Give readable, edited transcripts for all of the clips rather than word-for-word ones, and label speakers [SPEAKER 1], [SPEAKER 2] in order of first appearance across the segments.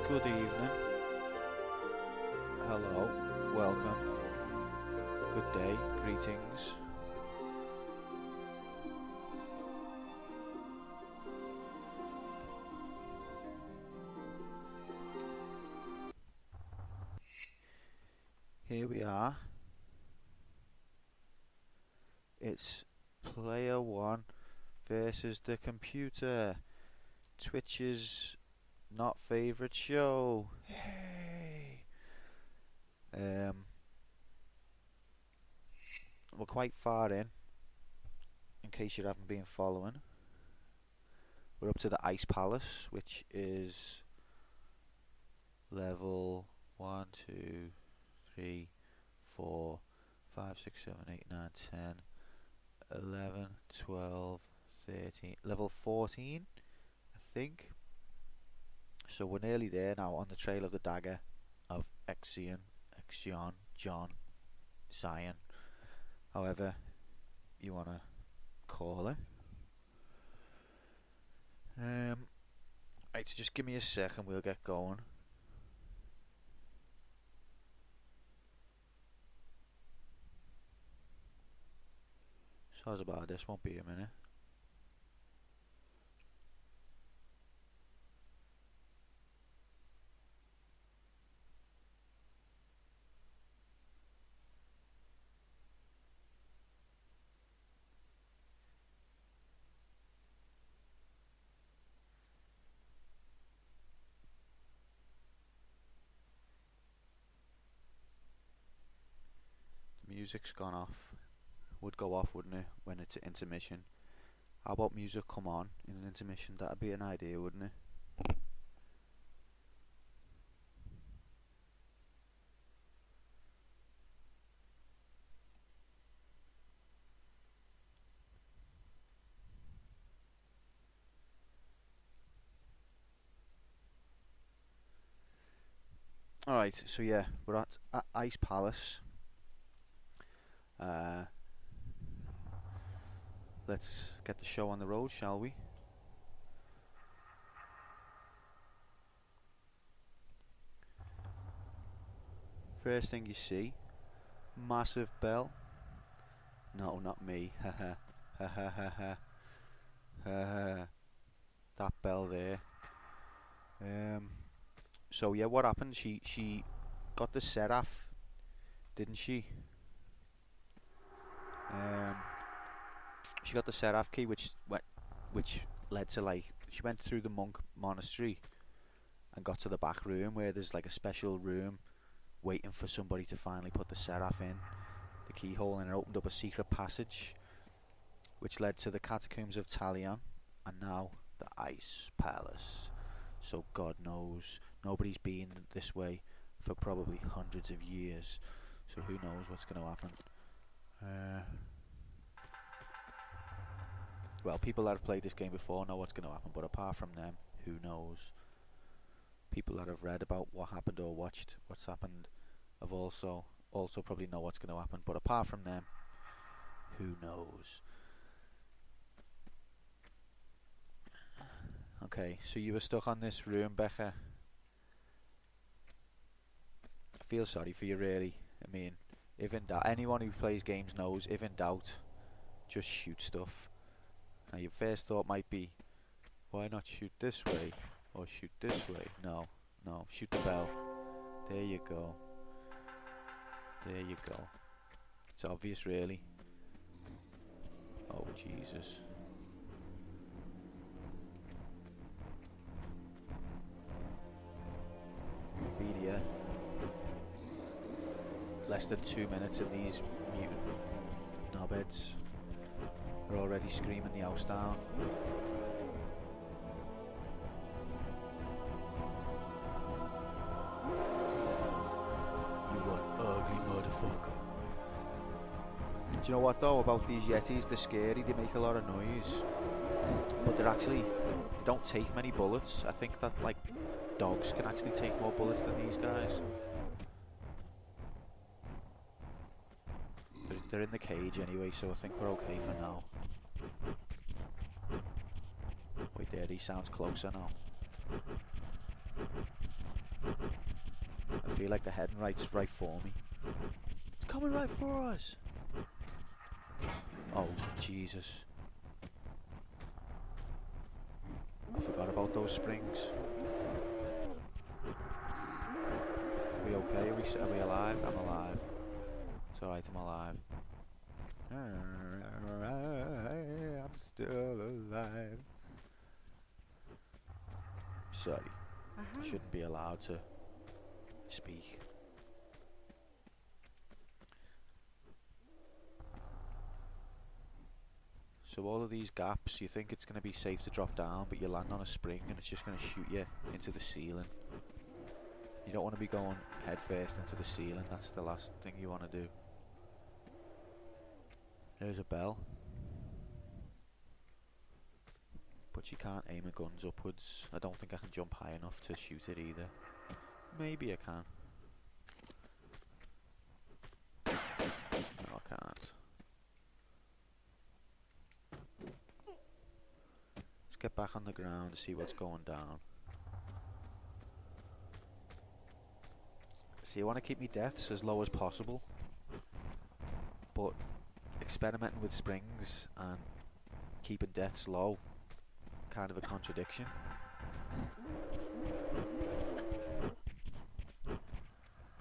[SPEAKER 1] Good evening. Hello. Welcome. Good day. Greetings. Here we are. It's player one versus the computer. Twitch's not favourite show. Hey. We're quite far in case you haven't been following. We're up to the Ice Palace, which is level 1, 2, 3, 4, 5, 6, 7, 8, 9, 10, 11, 12, 13, level 14, I think. So we're nearly there now, on the trail of the dagger of Xian, John, Xian, however you want to call it. Right, so just give me a second, we'll get going. Sorry about this, won't be a minute. Music's gone off. Would go off, wouldn't it, when it's an intermission? How about music come on in an intermission? That'd be an idea, wouldn't it? Alright, so yeah, we're at Ice Palace. Let's get the show on the road, shall we? First thing you see, massive bell. No, not me. Haha. Ha ha ha. That bell there. So yeah, what happened? She got the seraph, didn't she? She got the seraph key, which led to, like, she went through the monk monastery and got to the back room where there's like a special room waiting for somebody to finally put the seraph in the keyhole, and it opened up a secret passage which led to the catacombs of Talion and now the Ice Palace. So God knows, nobody's been this way for probably hundreds of years, so who knows what's going to happen. Well, people that have played this game before know what's going to happen, but apart from them, who knows? People that have read about what happened or watched what's happened have also probably know what's going to happen, but apart from them, who knows? Okay, so you were stuck on this room, Becca. I feel sorry for you, really. I mean, if in doubt, anyone who plays games knows, if in doubt, just shoot stuff. Now your first thought might be, why not shoot this way or shoot this way? No, shoot the bell. There you go. There you go. It's obvious, really. Oh Jesus. Been here less than 2 minutes and these mutant knobheads are already screaming the house down. You an ugly motherfucker. Do you know what though about these Yetis? They're scary, they make a lot of noise, but they don't take many bullets. I think that, like, dogs can actually take more bullets than these guys. They're in the cage anyway, so I think we're okay for now. Wait there, he sounds closer now. feel like they're heading right for me. It's coming right for us! Oh, Jesus. I forgot about those springs. Are we okay? Are we alive? I'm alive. It's alright, I'm alive. I'm still alive. Sorry. I shouldn't be allowed to speak. So all of these gaps, you think it's going to be safe to drop down, but you land on a spring and it's just going to shoot you into the ceiling. You don't want to be going head first into the ceiling. That's the last thing you want to do. There's a bell. But you can't aim your guns upwards. I don't think I can jump high enough to shoot it either. Maybe I can. No, I can't. Let's get back on the ground to see what's going down. See, I want to keep my deaths as low as possible. But experimenting with springs and keeping deaths low, kind of a contradiction.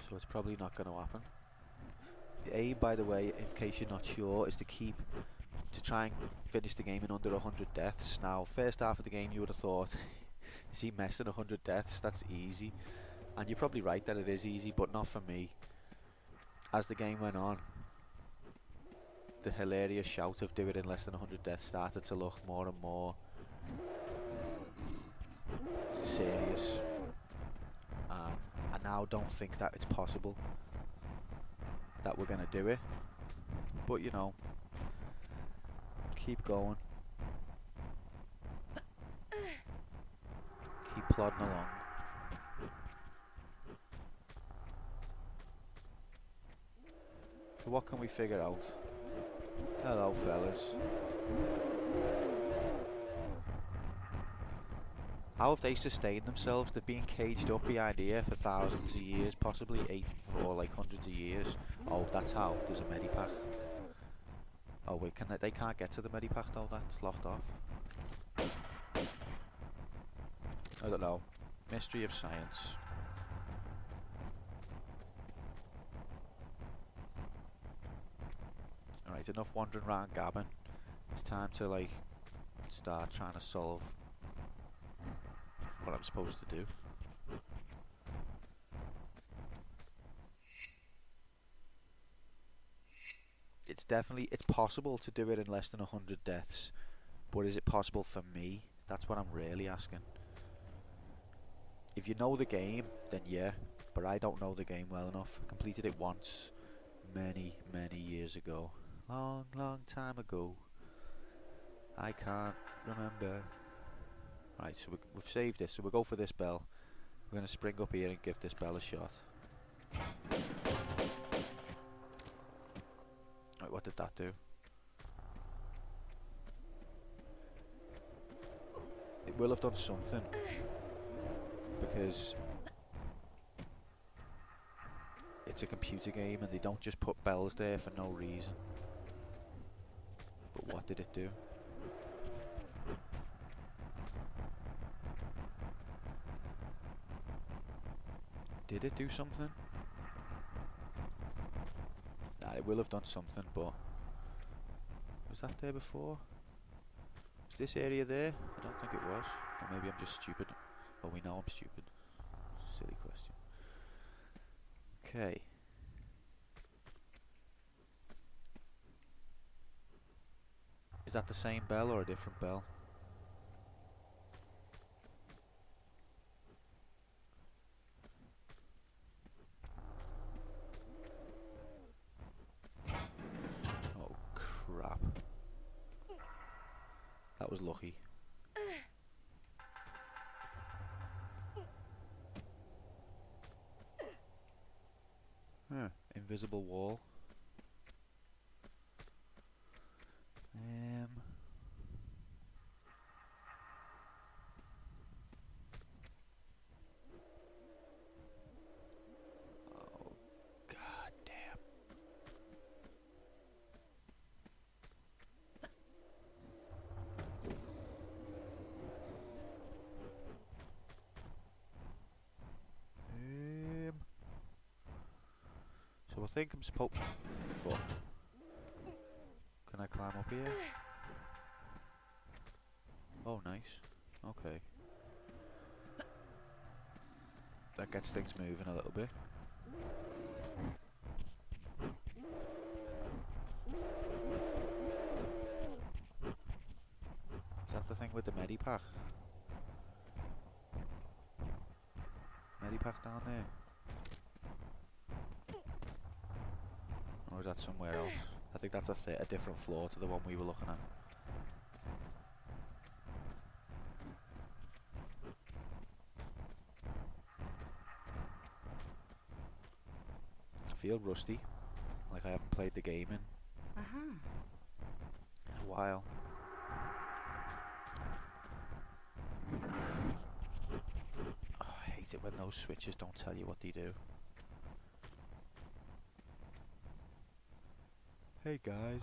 [SPEAKER 1] So it's probably not going to happen. The aim, by the way, in case you're not sure, is to try and finish the game in under 100 deaths. Now, first half of the game you would have thought, is he messing 100 deaths? That's easy. And you're probably right that it is easy, but not for me. As the game went on, the hilarious shout of do it in less than 100 deaths started to look more and more serious. I now don't think that it's possible that we're going to do it. But you know, keep going. Keep plodding along. So what can we figure out? Hello, fellas. How have they sustained themselves? They've been caged up behind here for thousands of years, possibly or like hundreds of years. Oh, that's how. There's a medipack. Oh wait, they can't get to the medipack though. That's locked off. I don't know. Mystery of science. Alright, enough wandering around gabbing. It's time to like start trying to solve what I'm supposed to do. It's possible to do it in less than 100 deaths, but is it possible for me? That's what I'm really asking. If you know the game, then yeah, but I don't know the game well enough. I completed it once, many years ago. Long time ago. I can't remember. Right, so we've saved this, so we'll go for this bell. We're going to spring up here and give this bell a shot. Right, what did that do? It will have done something, because it's a computer game and they don't just put bells there for no reason. But what did it do? Did it do something? Nah, it will have done something, but was that there before? Was this area there? I don't think it was. Or maybe I'm just stupid. Well, we know I'm stupid. Silly question. Okay. Is that the same bell or a different bell? Oh crap. That was lucky. Huh, invisible wall. I think I'm supposed... Fuck. Can I climb up here? Oh, nice. Okay. That gets things moving a little bit. Is that the thing with the medipack? Medipack down there? Or is that somewhere else? I think that's a different floor to the one we were looking at. I feel rusty. Like I haven't played the game in a while. Oh, I hate it when those switches don't tell you what they do. Hey guys.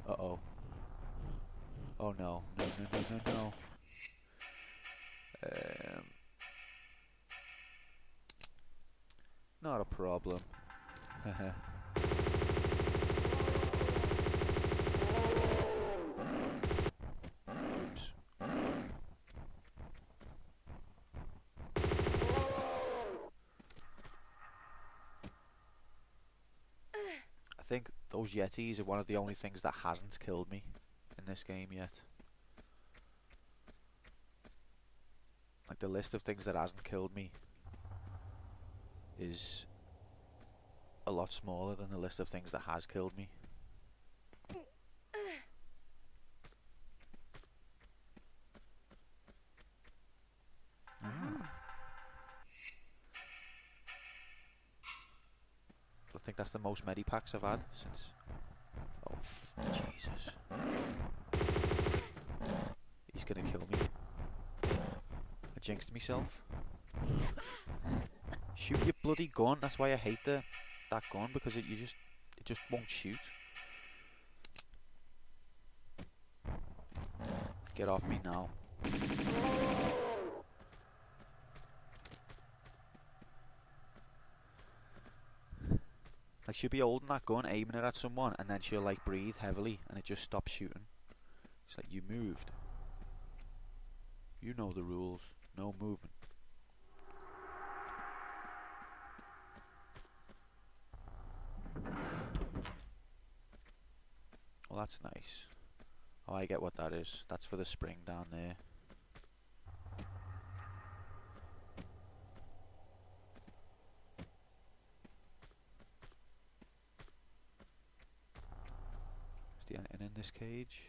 [SPEAKER 1] Uh-oh. Oh no. No, no, no, no, no. Not a problem. Oops. I think those Yetis are one of the only things that hasn't killed me in this game yet. Like the list of things that hasn't killed me is a lot smaller than the list of things that has killed me. I think that's the most medipacks I've had since... Oh, Jesus. He's gonna kill me. I jinxed myself. Shoot your bloody gun. That's why I hate that gun, because it just won't shoot. Get off me now. Like she'll be holding that gun, aiming it at someone, and then she'll like breathe heavily, and it just stops shooting. It's like, you moved. You know the rules. No movement. Well, that's nice. Oh, I get what that is. That's for the spring down there. Is there anything in this cage?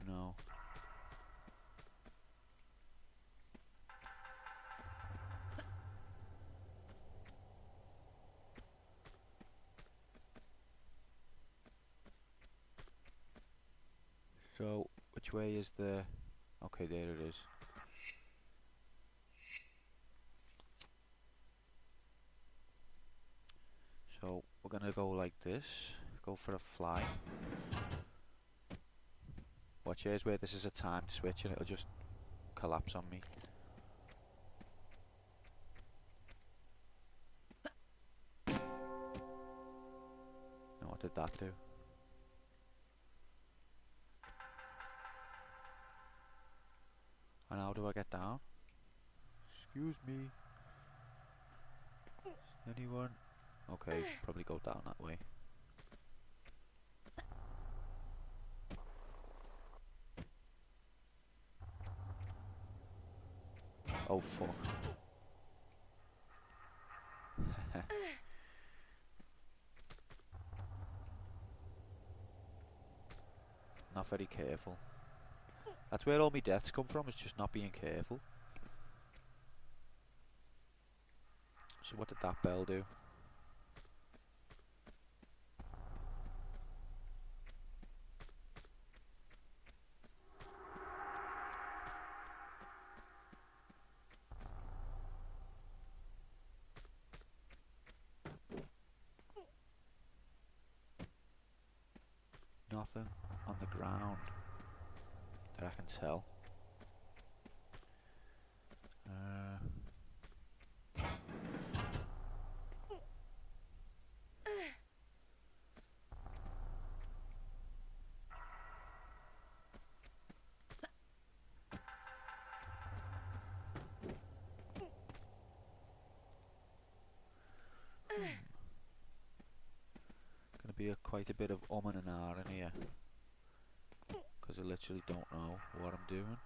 [SPEAKER 1] No. So, which way is the... Okay, there it is. So, we're gonna go like this. Go for a fly. Watch, here's where this is a timed switch and it'll just collapse on me. Now, what did that do? And how do I get down? Excuse me. Anyone? Okay, probably go down that way. Oh fuck. Not very careful. That's where all my deaths come from, is just not being careful. So what did that bell do? Nothing on the ground. that I can tell. Gonna be quite a bit of and an R in here, because I literally don't know what I'm doing.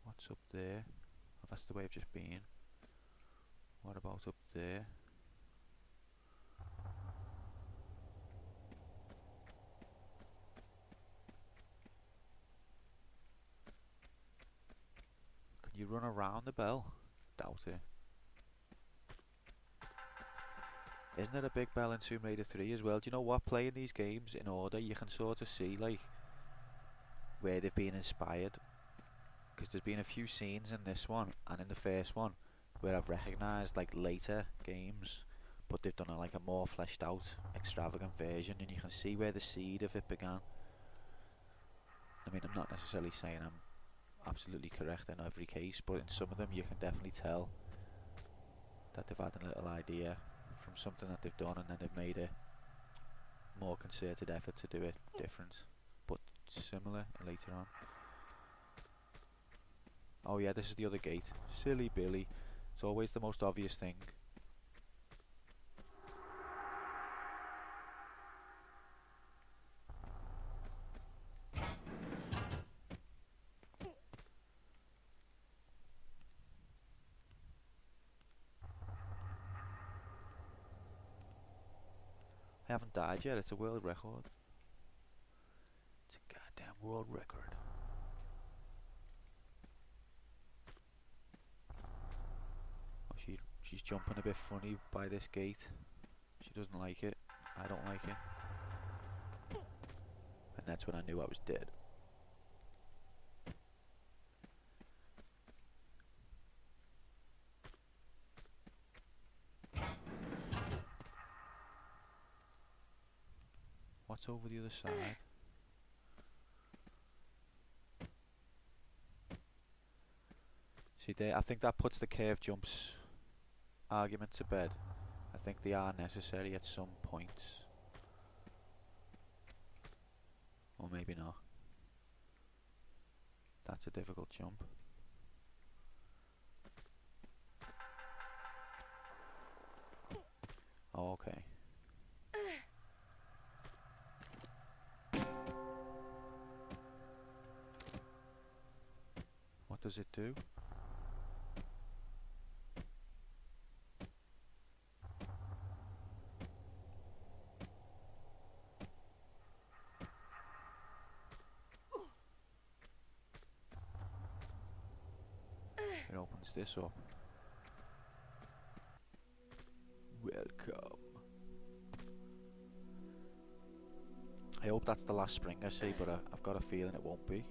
[SPEAKER 1] What's up there? Oh, that's the way I've just been. What about up there? Can you run around the bell? Doubt it. Isn't there a big bell in Tomb Raider 3 as well? Do you know what? Playing these games in order, you can sort of see like where they've been inspired. Because there's been a few scenes in this one and in the first one where I've recognised like later games, but they've done like a more fleshed out, extravagant version, and you can see where the seed of it began. I mean, I'm not necessarily saying I'm absolutely correct in every case, but in some of them you can definitely tell that they've had a little idea from something that they've done, and then they've made a more concerted effort to do it different, but similar later on. Oh yeah, this is the other gate. Silly Billy. It's always the most obvious thing. I haven't died yet, it's a world record. It's a goddamn world record. Oh, she's jumping a bit funny by this gate. She doesn't like it. I don't like it. And that's when I knew I was dead. What's over the other side? See there, I think that puts the curved jumps argument to bed. I think they are necessary at some points. Or maybe not. That's a difficult jump. Oh, okay. What does it do? It opens this up. Welcome. I hope that's the last spring I see, but I've got a feeling it won't be.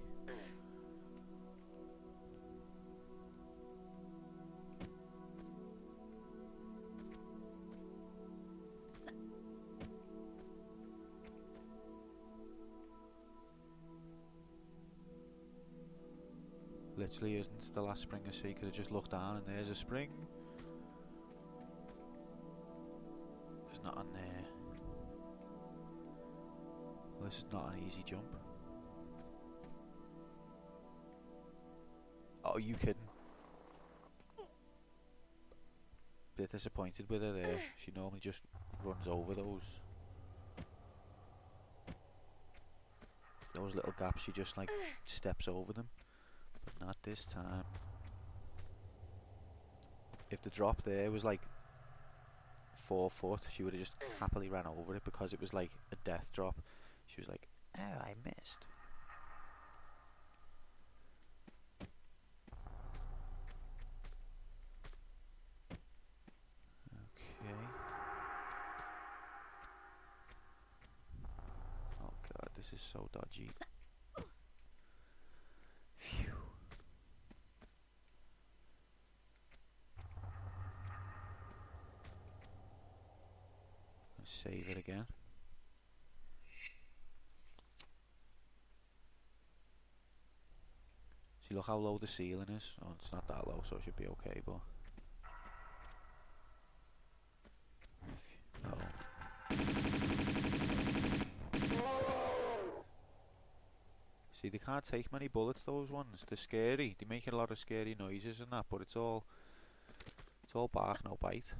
[SPEAKER 1] Literally isn't the last spring I see, because I just look down and there's a spring. There's nothing there. Well, this is not an easy jump. Oh, are you kidding? Bit disappointed with her there. She normally just runs over those little gaps. She just like steps over them. But not this time. If the drop there was like 4 foot, she would have just happily ran over it, because it was like a death drop. She was like, oh, I missed. Okay. Oh god, this is so dodgy. Phew. Save it again. See, look how low the ceiling is. Oh, it's not that low, so it should be okay, but... Oh. See, they can't take many bullets, those ones. They're scary. They make a lot of scary noises and that, but it's all bark, no bite.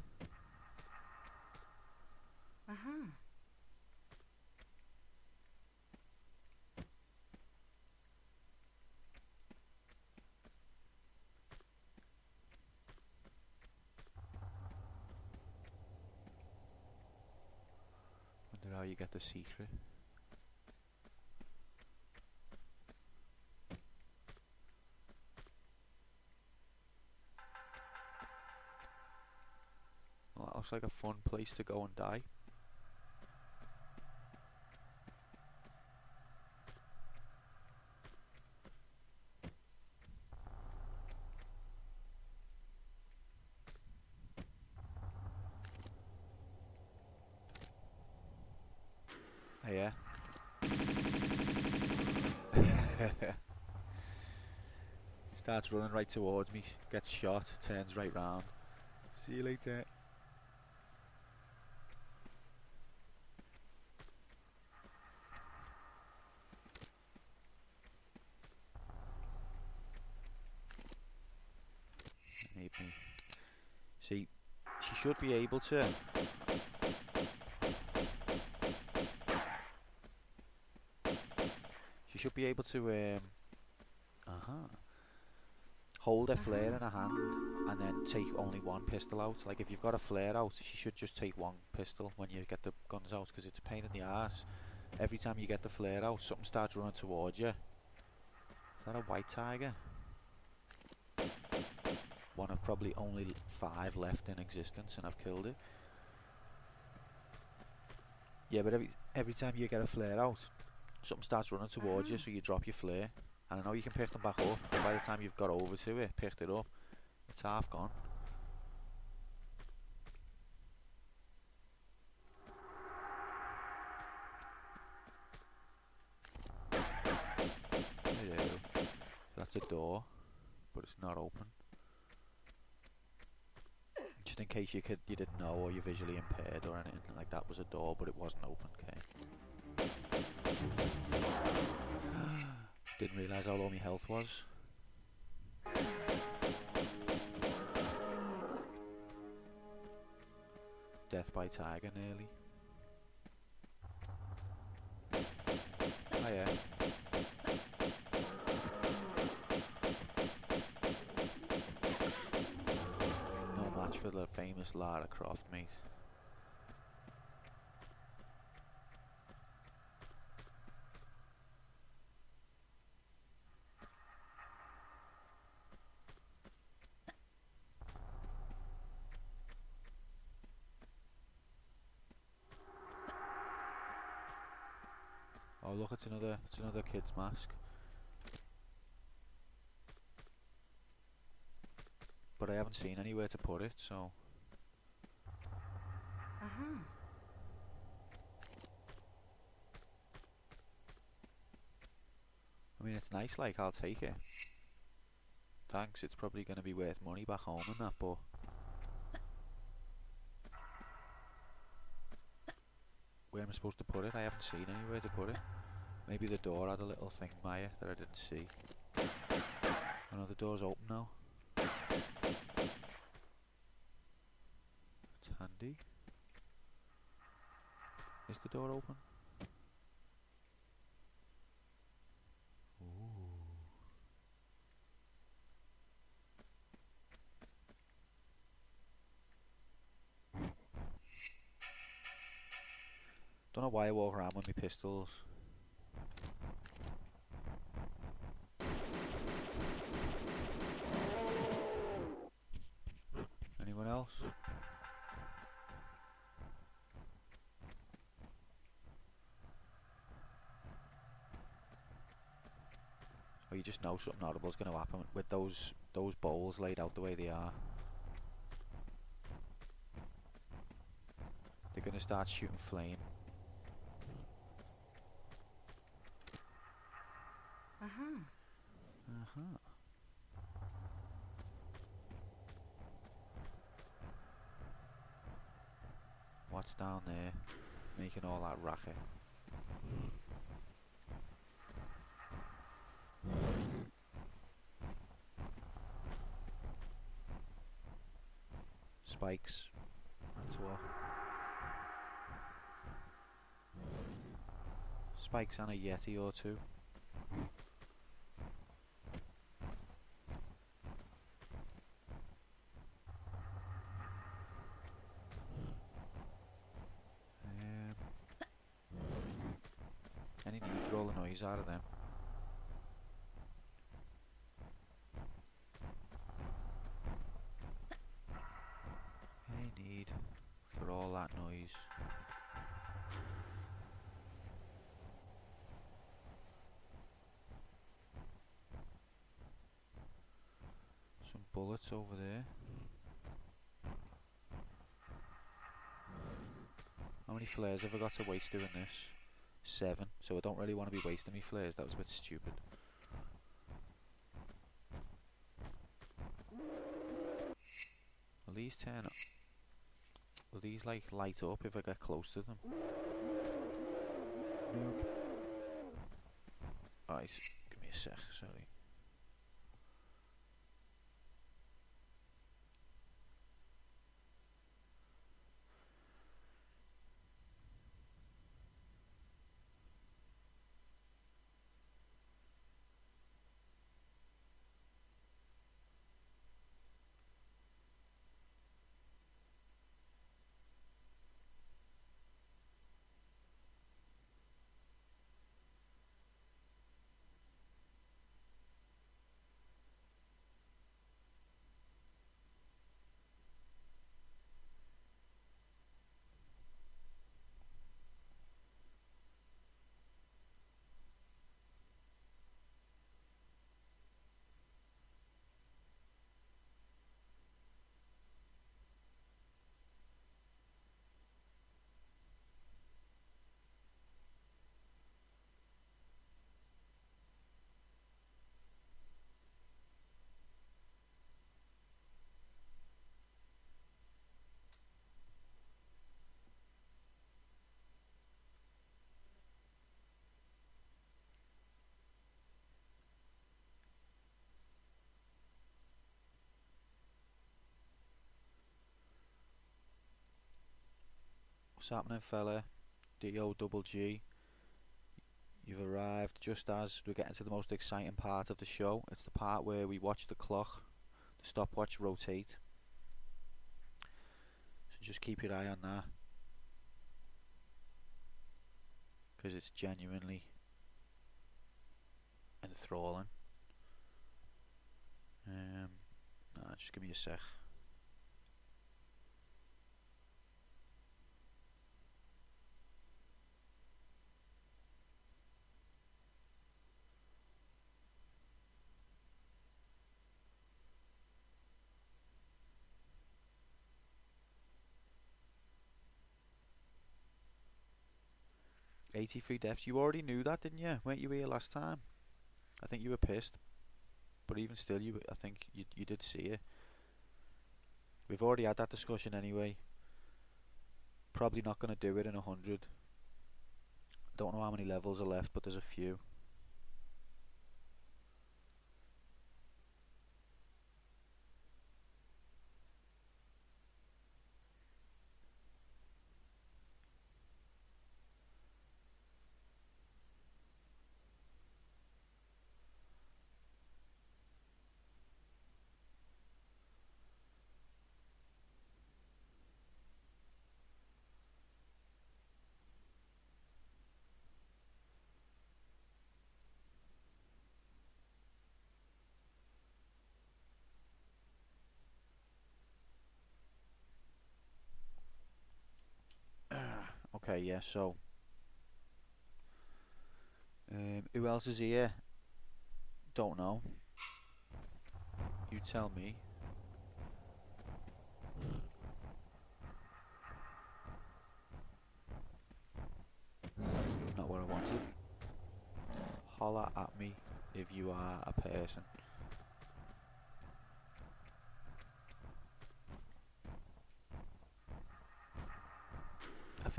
[SPEAKER 1] Wonder how you get the secret. Well, that looks like a fun place to go and die. Oh, yeah. Starts running right towards me, gets shot, turns right round. See you later. Maybe. See, she should be able to. She should be able to hold a flare in her hand and then take only one pistol out. Like if you've got a flare out, she should just take one pistol when you get the guns out, because it's a pain in the ass. Every time you get the flare out, something starts running towards you. Is that a white tiger? One of probably only 5 left in existence, and I've killed it. Yeah, but every time you get a flare out, something starts running towards you, so you drop your flare. And I know you can pick them back up, but by the time you've got over to it, picked it up, it's half gone. Hello. That's a door, but it's not open. Just in case you didn't know, or you're visually impaired or anything like that, was a door, but it wasn't open. Okay. Didn't realise how low my health was. Death by tiger, nearly. Oh yeah. No match for the famous Lara Croft, mate. Oh look, it's another kid's mask. But I haven't seen anywhere to put it, so... I mean, it's nice, like, I'll take it. Thanks, it's probably going to be worth money back home and that, but... Where am I supposed to put it? I haven't seen anywhere to put it. Maybe the door had a little thing by it that I didn't see. Oh no, the door's open now. It's handy. Is the door open? Don't know why I walk around with my pistols. Anyone else? Or you just know something horrible's going to happen with those bowls laid out the way they are. They're going to start shooting flame. What's down there making all that racket? Spikes. That's what. Spikes and a yeti or two. Any need for all the noise out of them? Any need for all that noise? Some bullets over there. How many flares have I got to waste doing this? 7. So I don't really want to be wasting me flares. That was a bit stupid. Will these turn up? Will these like light up if I get close to them? Nope. Right, give me a sec, sorry. What's happening, fella? D-O-double-G. You've arrived just as we're getting to the most exciting part of the show. It's the part where we watch the clock, the stopwatch rotate. So just keep your eye on that, because it's genuinely enthralling. Nah, just give me a sec. $83 deaths. You already knew that, didn't you? Weren't you here last time? I think you were pissed, but even still, I think you did see it. We've already had that discussion anyway. Probably not going to do it in 100. Don't know how many levels are left, but there's a few. Okay, yeah, so who else is here? Don't know. You tell me. Not what I wanted. Holler at me if you are a person.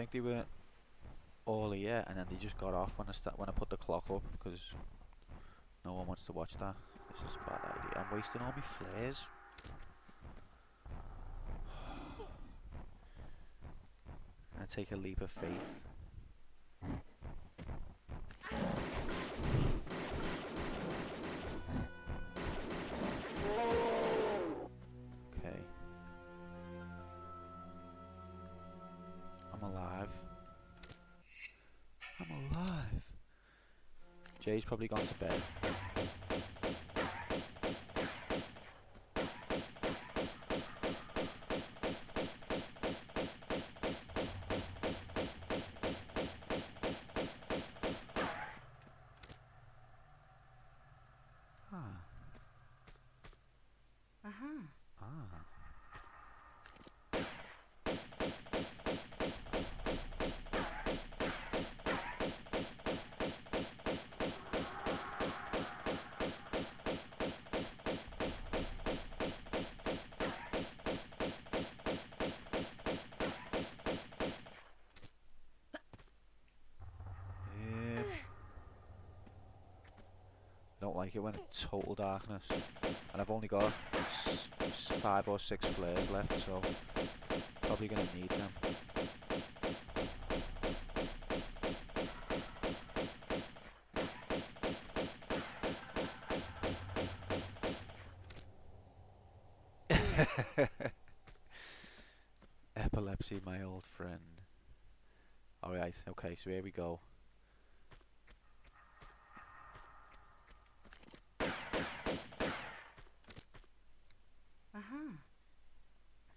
[SPEAKER 1] think they were all here, and then they just got off when I put the clock up, because no one wants to watch that. This is a bad idea. I'm wasting all my flares. I'm gonna take a leap of faith. Okay. I'm alive. I'm alive. Jay's probably gone to bed. I don't like it when it's total darkness, and I've only got 5 or 6 flares left, so probably gonna need them. Epilepsy, my old friend. Alright, okay, so here we go.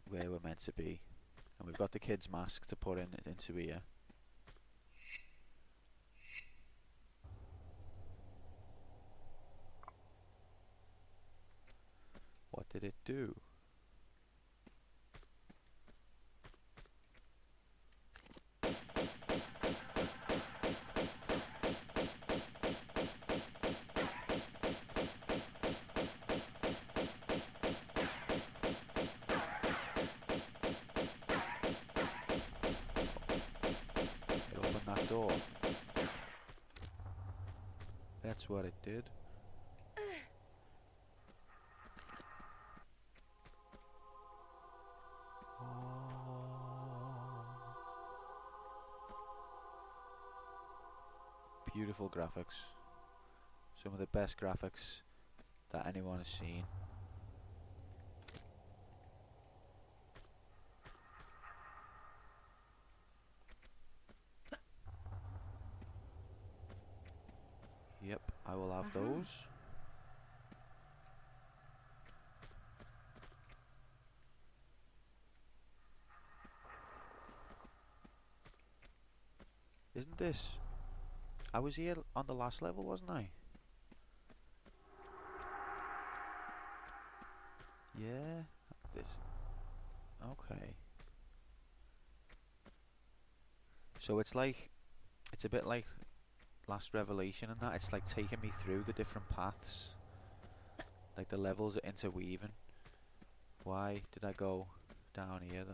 [SPEAKER 1] Where we're meant to be. And we've got the kid's mask to put into here. What did it do? Door. That's what it did. Oh. Beautiful graphics. Some of the best graphics that anyone has seen. Yep, I will have those. Isn't this? I was here on the last level, wasn't I? Yeah, this. Okay. So it's like, it's a bit like Last Revelation and that. It's like taking me through the different paths. Like the levels are interweaving. Why did I go down here?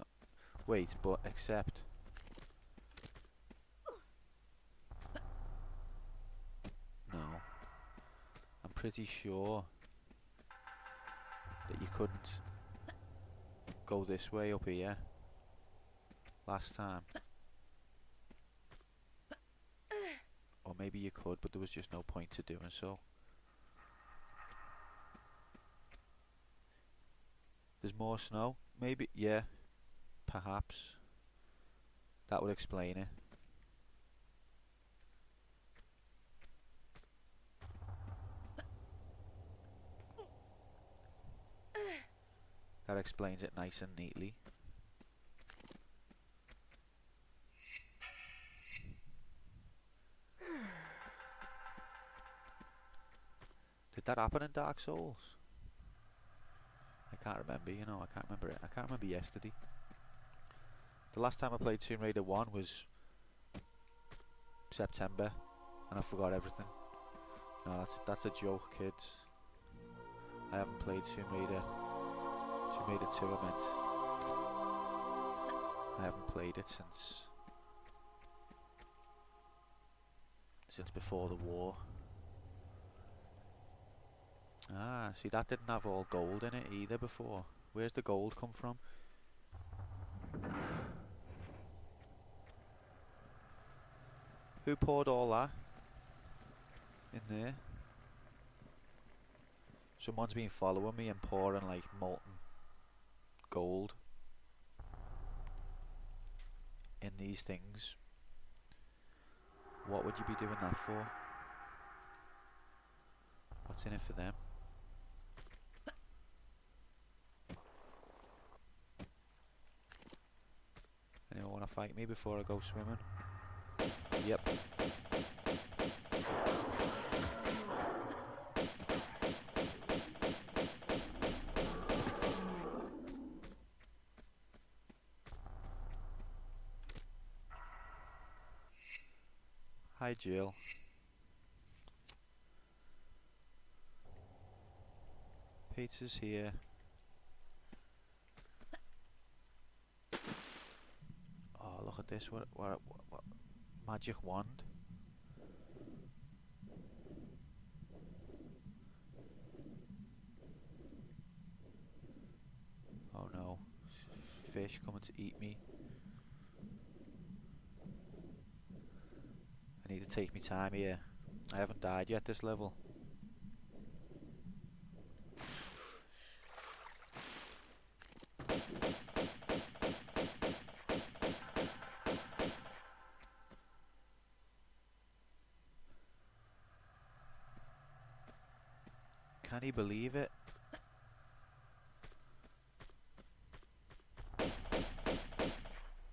[SPEAKER 1] Wait, but except no. I'm pretty sure that you couldn't go this way up here last time. Or maybe you could, but there was just no point to doing so. There's more snow? Maybe, yeah. Perhaps. That would explain it. That explains it nice and neatly. Did that happen in Dark Souls? I can't remember, you know, I can't remember it. I can't remember yesterday. The last time I played Tomb Raider 1 was September, and I forgot everything. No, that's a joke, kids. I haven't played Tomb Raider 2, I meant. I haven't played it since since before the war. Ah, see, that didn't have all gold in it either before. Where's the gold come from? Who poured all that in there? Someone's been following me and pouring like molten gold in these things. What would you be doing that for? What's in it for them? Anyone want to fight me before I go swimming? Yep. Hi, Jill. Pizza's here. Oh, look at this. What magic wand. Oh no. Fish coming to eat me. I need to take my time here. I haven't died yet this level. Can you believe it?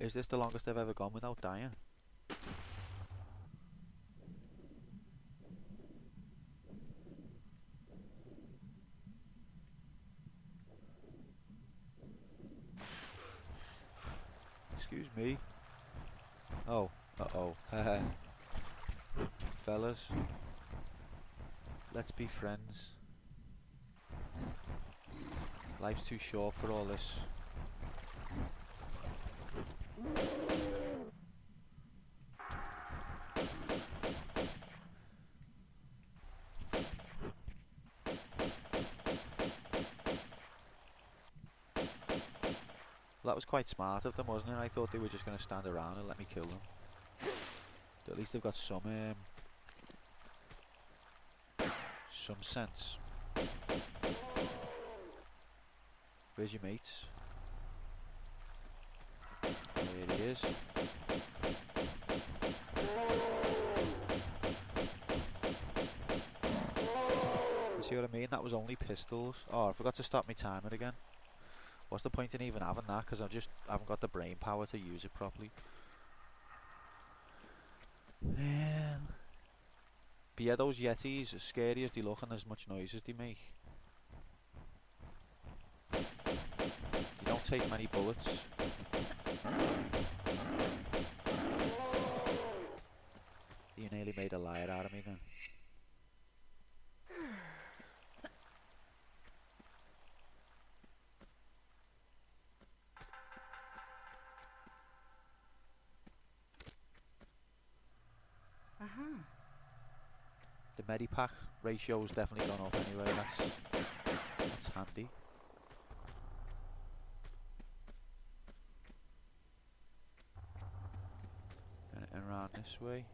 [SPEAKER 1] Is this the longest I've ever gone without dying? Excuse me. Oh, uh-oh. Fellas, let's be friends. Life's too short for all this. Well, that was quite smart of them, wasn't it? I thought they were just going to stand around and let me kill them. But at least they've got some sense. Where's your mates? There he is. You see what I mean? That was only pistols. Oh, I forgot to stop my timer again. What's the point in even having that? Because I haven't got the brain power to use it properly. But yeah, those Yetis, as scary as they look and as much noise as they make, you don't take many bullets. You nearly made a liar out of me then. The medipack ratio's definitely gone up anyway, that's handy. And around this way?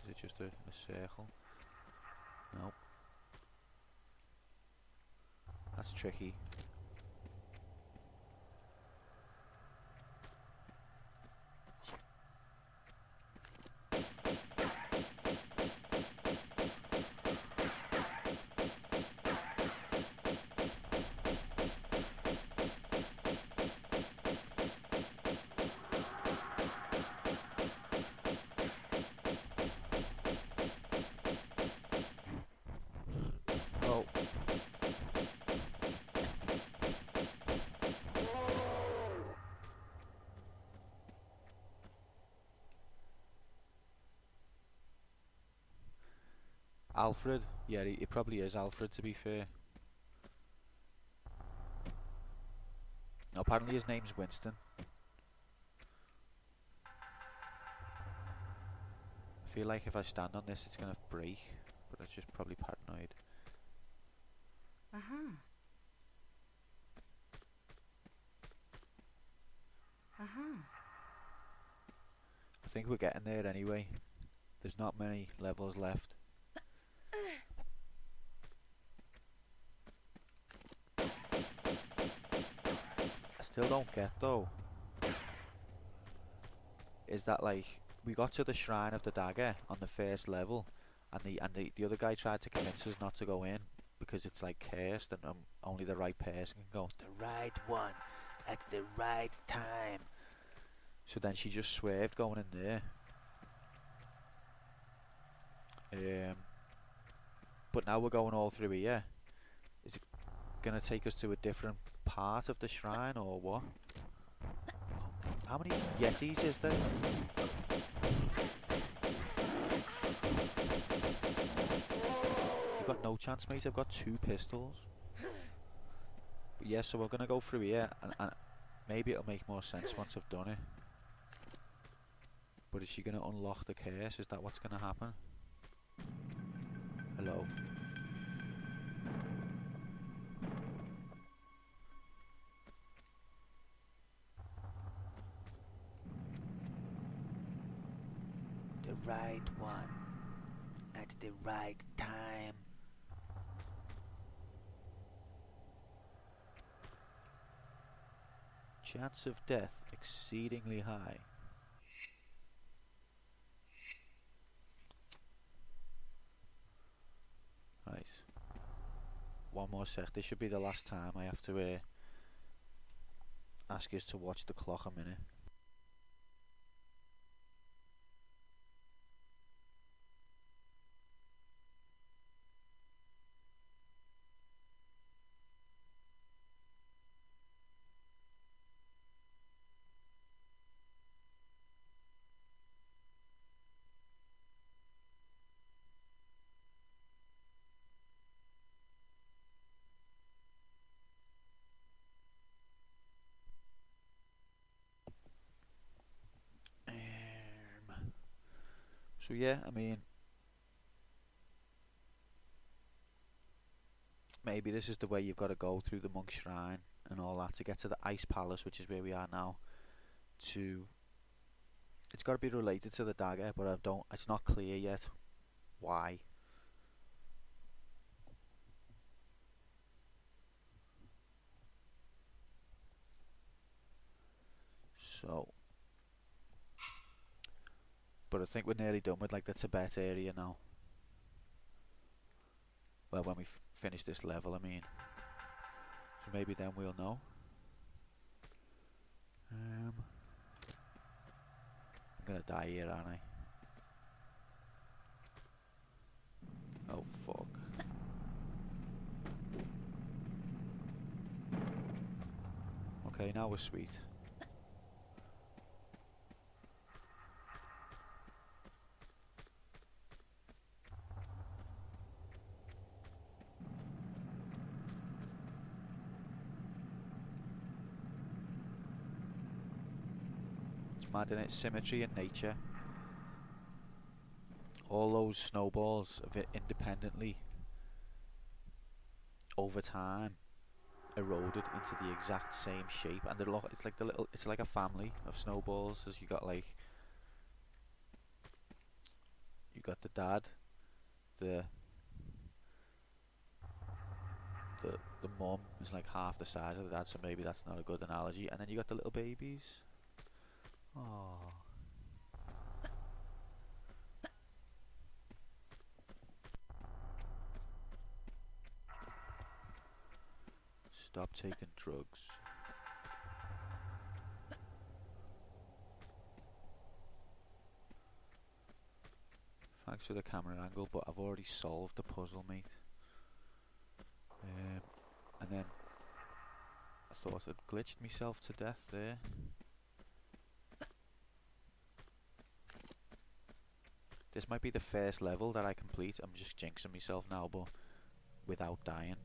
[SPEAKER 1] Is it just a circle? Nope. That's tricky. Alfred? Yeah, it probably is Alfred, to be fair. No, apparently his name's Winston. I feel like if I stand on this it's gonna break, but it's just probably paranoid.
[SPEAKER 2] Uh-huh. Uh-huh.
[SPEAKER 1] I think we're getting there anyway. There's not many levels left. I still don't get though, is that like we got to the shrine of the dagger on the first level, and the other guy tried to convince us not to go in because it's like cursed and only the right person can go. The right one at the right time. So then she just swerved going in there. But now we're going all through here. Is it gonna take us to a different part of the shrine or what? How many Yetis is there? You've got no chance, mate. I've got 2 pistols. But yeah, so we're gonna go through here, and maybe it'll make more sense once I've done it. But is she gonna unlock the curse? Is that what's gonna happen? Hello? The right one at the right time. Chance of death exceedingly high. Right. One more sec. This should be the last time I have to ask you to watch the clock a minute. So yeah, I mean, maybe this is the way you've got to go through the monk shrine and all that to get to the ice palace, which is where we are now. It's got to be related to the dagger, but it's not clear yet why. So, but I think we're nearly done with like the Tibet area now. Well, when we finish this level, I mean. So maybe then we'll know. I'm gonna die here, aren't I? Oh fuck. Okay, now we're sweet. It's mad, innit? Symmetry in nature. All those snowballs of it independently over time eroded into the exact same shape, and it's like a family of snowballs. As you got like, you got the dad, the mum is like half the size of the dad, so maybe that's not a good analogy, and then you got the little babies. Oh, stop taking drugs. Thanks for the camera angle, but I've already solved the puzzle, mate. And then I thought I'd glitched myself to death there. This might be the first level that I complete. I'm just jinxing myself now, but without dying.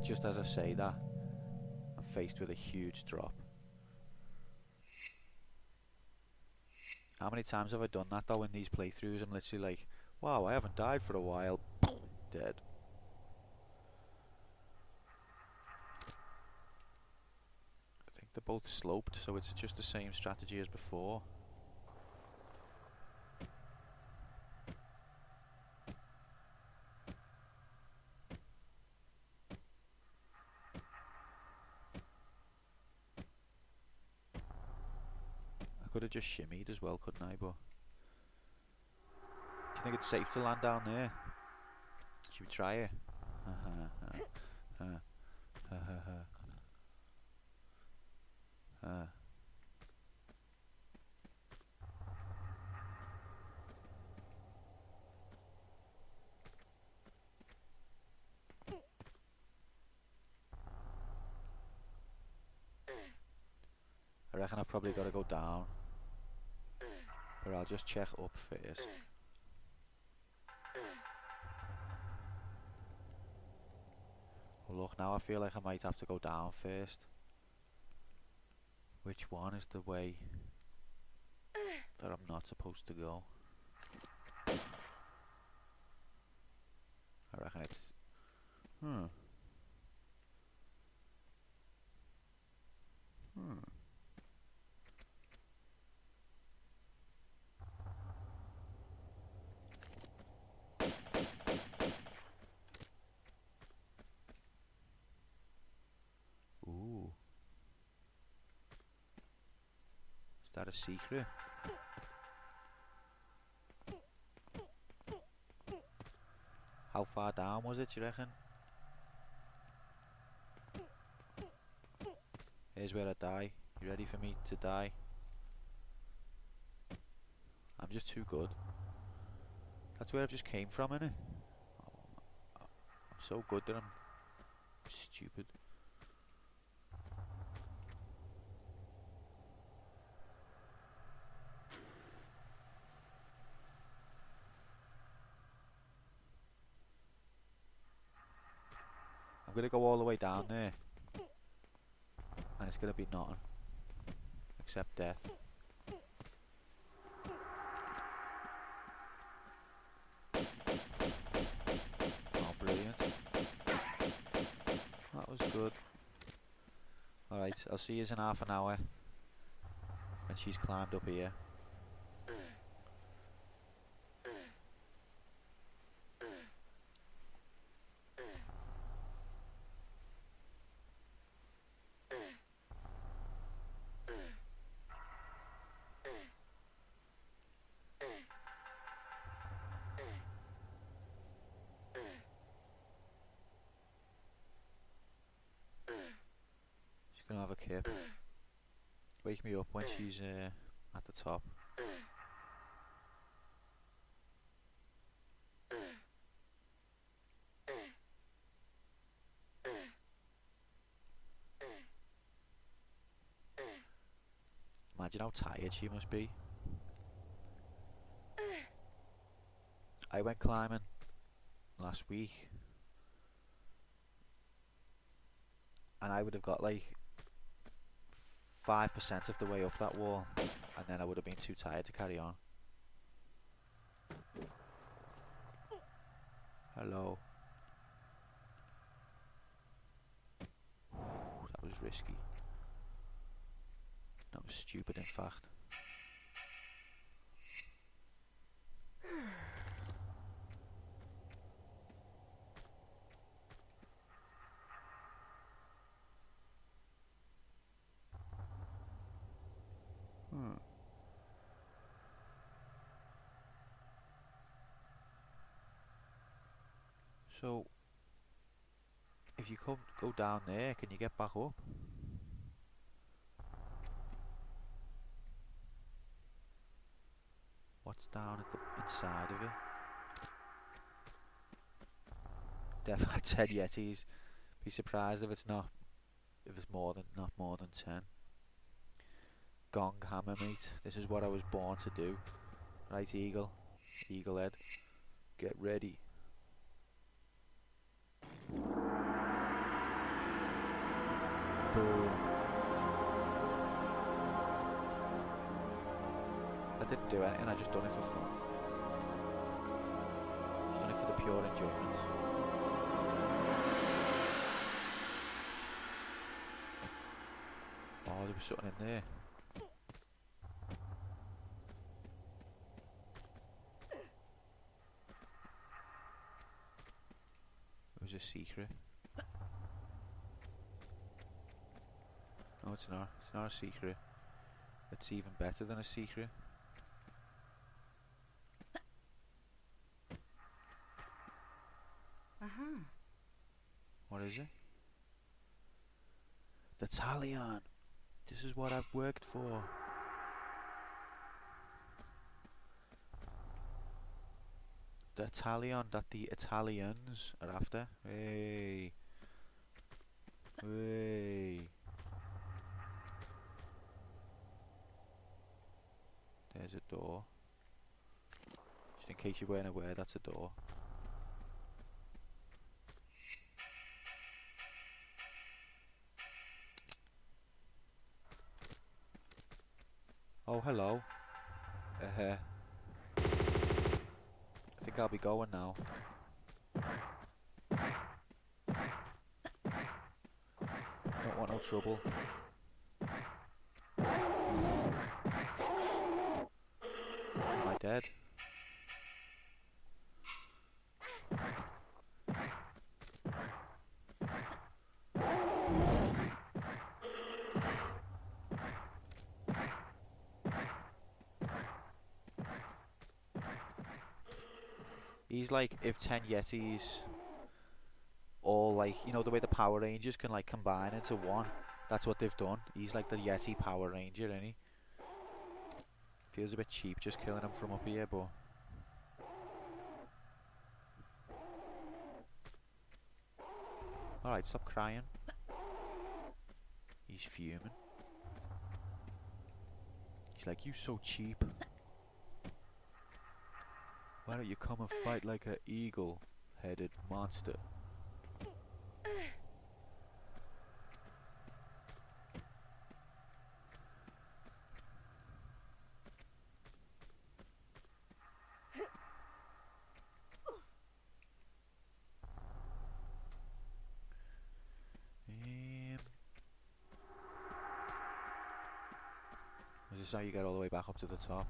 [SPEAKER 1] Just as I say that, I'm faced with a huge drop. How many times have I done that though in these playthroughs? I'm literally like, wow, I haven't died for a while. Dead. I think they're both sloped, so it's just the same strategy as before. I could have just shimmied as well, couldn't I? But do you think it's safe to land down there? Should we try it? I reckon I've probably got to go down, but I'll just check up first. Well, look, now I feel like I might have to go down first. Which one is the way that I'm not supposed to go? I reckon it's... Ooh. Is that a secret? How far down was it, you reckon? Here's where I die. You ready for me to die? I'm just too good. That's where I've just came from, innit? I'm so good that I'm stupid. I'm gonna go all the way down there, and it's gonna be nothing except death. Oh, brilliant. That was good. Alright, I'll see you in half an hour when she's climbed up here. Gonna have a kip. Wake me up when she's at the top. Imagine how tired she must be. I went climbing last week and I would have got like 5% of the way up that wall, and then I would have been too tired to carry on. Hello. That was risky. That was stupid, in fact. So, if you go down there, can you get back up? What's down at the inside of it? Definitely 10 Yetis. Be surprised if it's not. If it's not more than 10. Gong hammer, mate. This is what I was born to do. Right, Eagle. Eagle head. Get ready. Boom. That didn't do anything, I just done it for fun. Just done it for the pure enjoyment. Oh, there was something in there. It was a secret. No, it's not. It's not a secret. It's even better than a secret. What is it? The Talion! This is what I've worked for. The Talion that the Italians are after. Hey! Hey! There's a door. Just in case you weren't aware, that's a door. Oh, hello. I think I'll be going now. Don't want no trouble. Am I dead? He's like if 10 Yetis all like, you know the way the Power Rangers can like combine into one. That's what they've done. He's like the Yeti Power Ranger, isn't he? Feels a bit cheap just killing him from up here, but... Alright, stop crying. He's fuming. He's like, you so cheap. Why don't you come and fight like an eagle-headed monster? Is this how you get all the way back up to the top?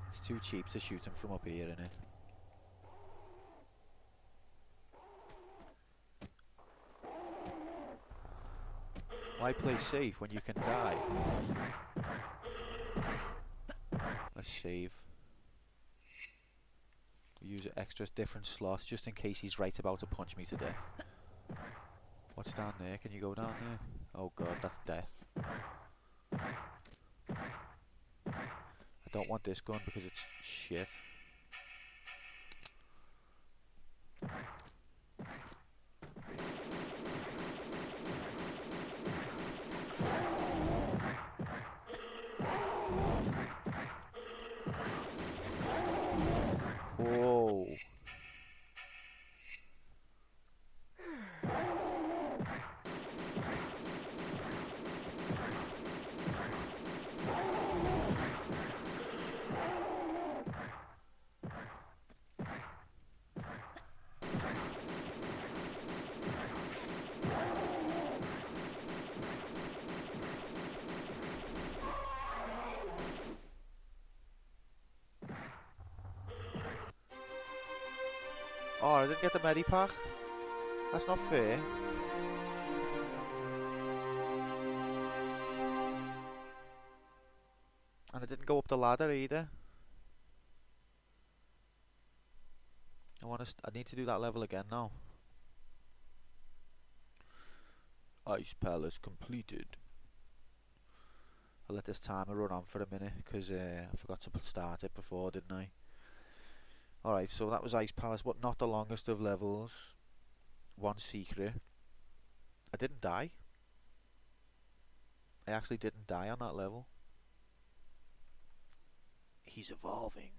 [SPEAKER 1] It's too cheap to shoot him from up here, isn't it? Why play safe when you can die? Let's save. Use extra different slots just in case he's right about to punch me to death. What's down there? Can you go down there? Oh god, that's death. I don't want this gun because it's shit. Whoa. Oh, I didn't get the medipack. That's not fair. And I didn't go up the ladder either. I need to do that level again now. Ice Palace completed. I'll let this timer run on for a minute because I forgot to start it before, didn't I? Alright, so that was Ice Palace, but not the longest of levels. One secret. I didn't die. I actually didn't die on that level. He's evolving.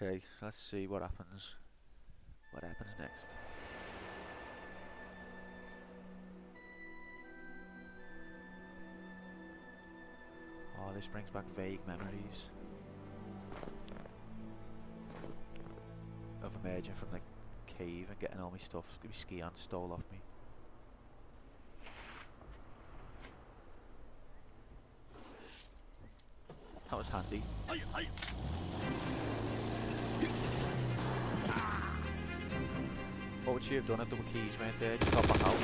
[SPEAKER 1] Okay, let's see what happens. What happens next? Oh, this brings back vague memories of emerging from the cave and getting all my stuff, my Xian stole off me. That was handy. What would she have done if the keys weren't there? Just got back out.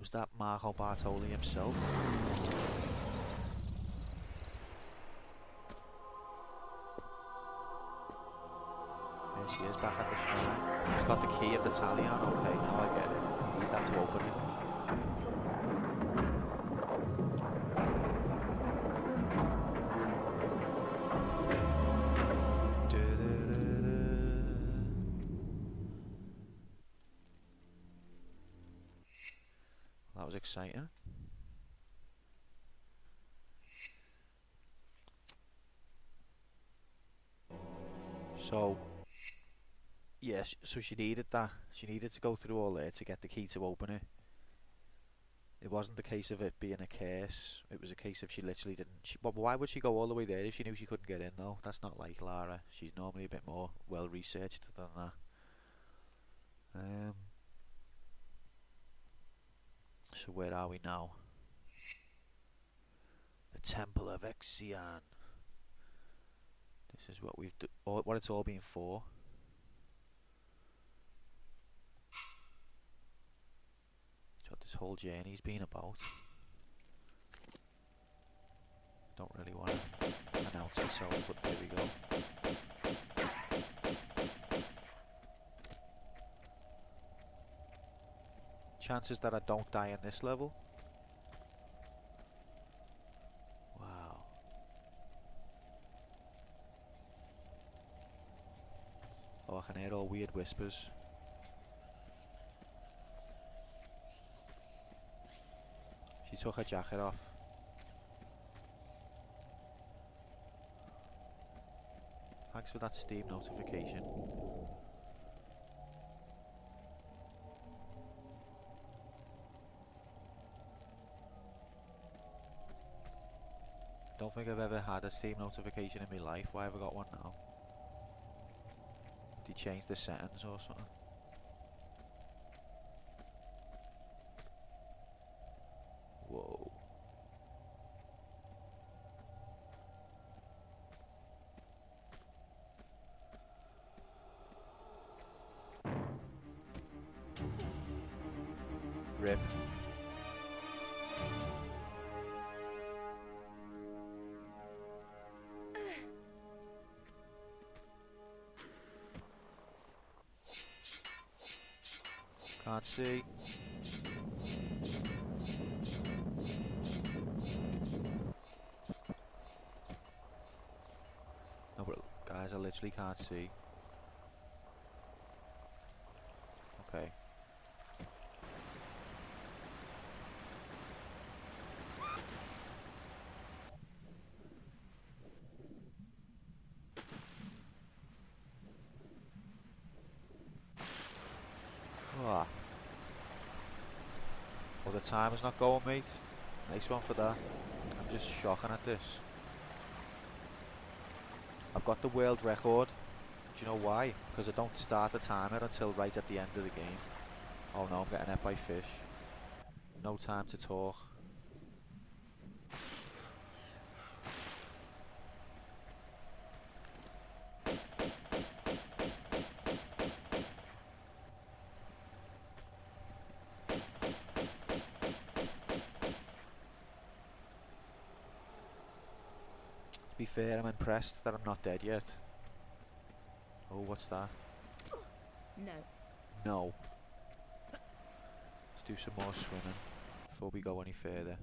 [SPEAKER 1] Was that Marco Bartoli himself? There she is, back at the shrine. She's got the key of the Talion. Okay, now I get it. Need that to open it. That was exciting. So, yes, so she needed that. She needed to go through all there to get the key to open it. It wasn't the case of it being a curse. It was a case of she literally didn't. But why would she go all the way there if she knew she couldn't get in, though? That's not like Lara. She's normally a bit more well researched than that. So where are we now? The Temple of Xian. This is what we've what it's all been for. It's what this whole journey's been about. Don't really want to announce myself, but there we go. Chances that I don't die in this level. Wow. Oh, I can hear all weird whispers. She took her jacket off. Thanks for that Steam notification. Don't think I've ever had a Steam notification in my life. Why have I got one now? Did he change the settings or something? Whoa. Rip. Can't see. No, but guys, I literally can't see. Okay. Ah. Well, the timer's not going, mate. Nice one for that. I'm just shocking at this. I've got the world record. Do you know why? Because I don't start the timer until right at the end of the game. Oh no, I'm getting hit by fish. No time to talk. To be fair, I'm impressed that I'm not dead yet. Oh, what's that?
[SPEAKER 2] No.
[SPEAKER 1] No. Let's do some more swimming before we go any further.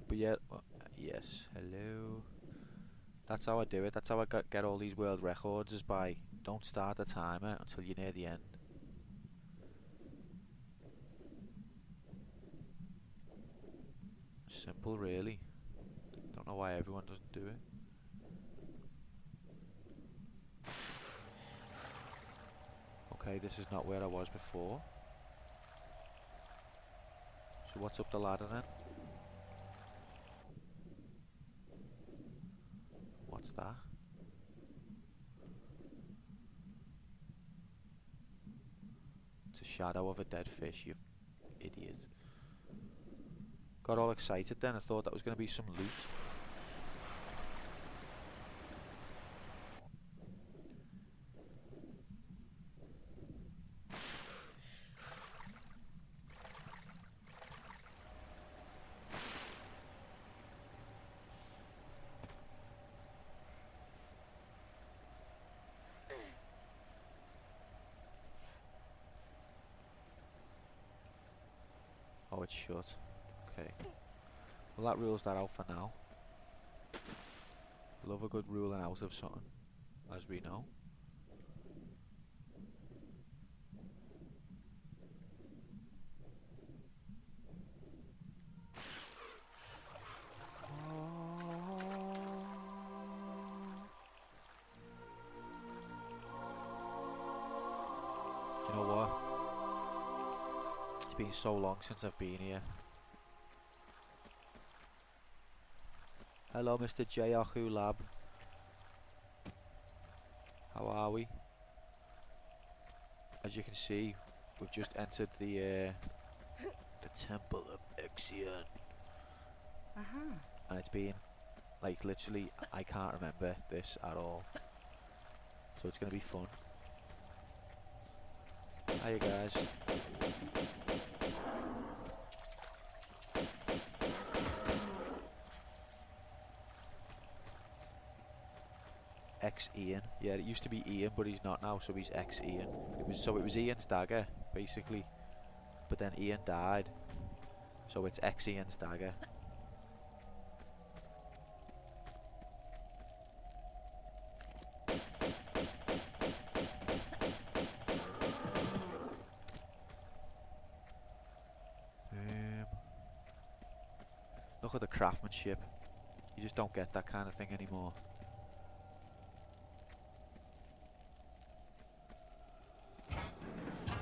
[SPEAKER 1] But yeah, yes, hello. That's how I do it. That's how I get all these world records, is by don't start the timer until you're near the end. Simple, really. Don't know why everyone doesn't do it. Okay, this is not where I was before. So what's up the ladder then? What's that? It's a shadow of a dead fish, you idiot. Got all excited then, I thought that was going to be some loot. Oh, it's shut. Okay. Well, that rules that out for now. Love a good ruling out of something, as we know. Do you know what? It's been so long since I've been here. Hello, Mr. J. Lab. How are we? As you can see, we've just entered the Temple of Xian. And it's been, like, literally, I can't remember this at all. So it's going to be fun. Hiya, guys. X-Ian. Yeah, it used to be Ian, but he's not now, so he's X-Ian. It was Ian's dagger, basically. But then Ian died. So it's X-Ian's dagger. Look at the craftsmanship. You just don't get that kind of thing anymore.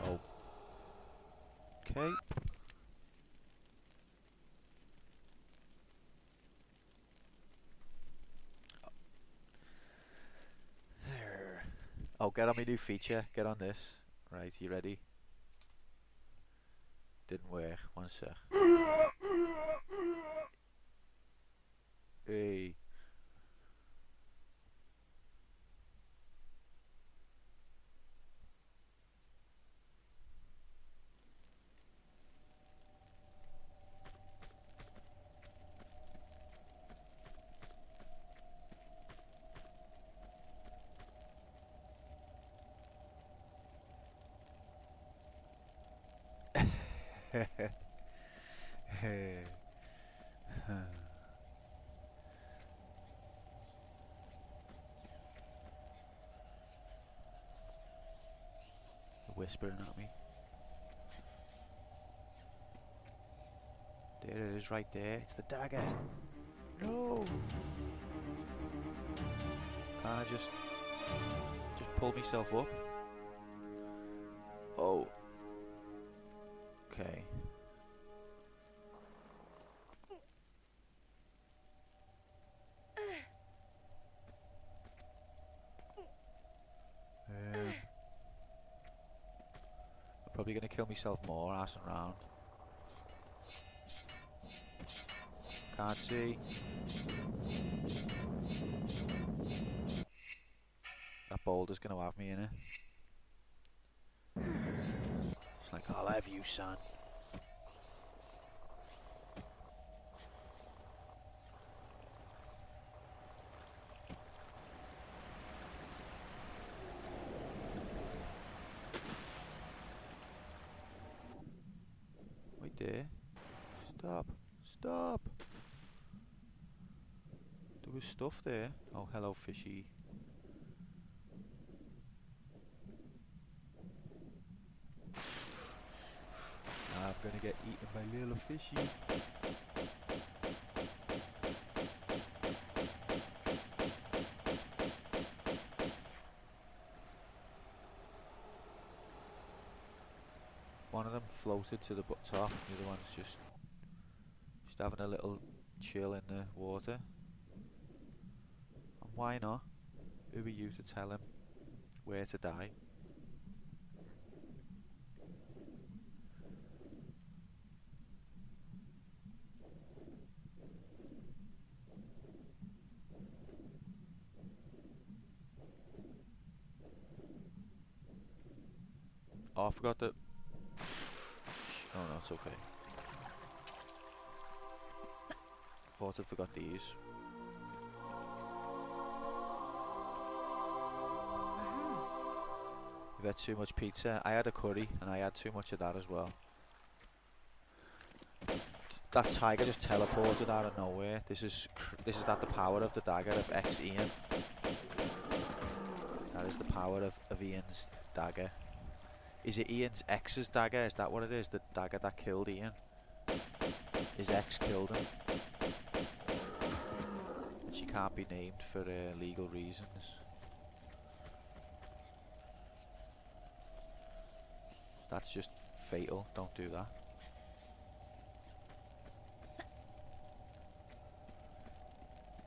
[SPEAKER 1] Oh. Okay. Oh, get on my new feature. Get on this. Right, you ready? Didn't work. One sec. Hey. Whispering at me. There it is, right there. It's the dagger. No. Can't I just pull myself up? Oh. kill myself more, assing around. Can't see. That boulder's gonna have me in it. It's like, I'll have you, son. Wait there. Stop. Stop. There was stuff there. Oh, hello, fishy. I'm gonna get eaten by little fishy. One of them floated to the top, the other one's just having a little chill in the water. And why not? Who are you to tell him where to die? Oh, I forgot that. Oh no, it's okay. Thought I forgot these. You've had too much pizza. I had a curry and I had too much of that as well. That tiger just teleported out of nowhere. This is that the power of the dagger of Xian. That is the power of Ian's dagger. Is it Ian's X's dagger? Is that what it is? The dagger that killed Ian? His X killed him. And she can't be named for legal reasons. That's just fatal. Don't do that.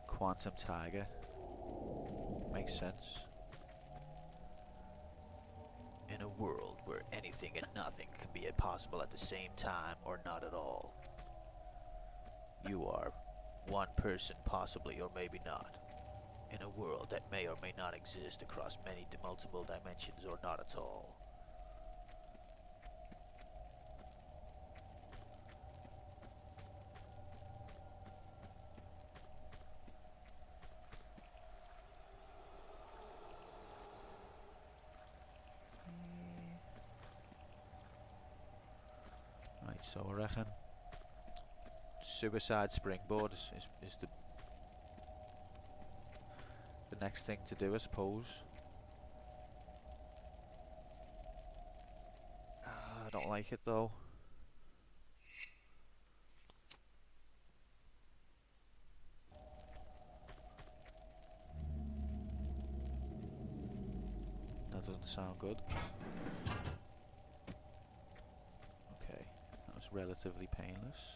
[SPEAKER 1] Quantum tiger. Makes sense. In a world where anything and nothing can be possible at the same time or not at all. You are one person, possibly, or maybe not. In a world that may or may not exist across many multiple dimensions or not at all. Right, so I reckon suicide springboard is the next thing to do, I suppose. I don't like it though. That doesn't sound good. Okay, that was relatively painless.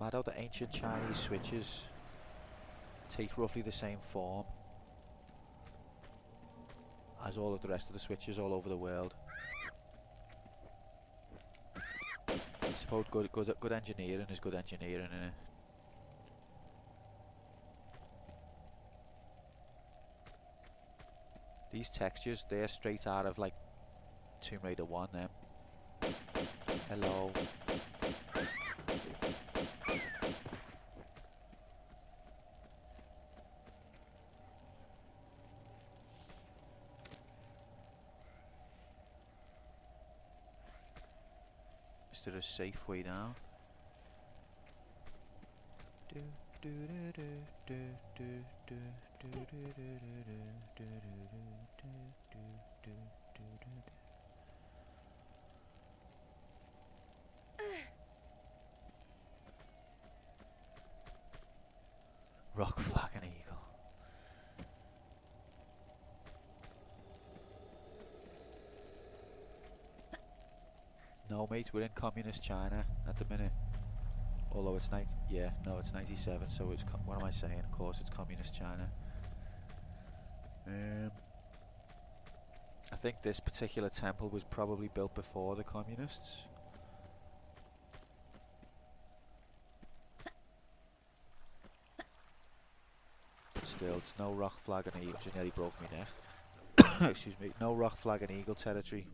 [SPEAKER 1] Mad how the ancient Chinese switches take roughly the same form as all of the rest of the switches all over the world. I suppose good engineering is good engineering, innit? These textures, they're straight out of like Tomb Raider 1 them. Hello. Is there a safe way down? Rock flag and eagle. No mate, we're in communist China at the minute. Although it's it's 97, so it's, what am I saying? Of course it's communist China. I think this particular temple was probably built before the communists. But still, it's no rock, flag and eagle. Just nearly broke my neck. Excuse me. No rock, flag and eagle territory.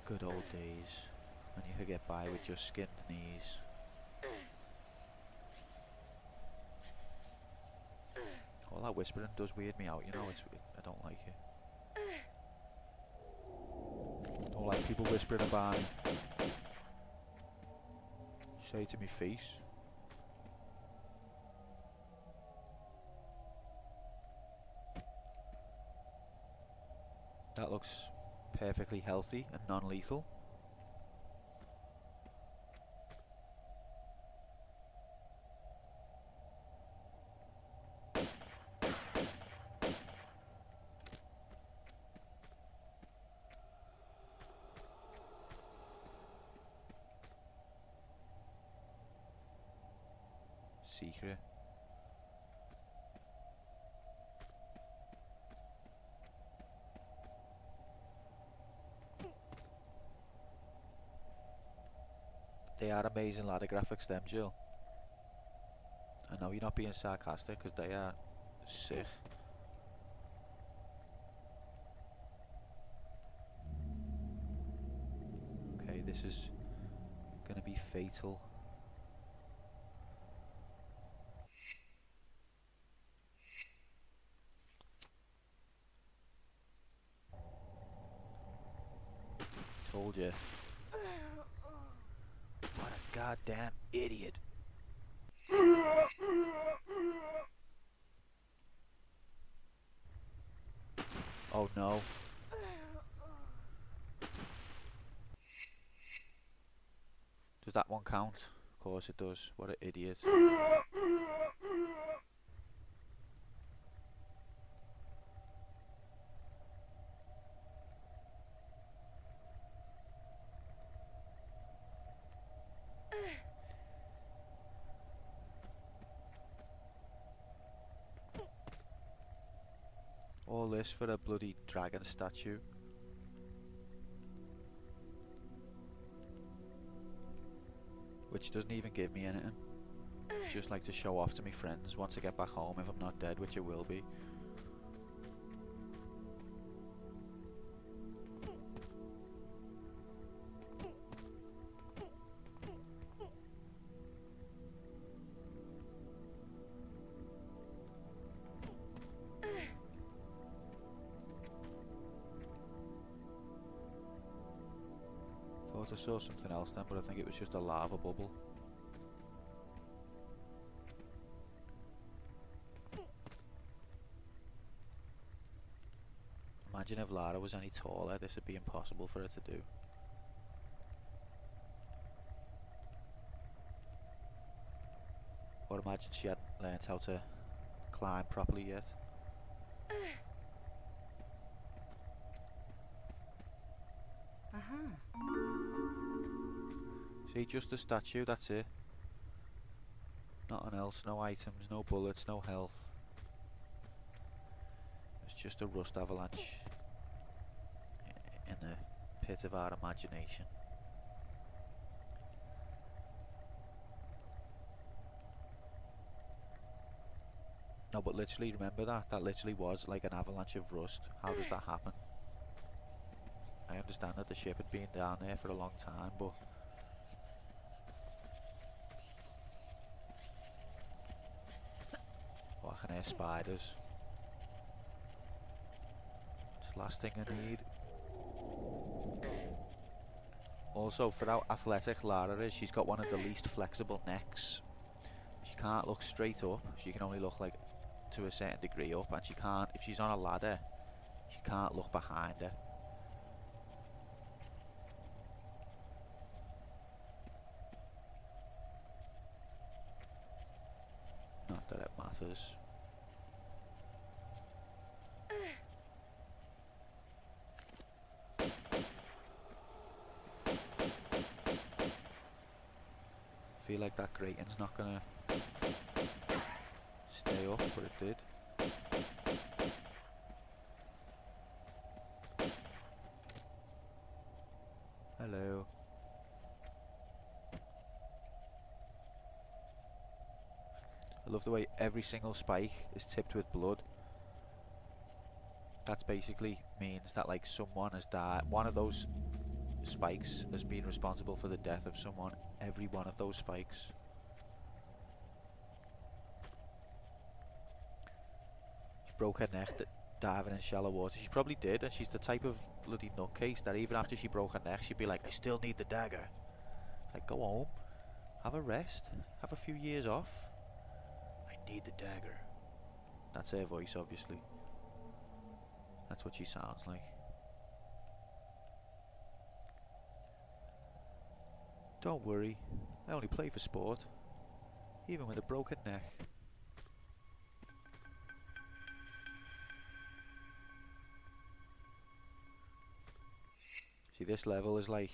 [SPEAKER 1] Good old days when you could get by with just skinned knees. All that whispering does weird me out, you know. I don't like it. Don't like people whispering about me. Say it to me face. That looks perfectly healthy and non-lethal. Secret. They are amazing ladder graphics, them, Jill. I know you're not being sarcastic, because they are sick. Okay, this is gonna be fatal. Told you. What a goddamn idiot. Oh no. Does that one count? Of course it does. What an idiot. All this for a bloody dragon statue. Which doesn't even give me anything. It's just like to show off to my friends once I get back home if I'm not dead, which it will be. Thought I saw something else then, but I think it was just a lava bubble. Imagine if Lara was any taller, this would be impossible for her to do. Or imagine she hadn't learnt how to climb properly yet. See, just a statue, that's it. Nothing else, no items, no bullets, no health. It's just a rust avalanche in the pit of our imagination. No, but literally, remember that? That literally was like an avalanche of rust. How does that happen? I understand that the ship had been down there for a long time, but... Oh, I can hear spiders. It's the last thing I need. Also, for how athletic Lara is, she's got one of the least flexible necks. She can't look straight up, she can only look like to a certain degree up, and she can't, if she's on a ladder, she can't look behind her. Not that it matters. Feel like that grating's not gonna stay up, but it did. Hello. I love the way every single spike is tipped with blood. That's basically means that like someone has died. One of those spikes has been responsible for the death of someone. Every one of those spikes. She broke her neck diving in shallow water. She probably did, and she's the type of bloody nutcase that even after she broke her neck, she'd be like, I still need the dagger. It's like, go home, have a rest, have a few years off. I need the dagger. That's her voice, obviously. That's what she sounds like. Don't worry, I only play for sport, even with a broken neck. See, this level is like,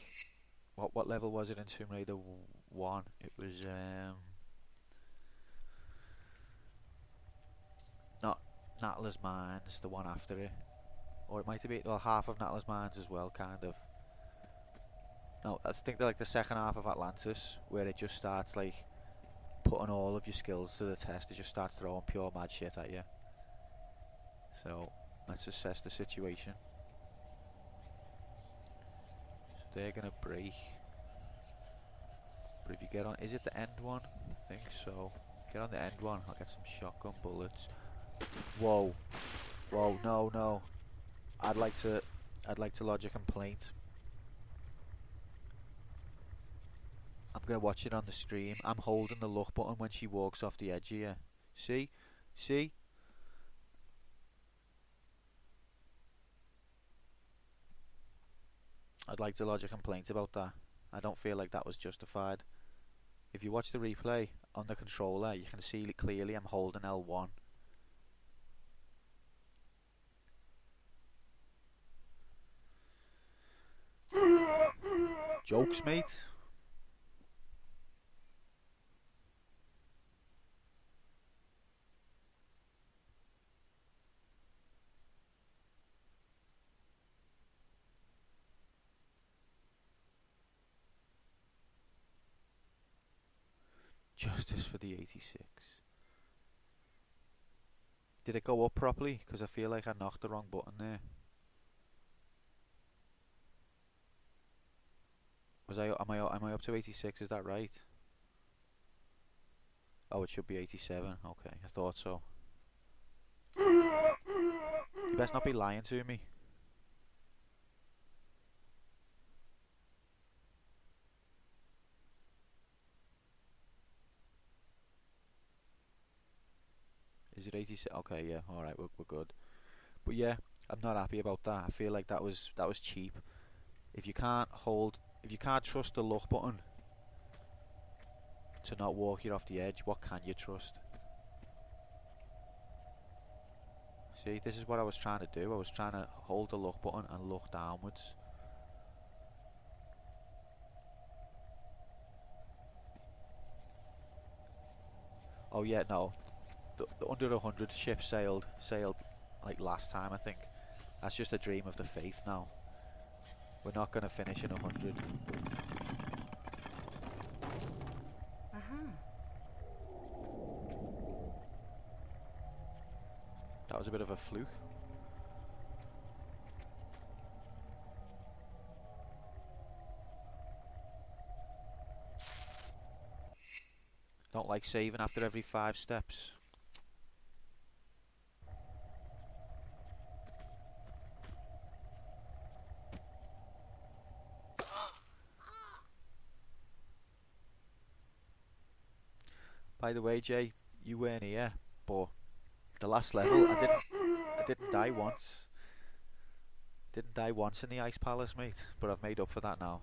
[SPEAKER 1] what level was it in Tomb Raider 1? It was not Natala's Mines, the one after it, or it might have been, well, half of Natala's Mines as well, kind of. No, I think they're like the second half of Atlantis, where it just starts like putting all of your skills to the test. It just starts throwing pure mad shit at you. So let's assess the situation. So they're gonna break, but if you get on, is it the end one? I think so. Get on the end one. I'll get some shotgun bullets. Whoa, whoa, no, no. I'd like to lodge a complaint. I'm gonna watch it on the stream. I'm holding the look button when she walks off the edge here. See? See? I'd like to lodge a complaint about that. I don't feel like that was justified. If you watch the replay on the controller, you can see clearly I'm holding L1. Jokes, mate. Justice for the 86. Did it go up properly? Because I feel like I knocked the wrong button there. Am I up to 86? Is that right? Oh, it should be 87. Okay, I thought so. You best not be lying to me. Is it 86? Okay, yeah, alright, we're good. But yeah, I'm not happy about that. I feel like that was cheap. If you can't trust the look button to not walk you off the edge, what can you trust? See, this is what I was trying to do. I was trying to hold the look button and look downwards. Oh yeah, no. The under 100 ship sailed like last time, I think. That's just a dream of the faith now. We're not going to finish in 100. That was a bit of a fluke. Don't like saving after every 5 steps. By the way, Jay, you weren't here, but the last level, I didn't die once. Didn't die once in the Ice Palace, mate, but I've made up for that now.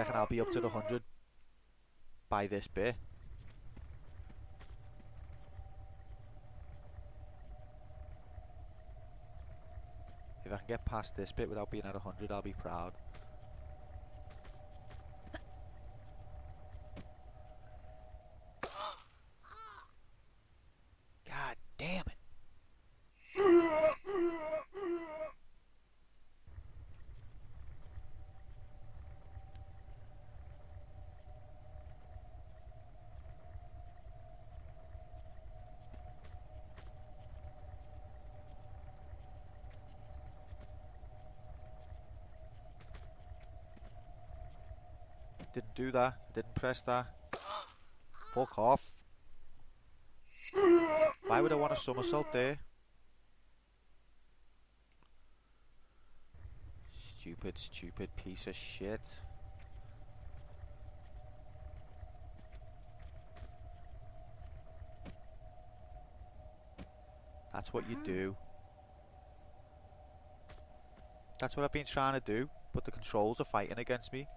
[SPEAKER 1] reckon I'll be up to the 100 by this bit? If I can get past this bit without being at 100, I'll be proud. God damn it. Didn't do that. Didn't press that. Fuck off. Why would I want a somersault there? Stupid, stupid piece of shit. That's what you do. That's what I've been trying to do, but the controls are fighting against me.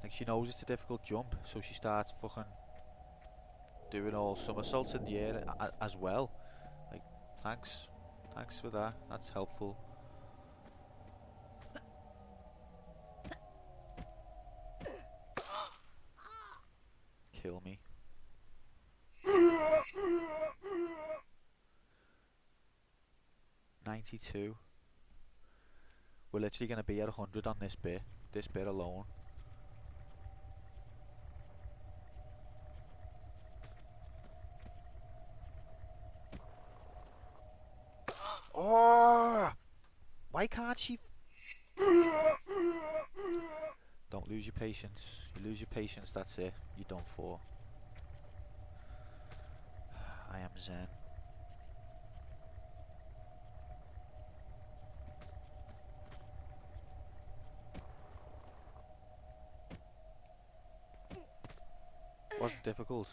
[SPEAKER 1] Like, she knows it's a difficult jump, so she starts fucking doing all somersaults in the air as well. Like, thanks. Thanks for that. That's helpful. Kill me. 92. We're literally going to be at 100 on this bit alone. Oh! Why can't she? Don't lose your patience. You lose your patience, that's it. You're done for. I am Zen. Wasn't difficult.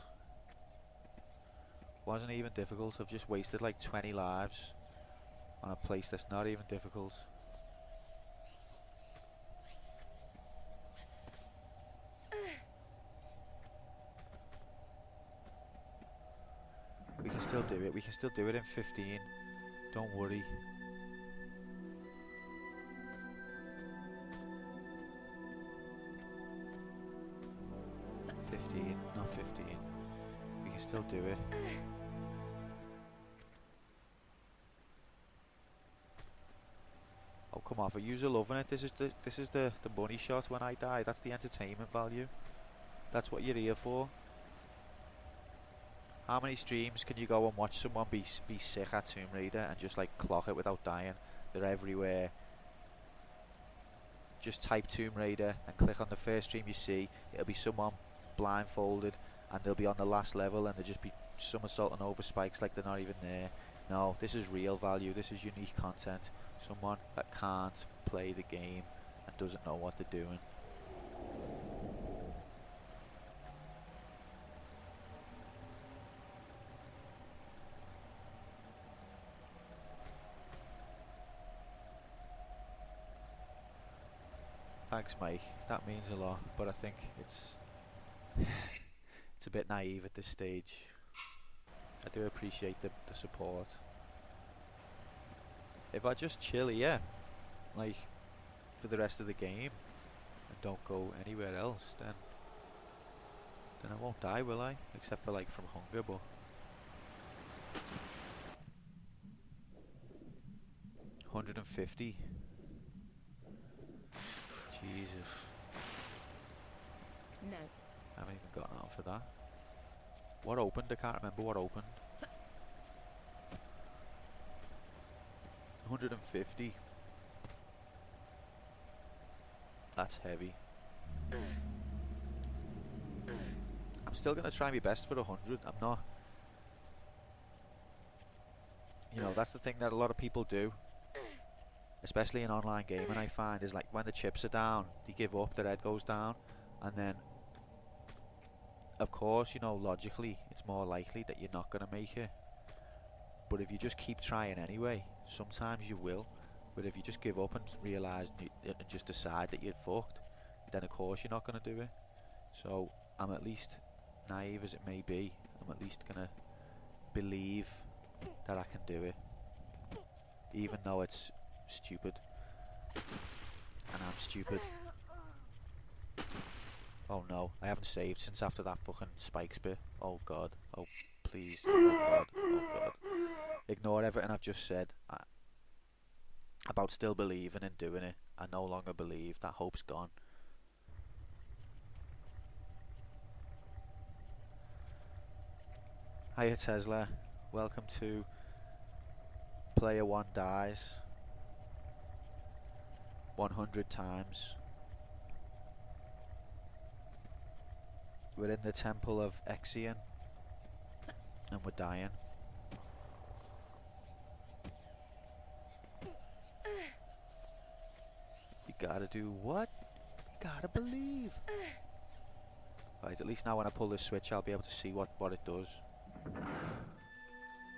[SPEAKER 1] Wasn't even difficult. I've just wasted like 20 lives on a place that's not even difficult. We can still do it. We can still do it in 15. Don't worry. Not 15. We can still do it. Oh, come off it. You're loving it. This is the money shot when I die. That's the entertainment value. That's what you're here for. How many streams can you go and watch someone be sick at Tomb Raider and just like clock it without dying? They're everywhere. Just type Tomb Raider and click on the first stream you see. It'll be someone blindfolded and they'll be on the last level and they'll just be somersaulting over spikes like they're not even there. No, this is real value. This is unique content. Someone that can't play the game and doesn't know what they're doing. Thanks, Mike. That means a lot, but I think it's a bit naive at this stage. I do appreciate the support. If I just chill here, like, for the rest of the game, and don't go anywhere else, then I won't die, will I? Except for, like, from hunger, but... $150. Jesus.
[SPEAKER 2] No.
[SPEAKER 1] I haven't even gotten out for that. What opened? I can't remember what opened. 150. That's heavy. I'm still going to try my best for 100. I'm not... You know, that's the thing that a lot of people do. Especially in online gaming, I find, is like when the chips are down, they give up, their head goes down, and then of course, you know, logically, it's more likely that you're not going to make it. But if you just keep trying anyway, sometimes you will. But if you just give up and realise and just decide that you're fucked, then of course you're not going to do it. So I'm at least, naive as it may be, I'm at least going to believe that I can do it. Even though it's stupid. And I'm stupid. Oh no, I haven't saved since after that fucking spikes bit. Oh god. Oh please. Oh god. Oh god. Ignore everything I've just said about still believing and doing it. I no longer believe. That hope's gone. Hiya Tesla. Welcome to Player 1 Dies 100 times. We're in the temple of Xian and we're dying. You gotta do what? You gotta believe. Right, at least now when I pull this switch I'll be able to see what it does.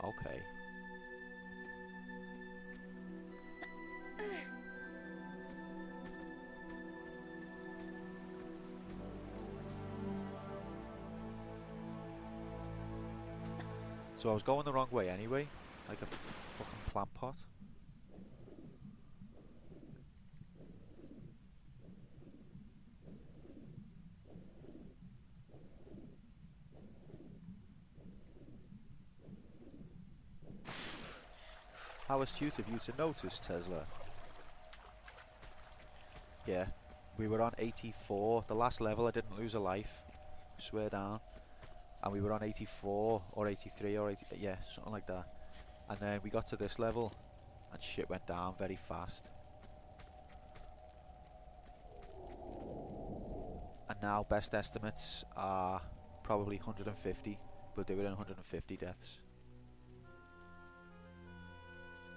[SPEAKER 1] Okay. So I was going the wrong way anyway, like a fucking plant pot. How astute of you to notice, Tesla. Yeah, we were on 84. The last level I didn't lose a life. Swear down. And we were on 84 or 83 or 80, yeah, something like that. And then we got to this level and shit went down very fast. And now best estimates are probably 150. We'll do it in 150 deaths.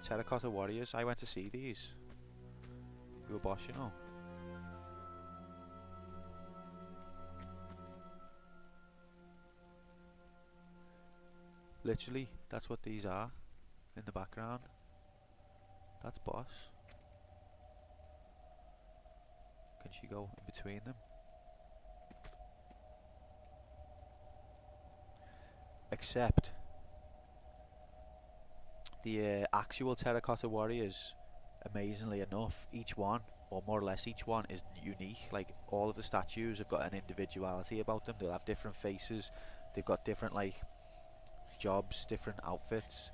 [SPEAKER 1] Terracotta Warriors, I went to see these. You a boss, you know. Literally, that's what these are in the background. That's boss. Can she go in between them? Except the actual Terracotta Warriors, amazingly enough, each one, or more or less each one, is unique. Like, all of the statues have got an individuality about them. They'll have different faces. They've got different, like, jobs, different outfits.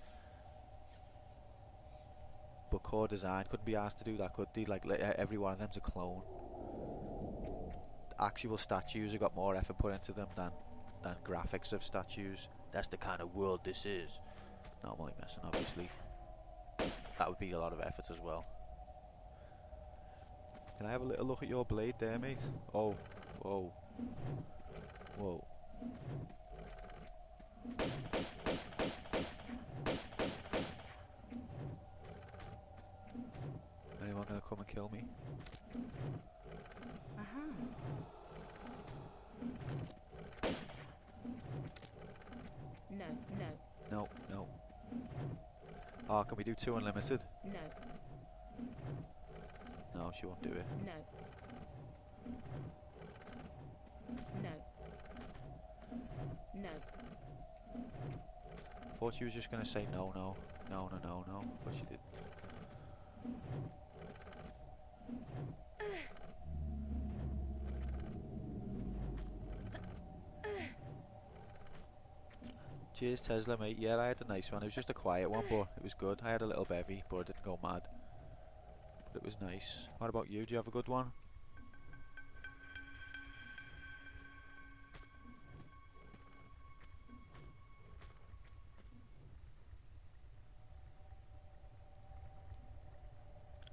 [SPEAKER 1] But core design couldn't be asked to do that, could they? Like every one of them's a clone. The actual statues have got more effort put into them than graphics of statues. That's the kind of world this is. No, I'm only messing, obviously. That would be a lot of effort as well. Can I have a little look at your blade there, mate? Oh, whoa. Whoa. Anyone gonna come and kill me?
[SPEAKER 2] No.
[SPEAKER 1] No, no. Oh, can we do 2 unlimited?
[SPEAKER 2] No.
[SPEAKER 1] No, she won't do it.
[SPEAKER 2] No. No.
[SPEAKER 1] Thought she was just gonna say no, but she didn't. Cheers, Tesla, mate. Yeah, I had a nice one. It was just a quiet one, but it was good. I had a little bevy, but I didn't go mad. But it was nice. What about you? Do you have a good one?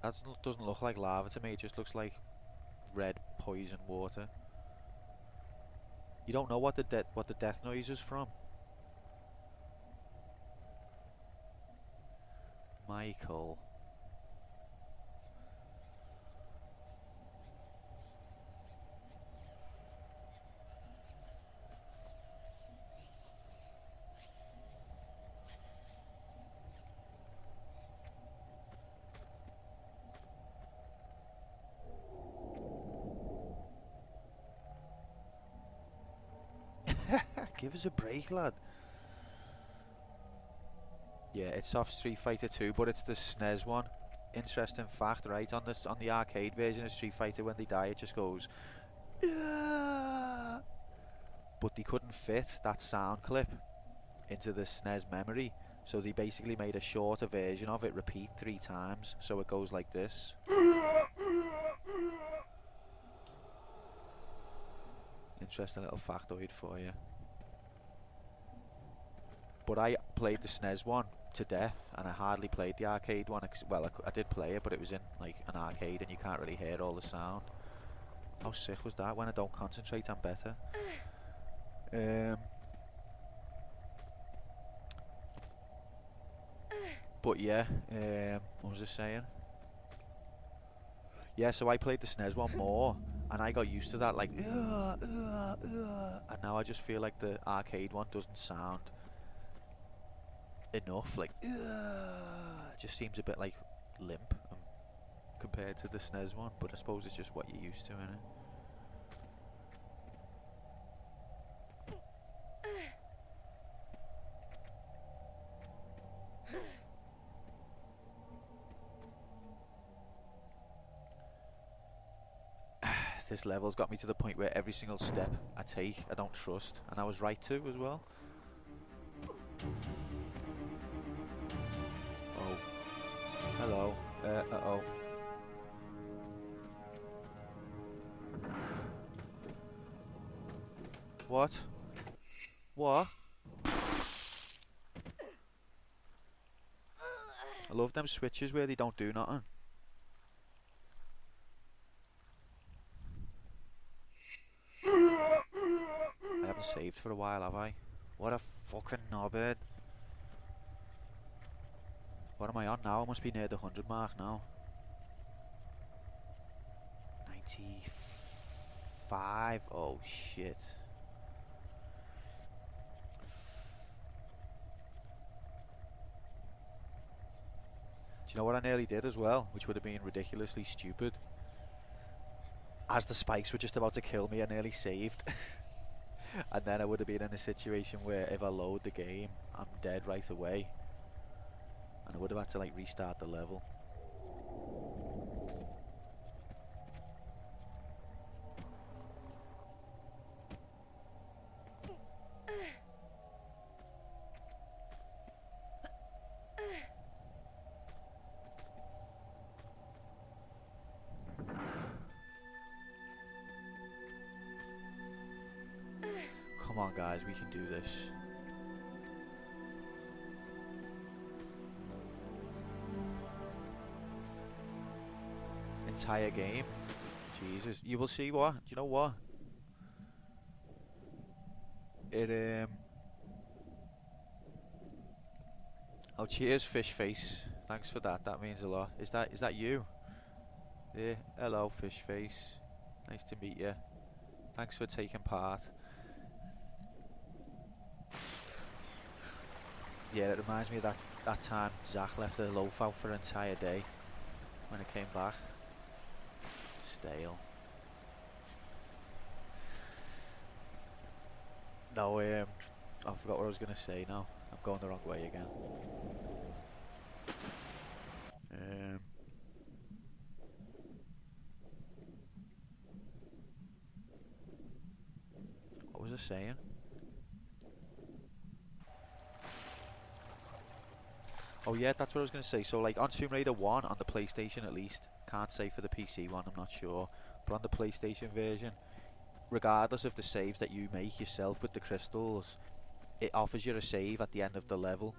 [SPEAKER 1] That doesn't look like lava to me. It just looks like red poison water. You don't know what the death noise is from. Michael. Give us a break, lad. Yeah, it's off Street Fighter 2, but it's the SNES one. Interesting fact, right? On the arcade version of Street Fighter, when they die, it just goes. "Yeah." But they couldn't fit that sound clip into the SNES memory, so they basically made a shorter version of it repeat 3 times, so it goes like this. Interesting little factoid for you. But I played the SNES one to death, and I hardly played the arcade one. Well, I did play it, but it was in like an arcade, and you can't really hear all the sound. How sick was that? When I don't concentrate, I'm better. But yeah, what was I saying? Yeah, so I played the SNES one more, and I got used to that, like, and now I just feel like the arcade one doesn't sound enough, like, it just seems a bit like limp compared to the SNES one, but I suppose it's just what you're used to, innit? This level's got me to the point where every single step I take I don't trust, and I was right to as well. Oh. Hello. Uh-oh. What? What? I love them switches where they don't do nothing. I haven't saved for a while, have I? What a fucking knobhead. What am I on now? I must be near the 100 mark now. 95. Oh shit. Do you know what I nearly did as well? Which would have been ridiculously stupid. As the spikes were just about to kill me, I nearly saved. And then I would have been in a situation where if I load the game, I'm dead right away. And I would have had to like restart the level. Come on guys, we can do this. Entire game. Jesus. You will see what? Do you know what? Oh, cheers, fish face. Thanks for that. That means a lot. Is that you? Yeah. Hello, fish face. Nice to meet you. Thanks for taking part. Yeah, it reminds me of that time Zach left the loaf out for an entire day when I came back. Stale. No, I forgot what I was going to say now. I'm going the wrong way again. What was I saying? Oh yeah, that's what I was going to say. So like on Tomb Raider 1, on the PlayStation at least, can't say for the PC one, I'm not sure, but on the PlayStation version, regardless of the saves that you make yourself with the crystals, it offers you a save at the end of the level.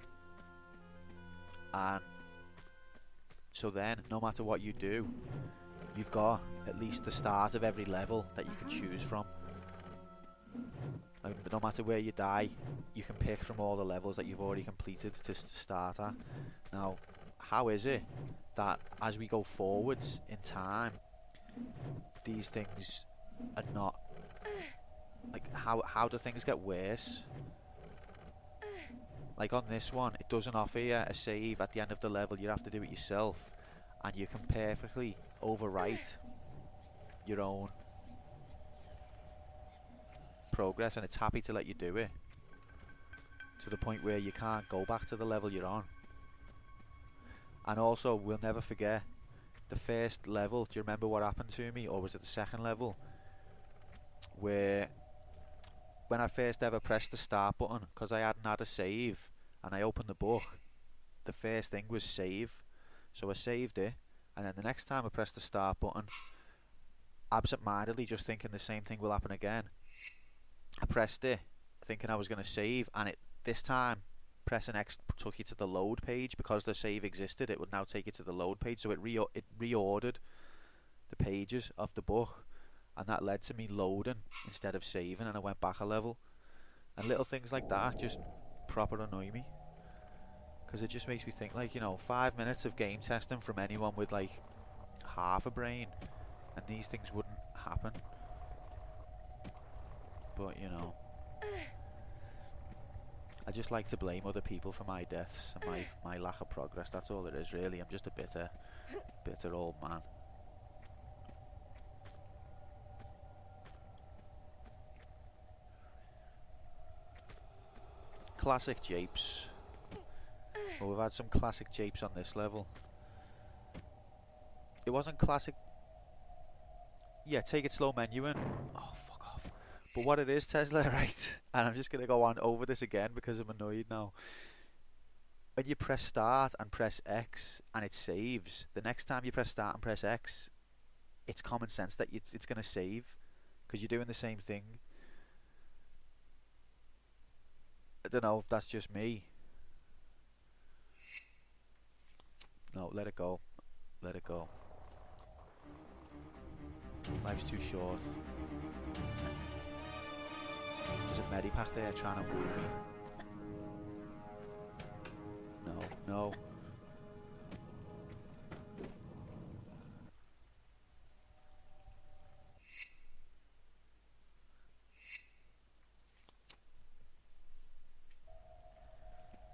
[SPEAKER 1] And so then, no matter what you do, you've got at least the start of every level that you can choose from. But no matter where you die, you can pick from all the levels that you've already completed to start at. Now, how is it that as we go forwards in time, these things are not... Like, how do things get worse? Like on this one, it doesn't offer you a save at the end of the level. You have to do it yourself, and you can perfectly overwrite your own progress, and it's happy to let you do it. to the point where you can't go back to the level you're on. And also, we'll never forget the first level. Do you remember what happened to me, or was it the second level, where when I first ever pressed the start button, because I hadn't had a save, and I opened the book, the first thing was save. So I saved it, and then the next time I pressed the start button, absent-mindedly just thinking the same thing will happen again, I pressed it thinking I was going to save, and this time pressing X took you to the load page. Because the save existed, it would now take you to the load page, so it reordered the pages of the book, and that led to me loading instead of saving, and I went back a level. And little things like that just proper annoy me, because it just makes me think, like, you know, 5 minutes of game testing from anyone with like half a brain, and these things wouldn't happen. But you know, I just like to blame other people for my deaths and my lack of progress. That's all it is, really. I'm just a bitter old man. Classic japes. Well, we've had some classic japes on this level. It wasn't classic. Yeah, take it slow menuing. Oh, fuck off. But what it is, Tesla, right? And I'm just going to go on over this again because I'm annoyed now. When you press start and press X and it saves, the next time you press start and press X, it's common sense that it's going to save, because you're doing the same thing. I don't know if that's just me. No, let it go. Let it go. Life's too short. There's a medipack there trying to woo me. No, no.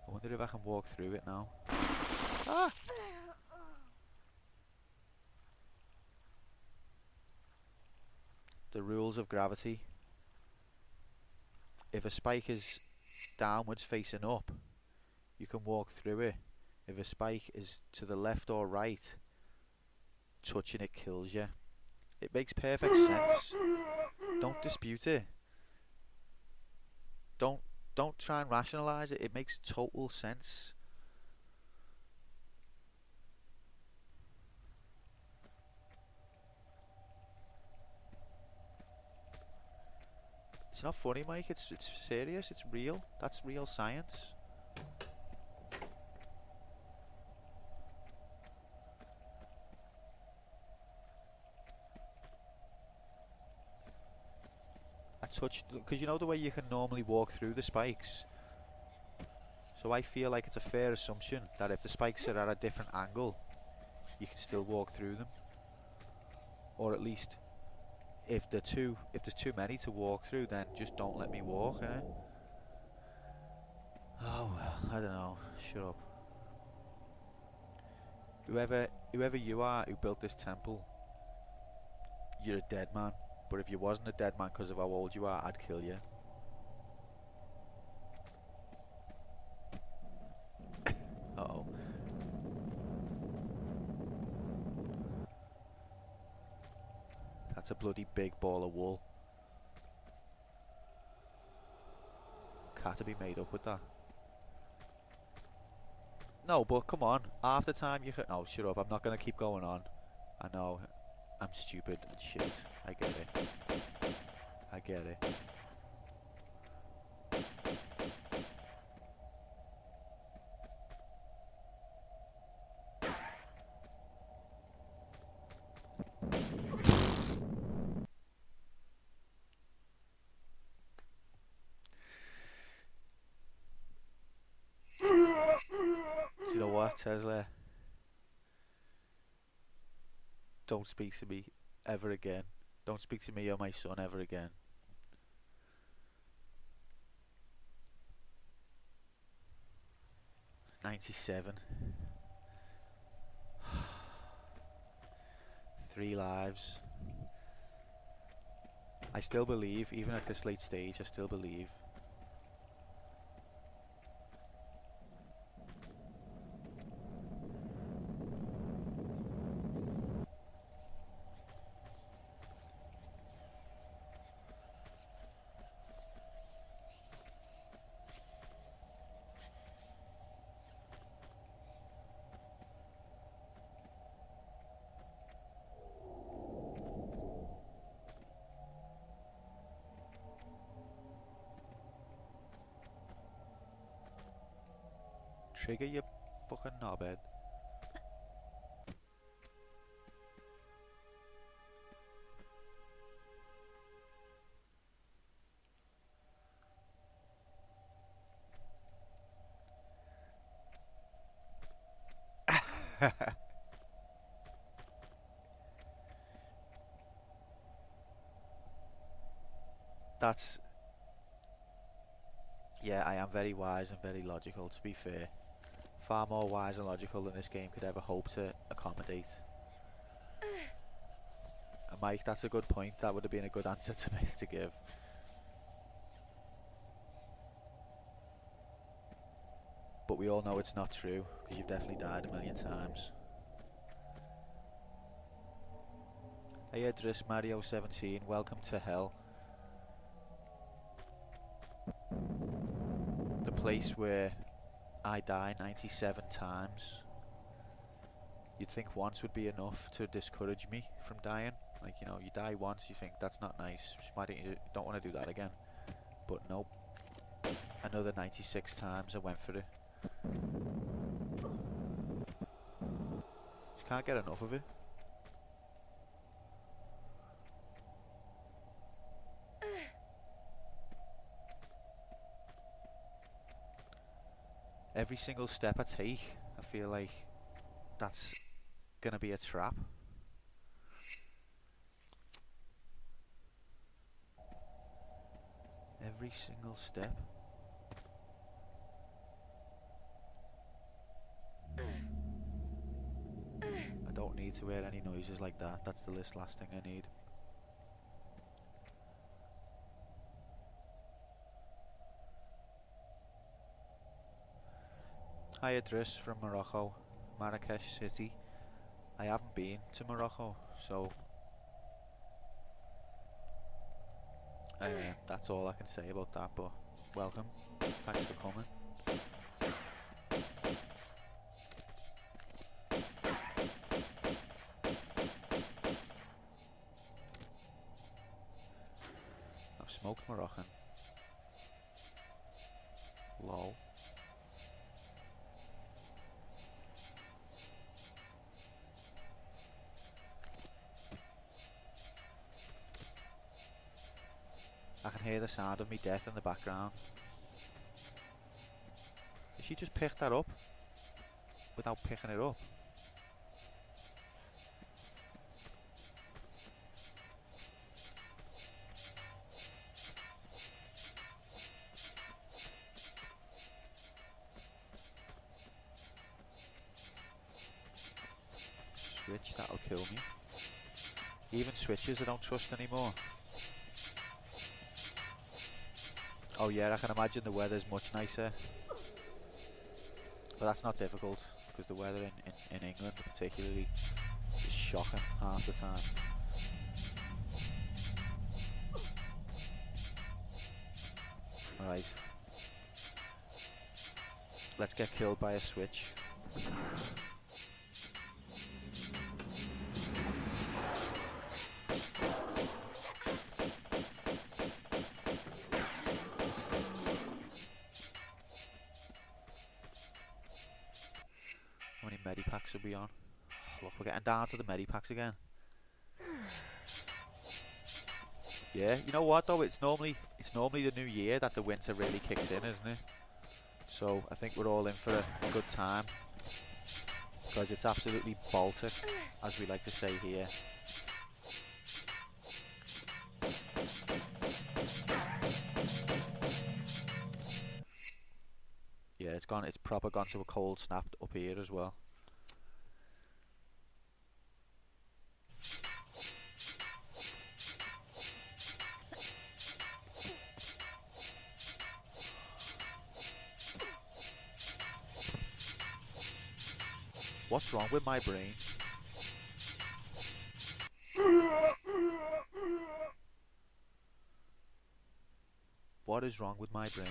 [SPEAKER 1] I wonder if I can walk through it now. Ah! The rules of gravity. If a spike is downwards facing up, you can walk through it. If a spike is to the left or right, touching it kills you. It makes perfect sense. Don't dispute it. Don't try and rationalize it. It makes total sense. It's not funny, Mike. It's serious. It's real. That's real science. I touched, because you know the way you can normally walk through the spikes. So I feel like it's a fair assumption that if the spikes are at a different angle, you can still walk through them. Or at least, if there's too many to walk through, then just don't let me walk, innit? Oh well, I don't know. Shut up. Whoever you are who built this temple, you're a dead man. But if you wasn't a dead man because of how old you are, I'd kill you. Uh-oh. That's a bloody big ball of wool. Cat to be made up with that. No, but come on. Half the time you can... Oh, shut up. I'm not going to keep going on. I know. I'm stupid and shit. I get it. I get it. Do you know what, Tesla? Don't speak to me ever again. Don't speak to me or my son ever again. "97. 3 lives. I still believe, even at this late stage, I still believe. trigger, you fucking knobhead. That's... Yeah, I am very wise and very logical, to be fair. Far more wise and logical than this game could ever hope to accommodate. And Mike, that's a good point. That would have been a good answer to me to give. But we all know it's not true, because you've definitely died a million times. Hey Idris, Mario 17, welcome to hell. The place where I die 97 times. You'd think once would be enough to discourage me from dying. Like, you know, you die once, you think that's not nice. Why don't want to do that again? But nope. Another 96 times I went for it. Just can't get enough of it. Every single step I take, I feel like that's gonna be a trap. Every single step. I don't need to hear any noises like that. That's the last thing I need. Hi Idris from Morocco, Marrakesh City. I haven't been to Morocco, so that's all I can say about that, but welcome. Thanks for coming. I've smoked Moroccan. Lol. I can hear the sound of me death in the background. Did she just pick that up without picking it up? Switch, that'll kill me. Even switches I don't trust anymore. Oh yeah, I can imagine the weather's much nicer. But that's not difficult, because the weather in England particularly is shocking half the time. Alright. Let's get killed by a switch. How many medipacks will be on? Look, we're getting down to the medipacks again. Yeah, you know what though? It's normally the new year that the winter really kicks in, isn't it? So I think we're all in for a good time, because it's absolutely Baltic, as we like to say here. Yeah, it's proper gone to a cold snap up here as well. What's wrong with my brain? What is wrong with my brain?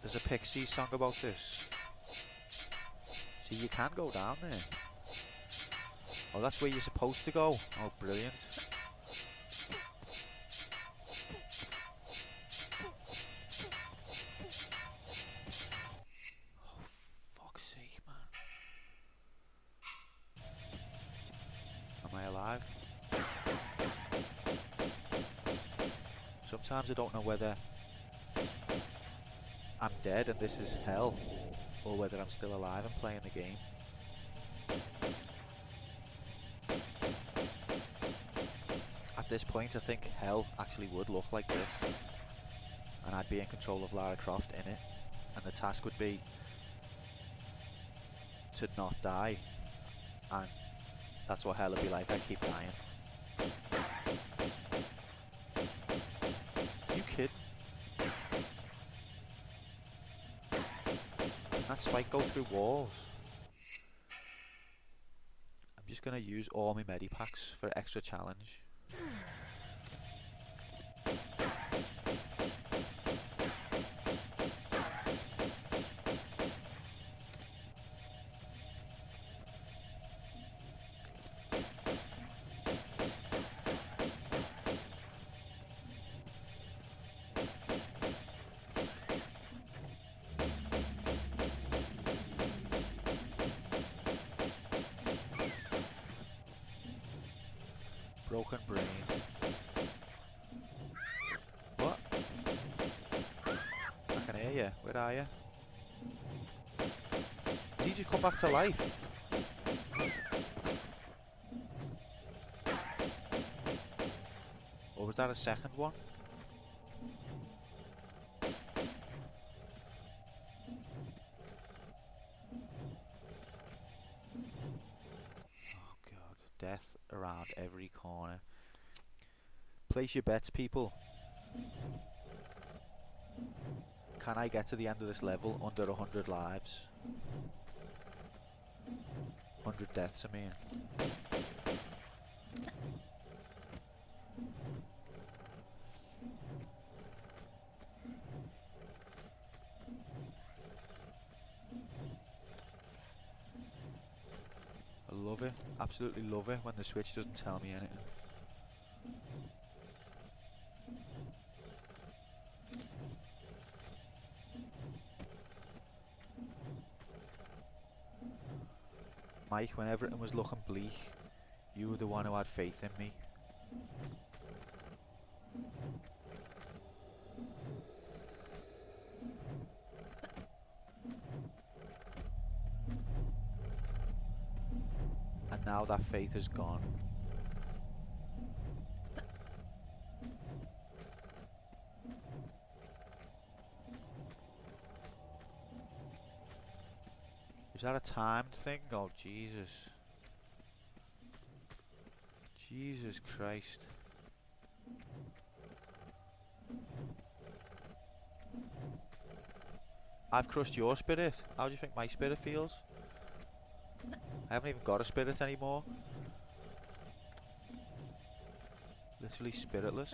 [SPEAKER 1] There's a Pixies song about this. See, you can go down there. Oh, that's where you're supposed to go. Oh, brilliant. Sometimes I don't know whether I'm dead and this is hell, or whether I'm still alive and playing the game. At this point I think hell actually would look like this, and I'd be in control of Lara Croft in it, and the task would be to not die, and that's what hell would be like. I keep dying. You kidding? Can that spike go through walls? I'm just gonna use all my medipacks for extra challenge. Broken brain. What? I can hear you. Where are you? Did he just come back to life? Or was that a second one? Oh god. Death around every corner. Place your bets, people. Can I get to the end of this level under 100 lives? 100 deaths, I mean. I love it. Absolutely love it when the Switch doesn't tell me anything. Mike, when everything was looking bleak, you were the one who had faith in me. And now that faith is gone. Is that a timed thing? Oh, Jesus. Jesus Christ. I've crushed your spirit. How do you think my spirit feels? I haven't even got a spirit anymore. Literally spiritless.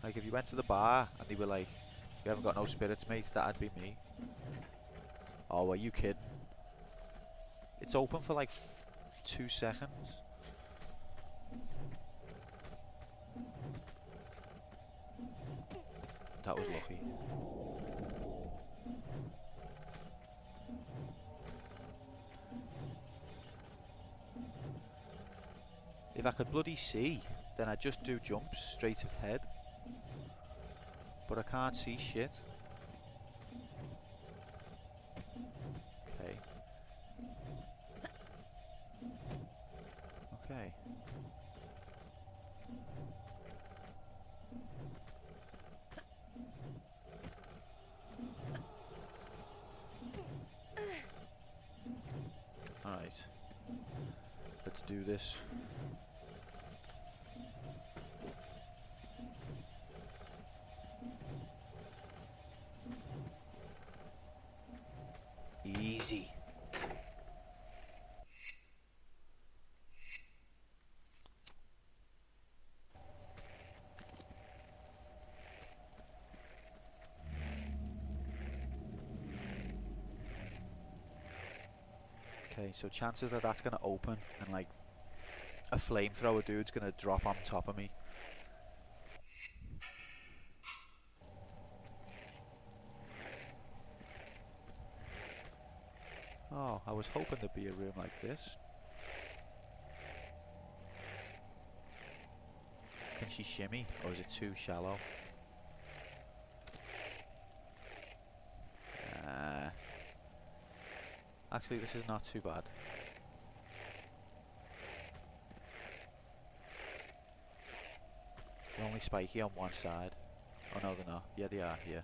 [SPEAKER 1] Like if you went to the bar and they were like, you haven't got no spirits, mate, that'd be me. Oh, are you kidding? It's open for like 2 seconds. That was lucky. If I could bloody see, then I'd just do jumps straight ahead. But I can't see shit. Okay. Okay. Alright. Let's do this. Easy. Okay, so chances that that's gonna open and like a flamethrower dude's gonna drop on top of me. Oh, I was hoping there'd be a room like this. Can she shimmy, or is it too shallow? Actually, this is not too bad. They're only spiky on one side. Oh no, they're not. Yeah, they are. Yeah.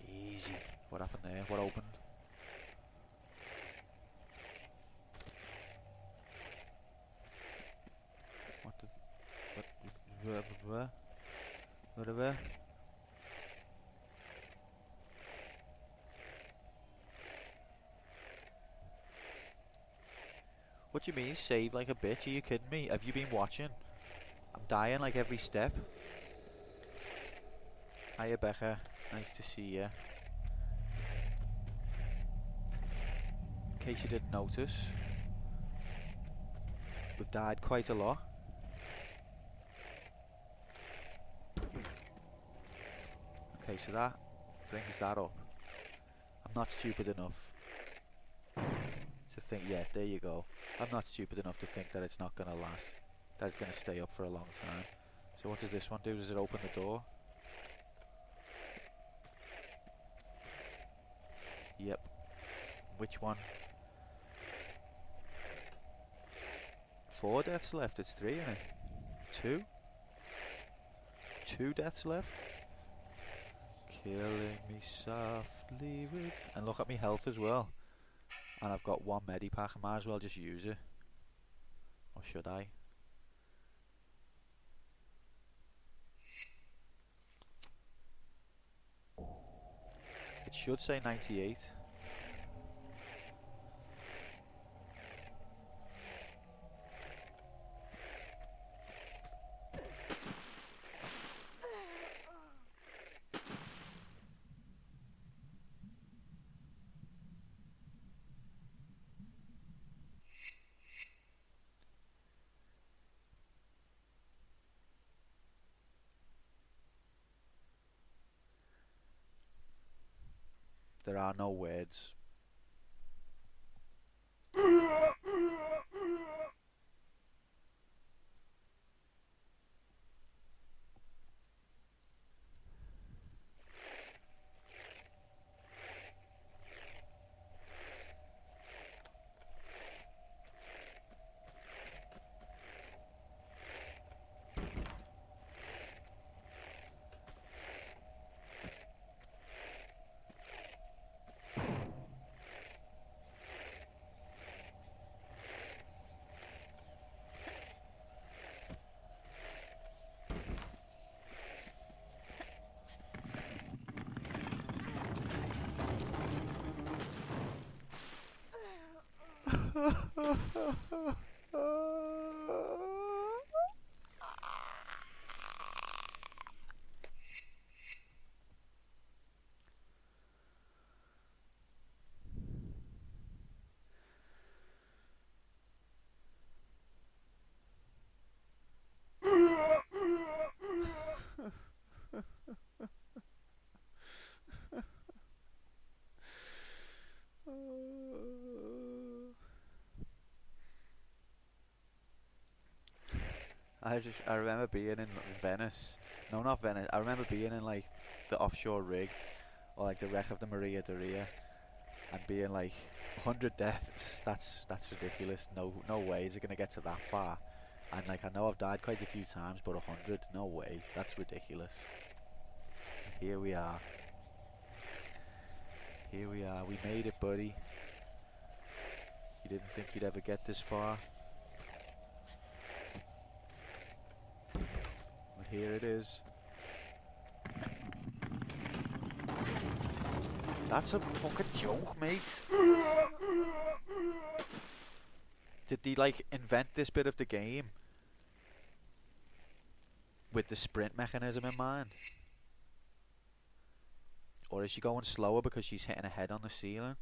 [SPEAKER 1] Easy. What happened there? What opened? What the... What? Whatever. What do you mean, save like a bitch? Are you kidding me? Have you been watching? I'm dying like every step. Hiya, Becca. Nice to see you. In case you didn't notice, we've died quite a lot. Okay, so that brings that up. I'm not stupid enough to think, yeah, there you go. I'm not stupid enough to think that it's not going to last, that it's going to stay up for a long time. So what does this one do? Does it open the door? Yep. Which one? 4 deaths left. It's 3, isn't it? 2? 2 deaths left? Killing me softly with... And look at me health as well. And I've got 1 medipack. I might as well just use it. Or should I? It should say 98. There are no words. I remember being in Venice. No, not Venice. I remember being in like the offshore rig, or like the wreck of the Maria Doria, and being like 100 deaths. That's ridiculous. No way is it gonna get to that far. And like I know I've died quite a few times, but 100, no way. That's ridiculous. Here we are. Here we are. We made it, buddy. You didn't think you'd ever get this far. But here it is. That's a fucking joke, mate. Did they like invent this bit of the game with the sprint mechanism in mind? Or is she going slower because she's hitting her head on the ceiling?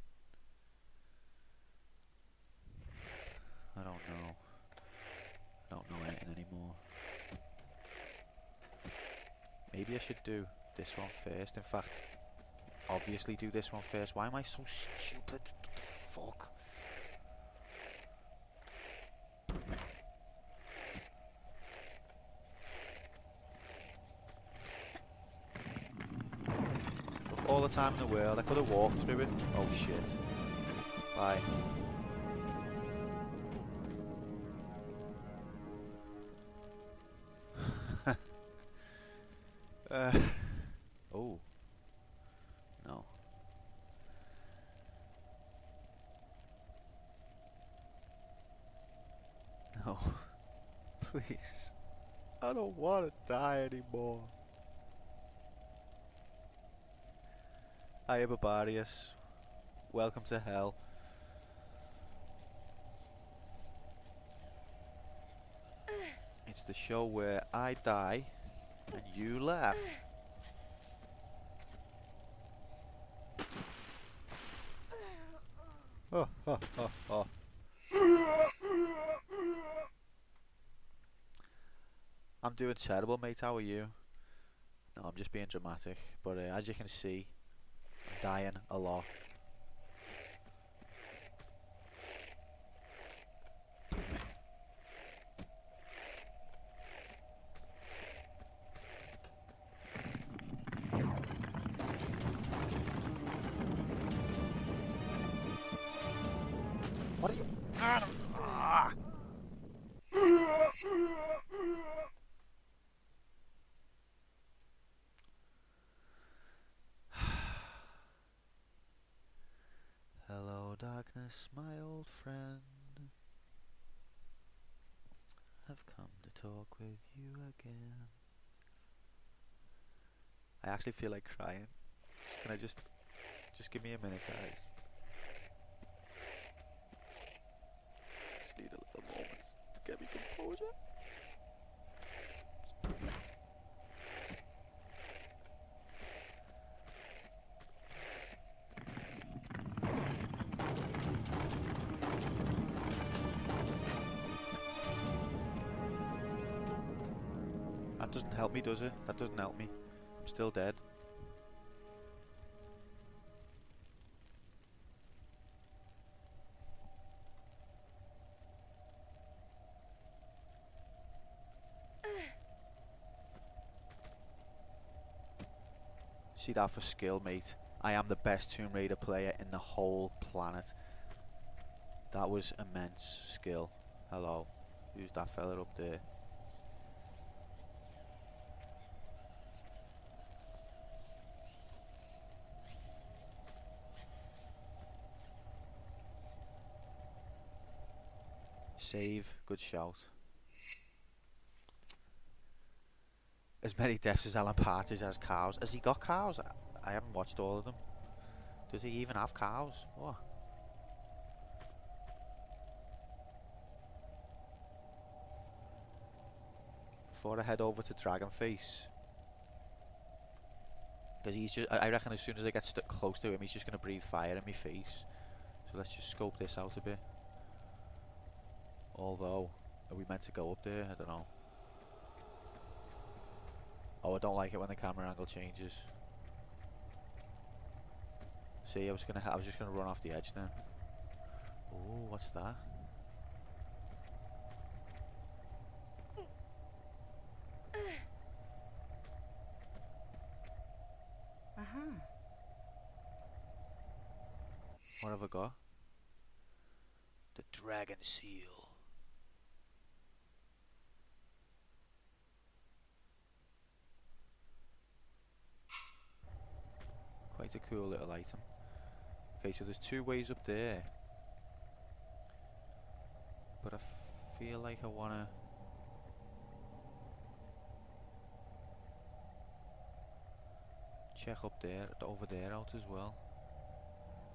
[SPEAKER 1] I don't know. I don't know anything anymore. Maybe I should do this one first. In fact, obviously do this one first. Why am I so stupid? Fuck. Look, all the time in the world. I could have walked through it. Oh shit. Bye. Oh. No. No. Please. I don't want to die anymore. Hiya, Barbarius. Welcome to hell. It's the show where I die and you laugh. Oh, oh, oh, oh. I'm doing terrible, mate. How are you? No, I'm just being dramatic. But as you can see, I'm dying a lot. What are you? Ah! Hello, darkness, my old friend. I've come to talk with you again. I actually feel like crying. Can I just give me a minute, guys? Just need a little moment to get me composure. That doesn't help me, does it? That doesn't help me. I'm still dead. See that for skill, mate. I am the best Tomb Raider player in the whole planet. That was immense skill. Hello. Who's that fella up there? Save. Good shout. As many deaths as Alan Partridge has cows. Has he got cows? I haven't watched all of them. Does he even have cows? What? Before I head over to Dragonface, because he's just—I reckon as soon as I get stuck close to him, he's just gonna breathe fire in my face. So let's just scope this out a bit. Although, are we meant to go up there? I don't know. Oh, I don't like it when the camera angle changes. See, I was just gonna run off the edge then. Oh, what's that? What have I got? The dragon seal. Quite a cool little item. Okay, so there's two ways up there. But I feel like I wanna... check up there, over there out as well.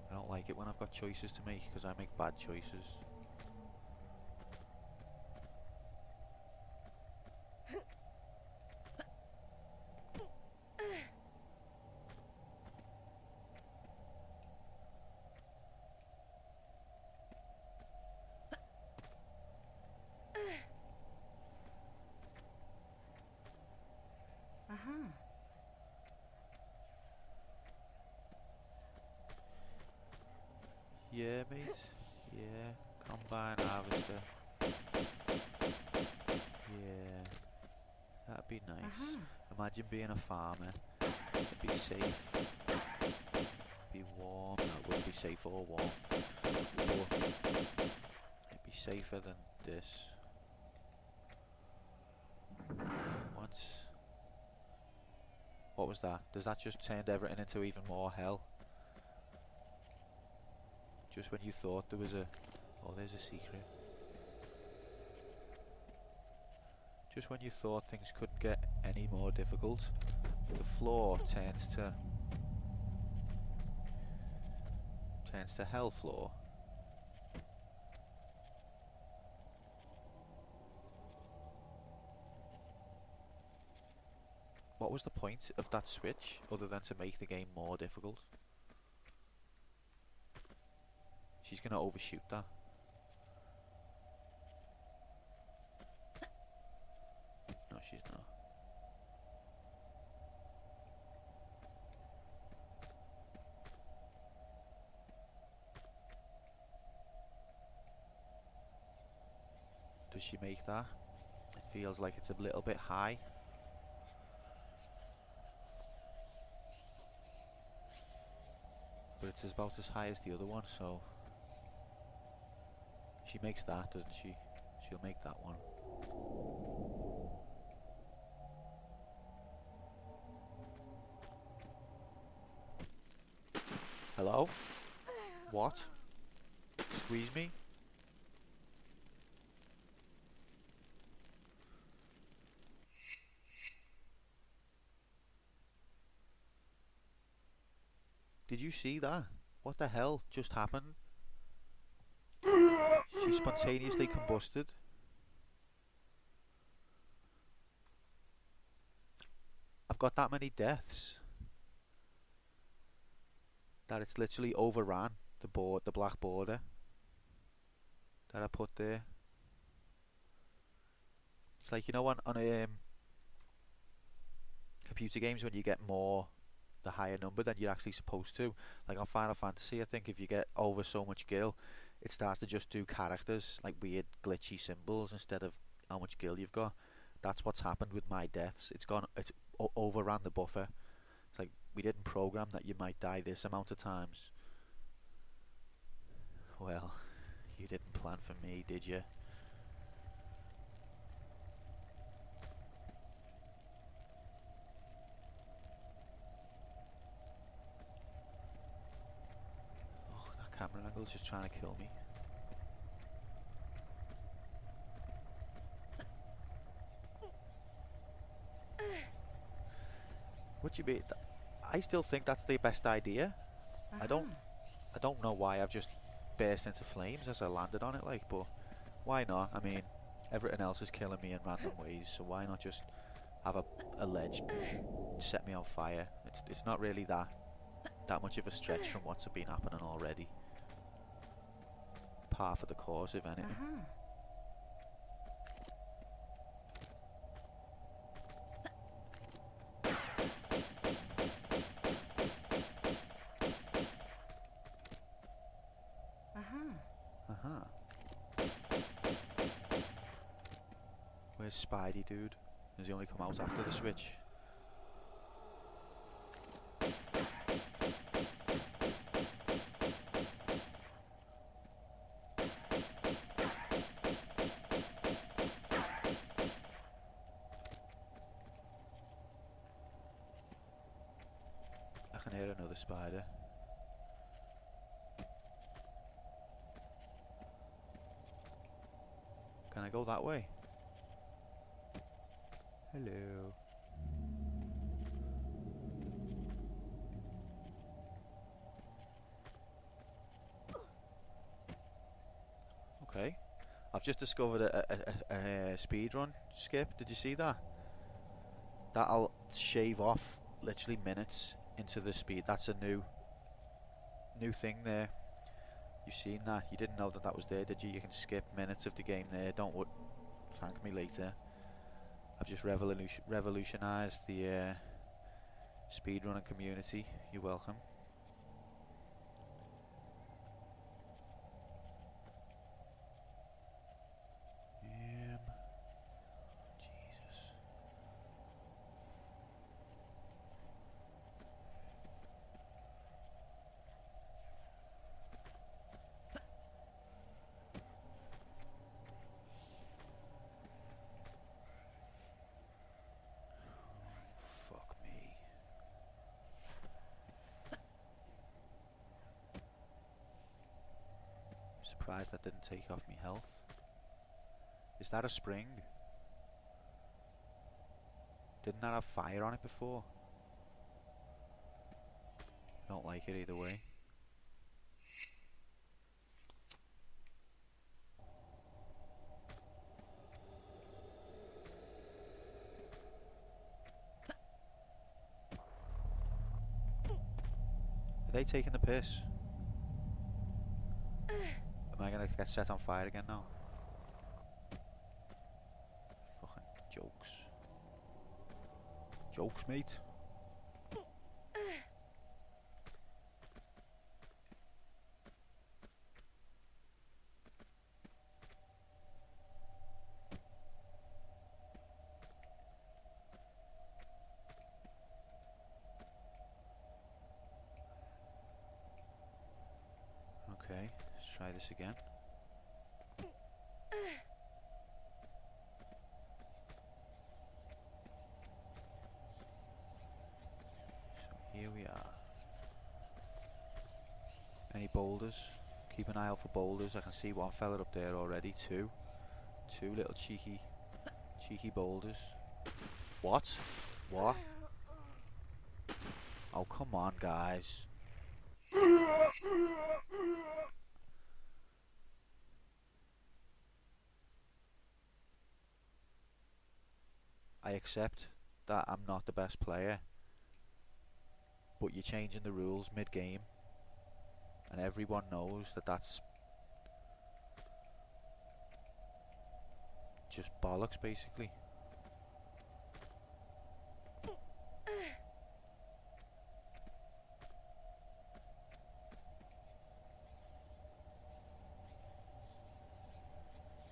[SPEAKER 1] I don't like it when I've got choices to make, because I make bad choices. Yeah, mate. Yeah. Combine harvester. Yeah. That'd be nice. Imagine being a farmer. It'd be safe. Be warm. No, it wouldn't be safe or warm. But it'd be safer than this. What was that? Does that just turn everything into even more hell? Just when you thought there was a... Oh, there's a secret. Just when you thought things couldn't get any more difficult, the floor turns to hell floor. What was the point of that switch other than to make the game more difficult? She's gonna overshoot that. No, she's not. Does she make that? It feels like it's a little bit high. But it's about as high as the other one, so... She makes that, doesn't she? She'll make that one. Hello? What? Squeeze me? Did you see that? What the hell just happened? She spontaneously combusted. I've got that many deaths that it's literally overran the black border that I put there. It's like, you know, on computer games when you get more, the higher number than you're actually supposed to. Like on Final Fantasy, I think if you get over so much gil, it starts to just do characters, like weird glitchy symbols instead of how much gil you've got. That's what's happened with my deaths. It's overran the buffer. It's like, we didn't program that you might die this amount of times. Well, you didn't plan for me, did you? Oh, that camera angle's just trying to kill me. What do you mean? I still think that's the best idea. I don't know why I've just burst into flames as I landed on it, like, but why not? I mean, everything else is killing me in random ways, so why not just have a ledge set me on fire? It's not really that much of a stretch from what's been happening already. Par for the course, if anything. Where's Spidey, dude? Does he only come out after the switch? I can hear another spider. Can I go that way? Hello. Okay. I've just discovered a speedrun skip. Did you see that? That'll shave off literally minutes into the speed. That's a new thing there. You've seen that? You didn't know that that was there, did you? You can skip minutes of the game there. Don't thank me later. I've just revolutionised the speedrunning community. You're welcome. Surprised that didn't take off me health. Is that a spring? Didn't that have fire on it before? Don't like it either way. Are they taking the piss? Am I gonna get set on fire again now? Fucking jokes. Jokes, mate. Okay, let's try this again. So here we are. Any boulders? Keep an eye out for boulders. I can see one fella up there already. Two little cheeky boulders. What? What? Oh, come on, guys. I accept that I'm not the best player, but you're changing the rules mid-game, and everyone knows that that's just bollocks, basically.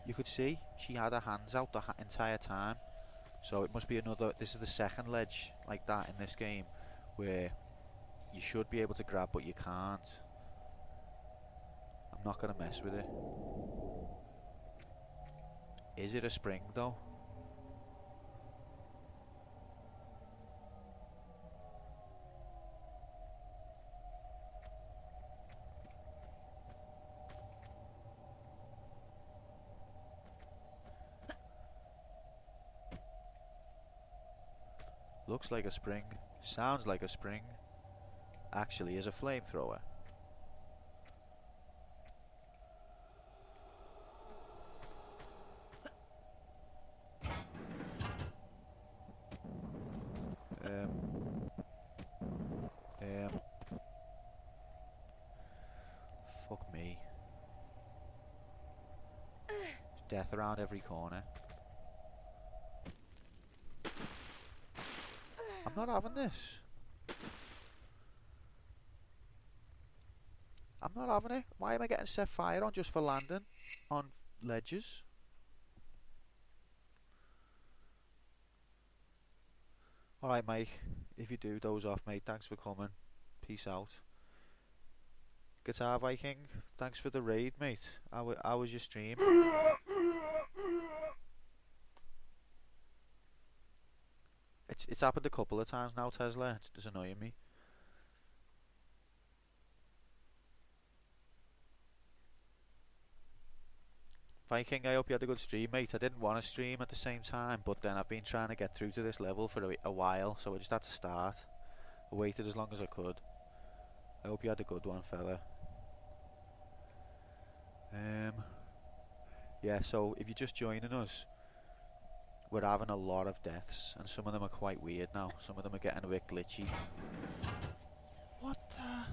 [SPEAKER 1] You could see she had her hands out the entire time. So it must be another, this is the second ledge like that in this game, where you should be able to grab but you can't. I'm not going to mess with it. Is it a spring though? Looks like a spring, sounds like a spring, actually is a flamethrower. Fuck me. There's death around every corner. I'm not having this. I'm not having it. Why am I getting set fire on just for landing on ledges? Alright, Mike. If you do doze off, mate, thanks for coming. Peace out. Guitar Viking, thanks for the raid, mate. How was your stream? It's happened a couple of times now, Tesla. It's just annoying me. Viking, I hope you had a good stream, mate. I didn't want to stream at the same time, but then I've been trying to get through to this level for a while, so I just had to start. I waited as long as I could. I hope you had a good one, fella. Yeah, so if you're just joining us, we're having a lot of deaths, and some of them are quite weird now. Some of them are getting a bit glitchy. What the?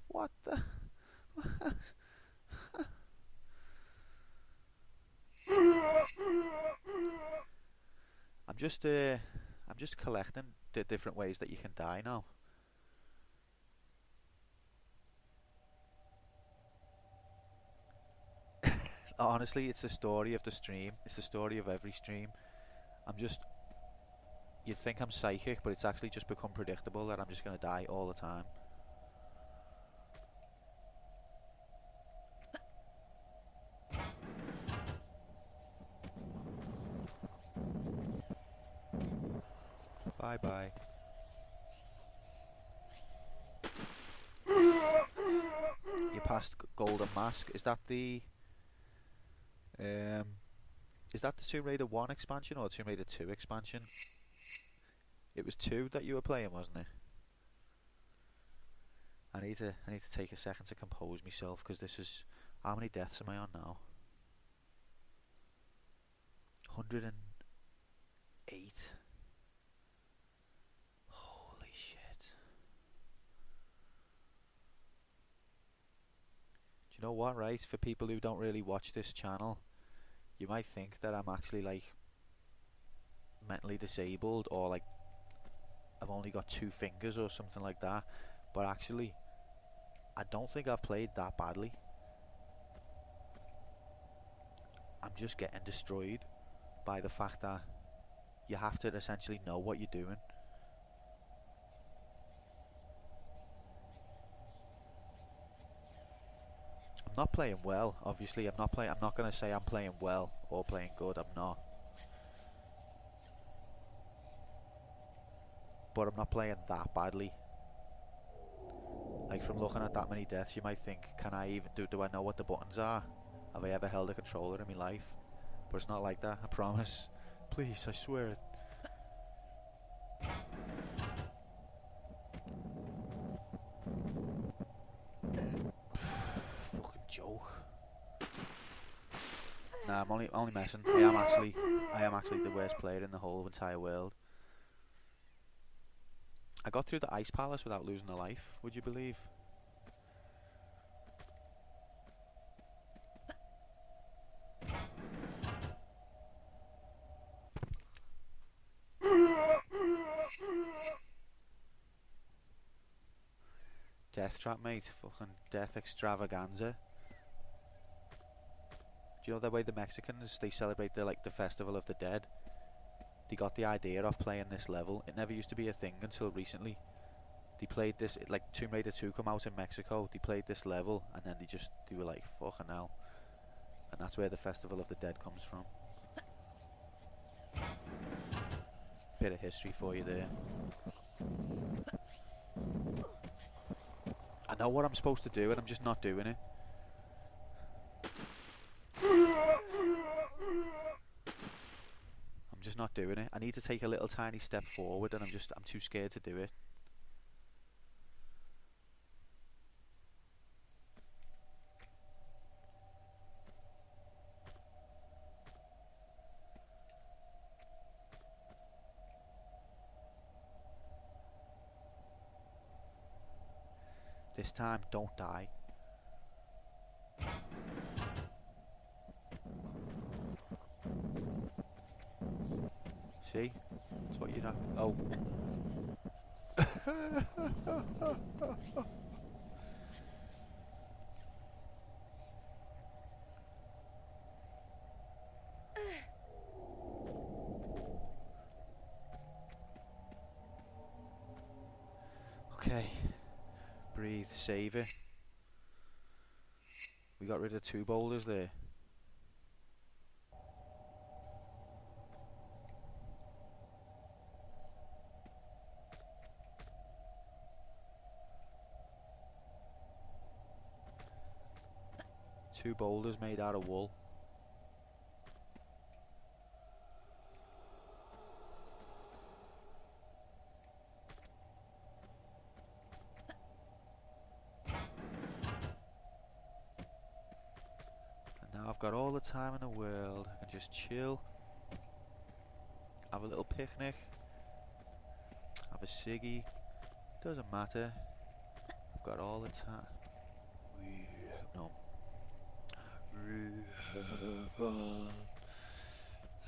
[SPEAKER 1] What the? I'm just collecting the different ways that you can die now. Honestly, it's the story of the stream. It's the story of every stream. You'd think I'm psychic, but it's actually just become predictable that I'm just gonna die all the time. Bye bye. You past Golden Mask. Um, is that the Tomb Raider 1 expansion or Tomb Raider 2 expansion? It was 2 that you were playing, wasn't it? I need to take a second to compose myself, because this is, how many deaths am I on now? 108. Holy shit. Do you know what, right? For people who don't really watch this channel, you might think that I'm actually like mentally disabled, or like I've only got 2 fingers or something like that, but actually I don't think I've played that badly. I'm just getting destroyed by the fact that you have to essentially know what you're doing. I'm not playing well, obviously. I'm not going to say I'm playing well or playing good. I'm not. But I'm not playing that badly. Like, from looking at that many deaths, you might think, can I even do I know what the buttons are? Have I ever held a controller in my life? But it's not like that, I promise. Please, I swear it. Fucking joke. Nah, I'm only messing. I am actually the worst player in the whole entire world. I got through the Ice Palace without losing a life, would you believe? Death trap, mate. Fucking death extravaganza. Do you know the way the Mexicans, they celebrate the Festival of the Dead? They got the idea of playing this level. It never used to be a thing until recently. They played this, like Tomb Raider 2 come out in Mexico, they played this level, and then they were like, fucking hell. And that's where the Festival of the Dead comes from. Bit of history for you there. I know what I'm supposed to do and I'm just not doing it. I'm just not doing it. I need to take a little tiny step forward and I'm too scared to do it. This time, don't die. See? That's what you know. Oh. Okay. Breathe, save it. We got rid of 2 boulders there. Two boulders made out of wool. Now I've got all the time in the world. I can just chill, have a little picnic, have a ciggy. Doesn't matter. I've got all the time. No. We have all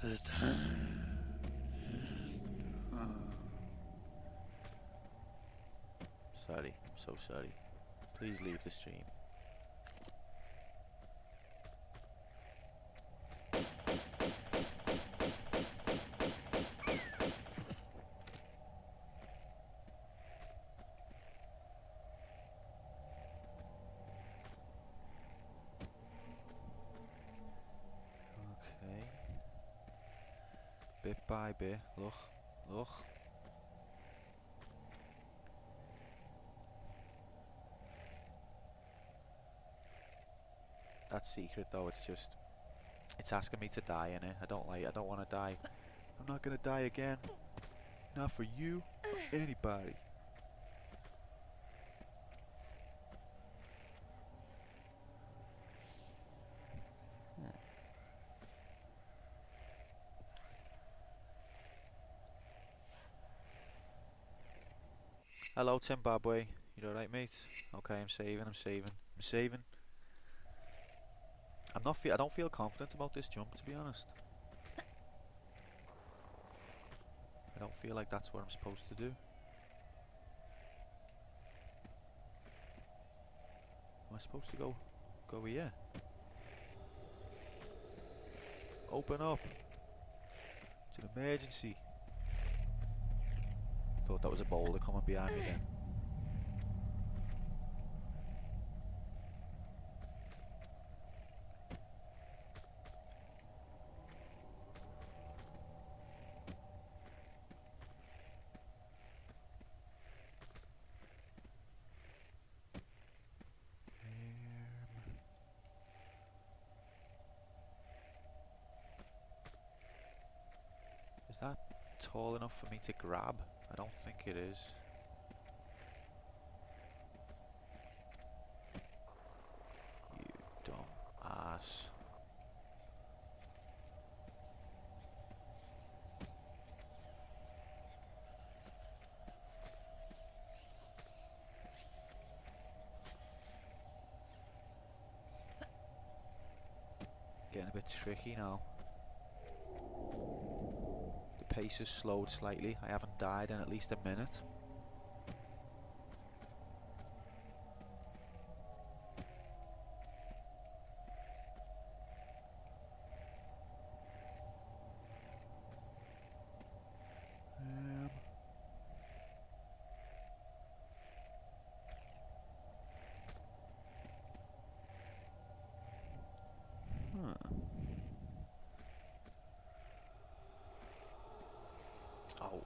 [SPEAKER 1] the time. Sorry, I'm so sorry. Please leave the stream. Bit by bit, look, look. that secret though. It's just, it's asking me to die in it. I don't want to die. I'm not gonna die again. Not for you or anybody. Hello, Zimbabwe. You alright, mate? Okay, I'm saving. I don't feel confident about this jump, to be honest. I don't feel like that's what I'm supposed to do. Am I supposed to go here? Open up! It's an emergency. Thought that was a boulder coming behind me then. Is that tall enough for me to grab? I don't think it is. You dumb ass. Getting a bit tricky now. The pace has slowed slightly. I haven't died in at least a minute. Oh,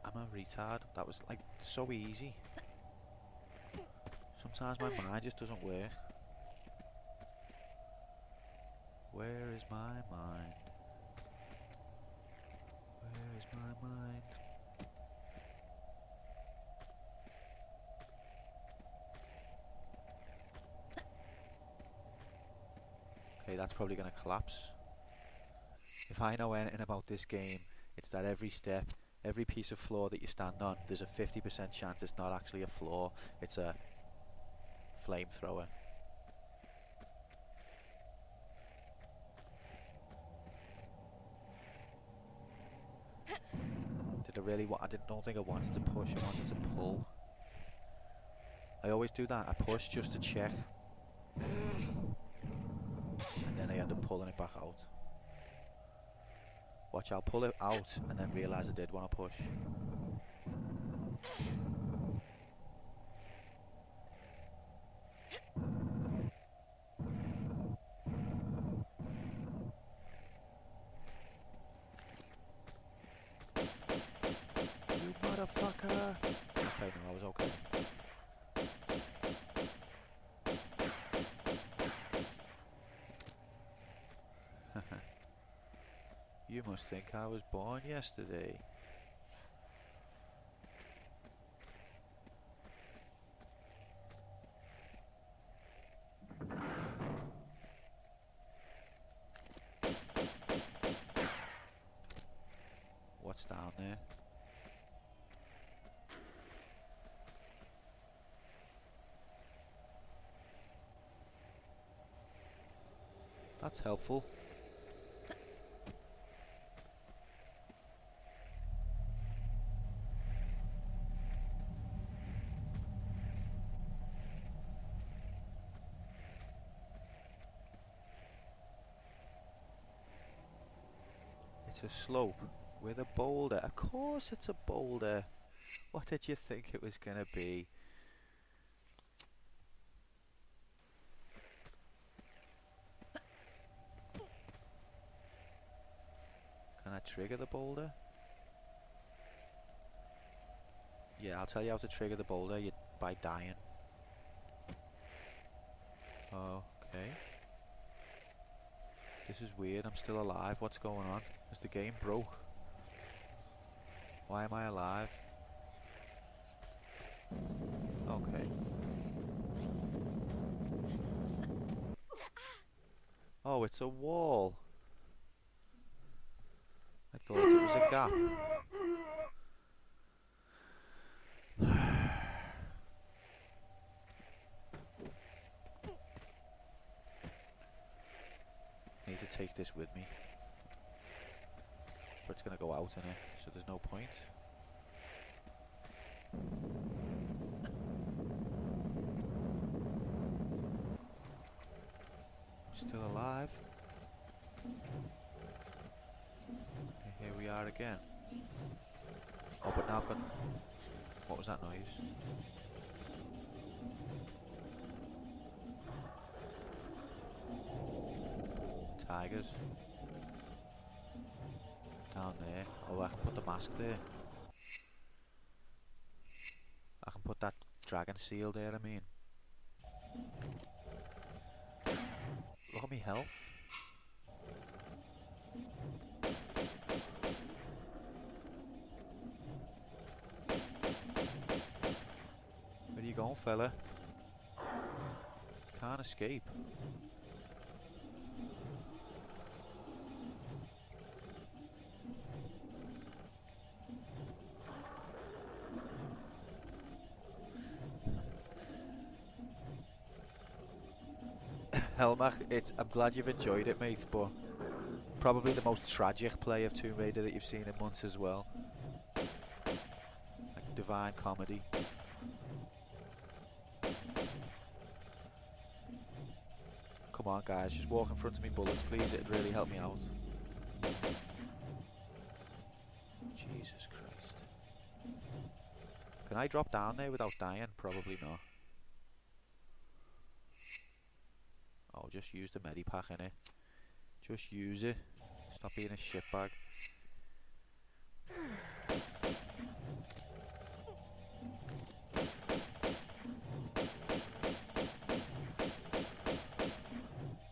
[SPEAKER 1] I'm a retard. That was like so easy. Sometimes my mind just doesn't work. Where is my mind? Where is my mind? Okay, that's probably going to collapse. If I know anything about this game, it's that every step, every piece of floor that you stand on, there's a 50% chance it's not actually a floor, it's a flamethrower. don't think I wanted to push, I wanted to pull. I always do that, I push just to check. And then I end up pulling it back out. Watch, I'll pull it out and then realise I did want to push. You motherfucker! Okay, no, I was okay. You must think I was born yesterday. What's down there? That's helpful. It's a slope with a boulder. Of course it's a boulder. What did you think it was gonna be? Can I trigger the boulder? Yeah, I'll tell you how to trigger the boulder by dying. Okay. This is weird. I'm still alive. What's going on? Is the game broke? Why am I alive? Okay. Oh, it's a wall. I thought it was a gap. I need to take this with me. But it's going to go out in it, so there's no point. Still alive. Okay, here we are again. Oh, but now I've got... What was that noise? Tigers. Down there. Oh, I can put the mask there. I can put that dragon seal there, I mean. Look at me health. Where are you going, fella? Can't escape. Helmach, I'm glad you've enjoyed it, mate, but probably the most tragic play of Tomb Raider that you've seen in months as well. Like divine comedy. Come on, guys, just walk in front of me bullets, please. It'd really help me out. Jesus Christ. Can I drop down there without dying? Probably not. Oh, just use the medipack innit. Just use it. Stop being a shitbag.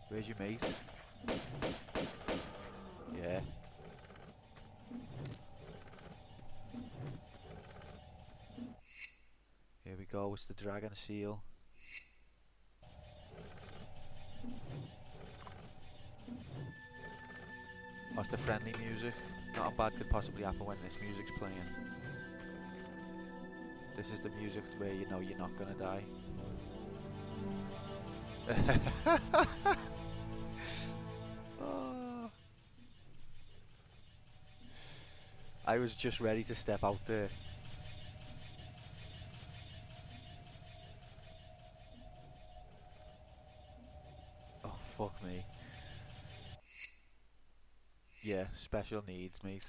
[SPEAKER 1] Where's your mate? Yeah. Here we go, it's the dragon seal. What's the friendly music? Nothing bad could possibly happen when this music's playing. This is the music where you know you're not gonna die. Oh. I was just ready to step out there. Oh, fuck me. Yeah, special needs, mate.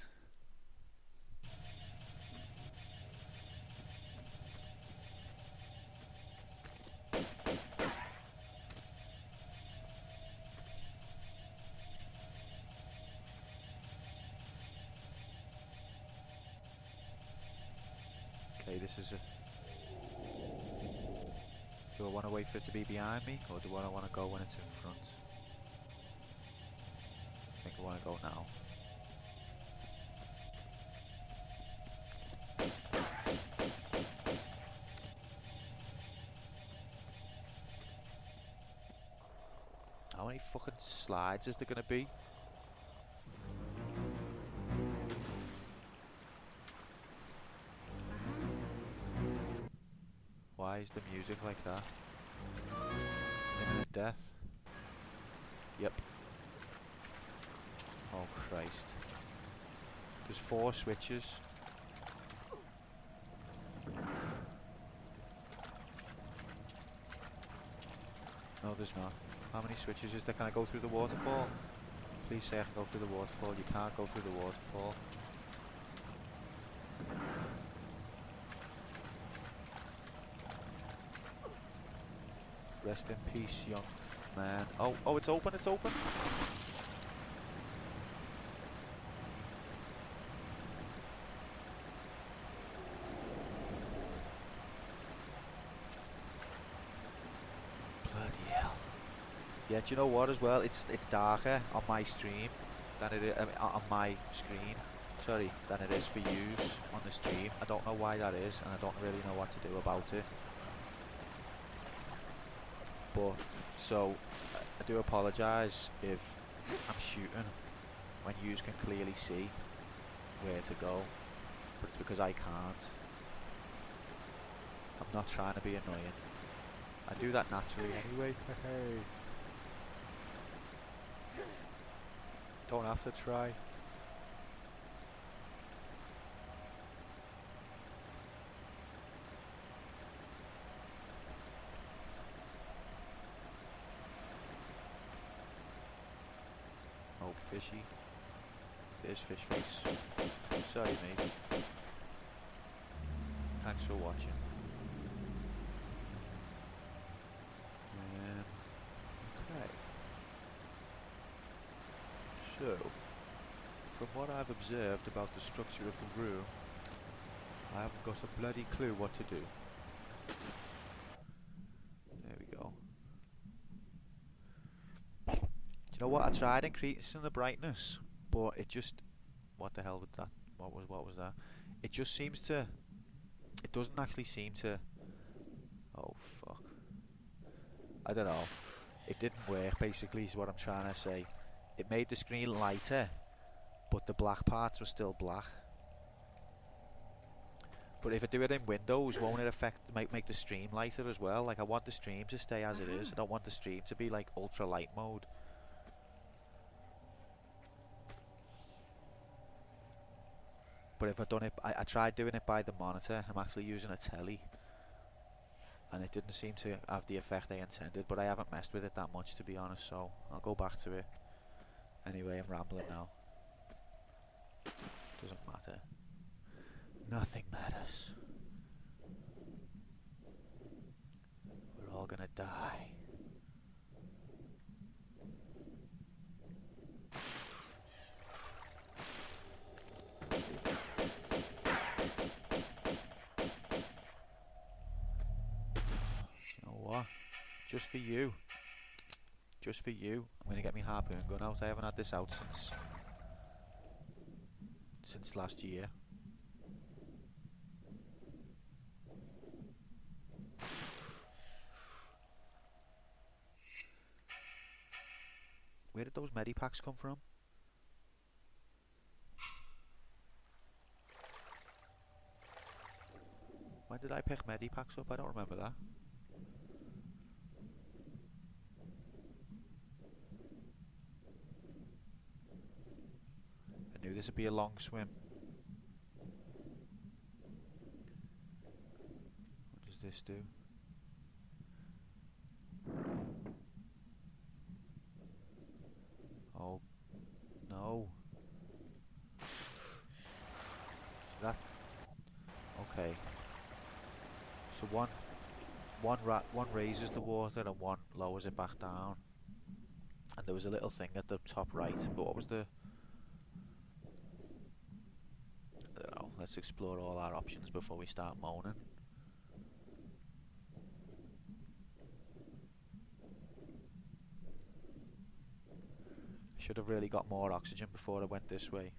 [SPEAKER 1] Okay, this is a... Do I want to wait for it to be behind me, or do I want to go when it's in front? I think I want to go now. How many fucking slides is there gonna be? Why is the music like that? Imminent death? Yep. Oh Christ. There's 4 switches. No, there's not. How many switches is there? Can I go through the waterfall? Please say I can go through the waterfall. You can't go through the waterfall. Rest in peace, young man. Oh, oh, it's open, it's open. Yeah, do you know what as well? It's darker on my stream than it is on my screen. Sorry, than it is for yous on the stream. I don't know why that is, and I don't really know what to do about it. But so I do apologise if I'm shooting when yous can clearly see where to go, but it's because I can't. I'm not trying to be annoying. I do that naturally anyway. Hey. Don't have to try. Oh, fishy. There's fish face. Sorry, mate. Thanks for watching. Okay. So, from what I've observed about the structure of the room, I haven't got a bloody clue what to do. There we go. Do you know what? I tried increasing the brightness, but it just... What the hell was that? What was that? It just seems to... It doesn't actually seem to... Oh, fuck. I don't know. It didn't work, basically, is what I'm trying to say. It made the screen lighter, but the black parts were still black. But if I do it in Windows, won't it make the stream lighter as well? Like, I want the stream to stay as it is. I don't want the stream to be like ultra light mode. But if I done it, I tried doing it by the monitor. I'm actually using a telly, and it didn't seem to have the effect I intended. But I haven't messed with it that much, to be honest, so I'll go back to it. Anyway, I'm rambling now. Doesn't matter. Nothing matters. We're all gonna die. You know what? Just for you. Just for you. I'm gonna get my harpoon gun out. I haven't had this out since last year. Where did those medipacks come from? When did I pick medipacks up? I don't remember that. I knew this would be a long swim. What does this do? Oh, no. So that... Okay. So one raises the water and one lowers it back down. And there was a little thing at the top right, but what was the... I don't know, let's explore all our options before we start moaning. I should have really got more oxygen before I went this way.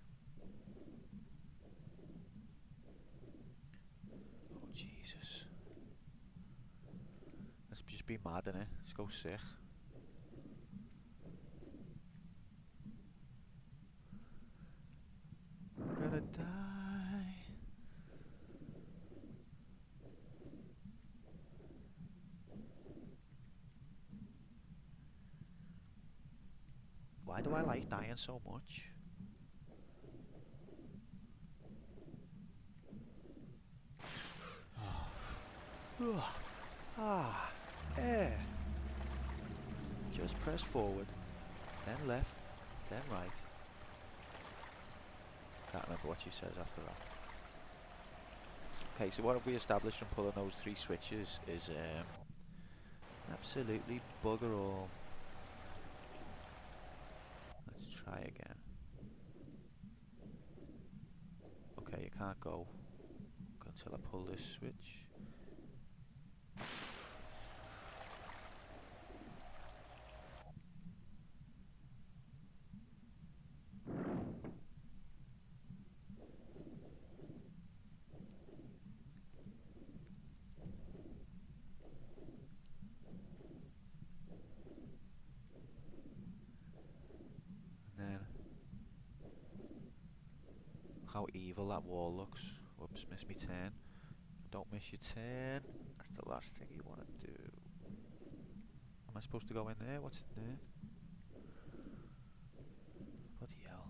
[SPEAKER 1] Oh Jesus. Let's just be mad, innit? Let's go sick. I'm gonna die. Why do I like dying so much? Air. Just press forward, then left, then right. Can't remember what she says after that. Okay, so what have we established from pulling those 3 switches is absolutely bugger all. Let's try again. Okay, you can't go until I pull this switch. evil that wall looks. Whoops, missed me turn. Don't miss your turn. That's the last thing you want to do. Am I supposed to go in there? What's in there? Bloody hell.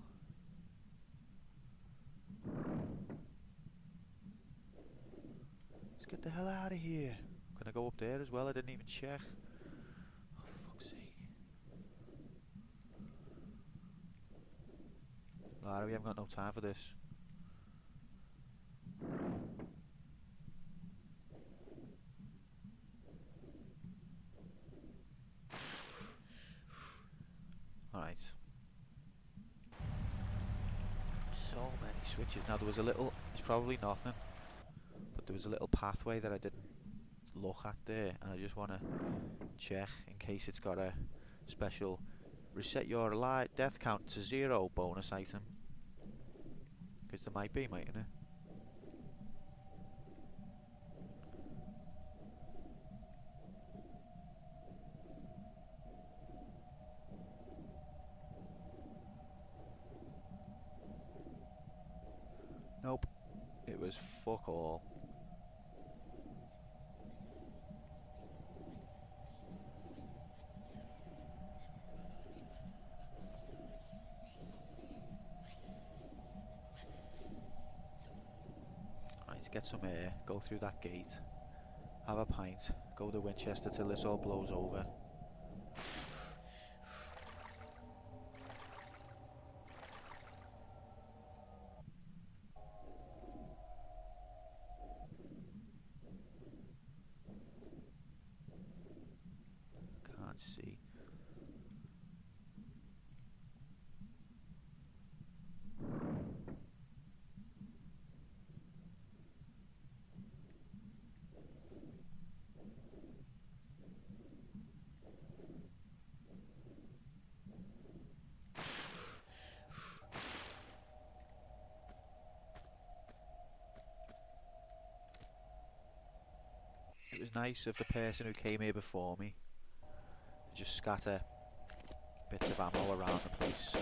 [SPEAKER 1] Let's get the hell out of here. Can I go up there as well? I didn't even check. Oh, for fuck's sake. Lara, we haven't got no time for this. Alright. So many switches. Now there was a little, it's probably nothing, but there was a little pathway that I didn't look at there, and I just want to check in case it's got a special reset your death count to 0 bonus item. Because there might be, mightn't it? Nope. It was fuck all. Right, get some air, go through that gate, have a pint, go to Winchester till this all blows over. Can't see. It was nice of the person who came here before me to just scatter bits of ammo around the place.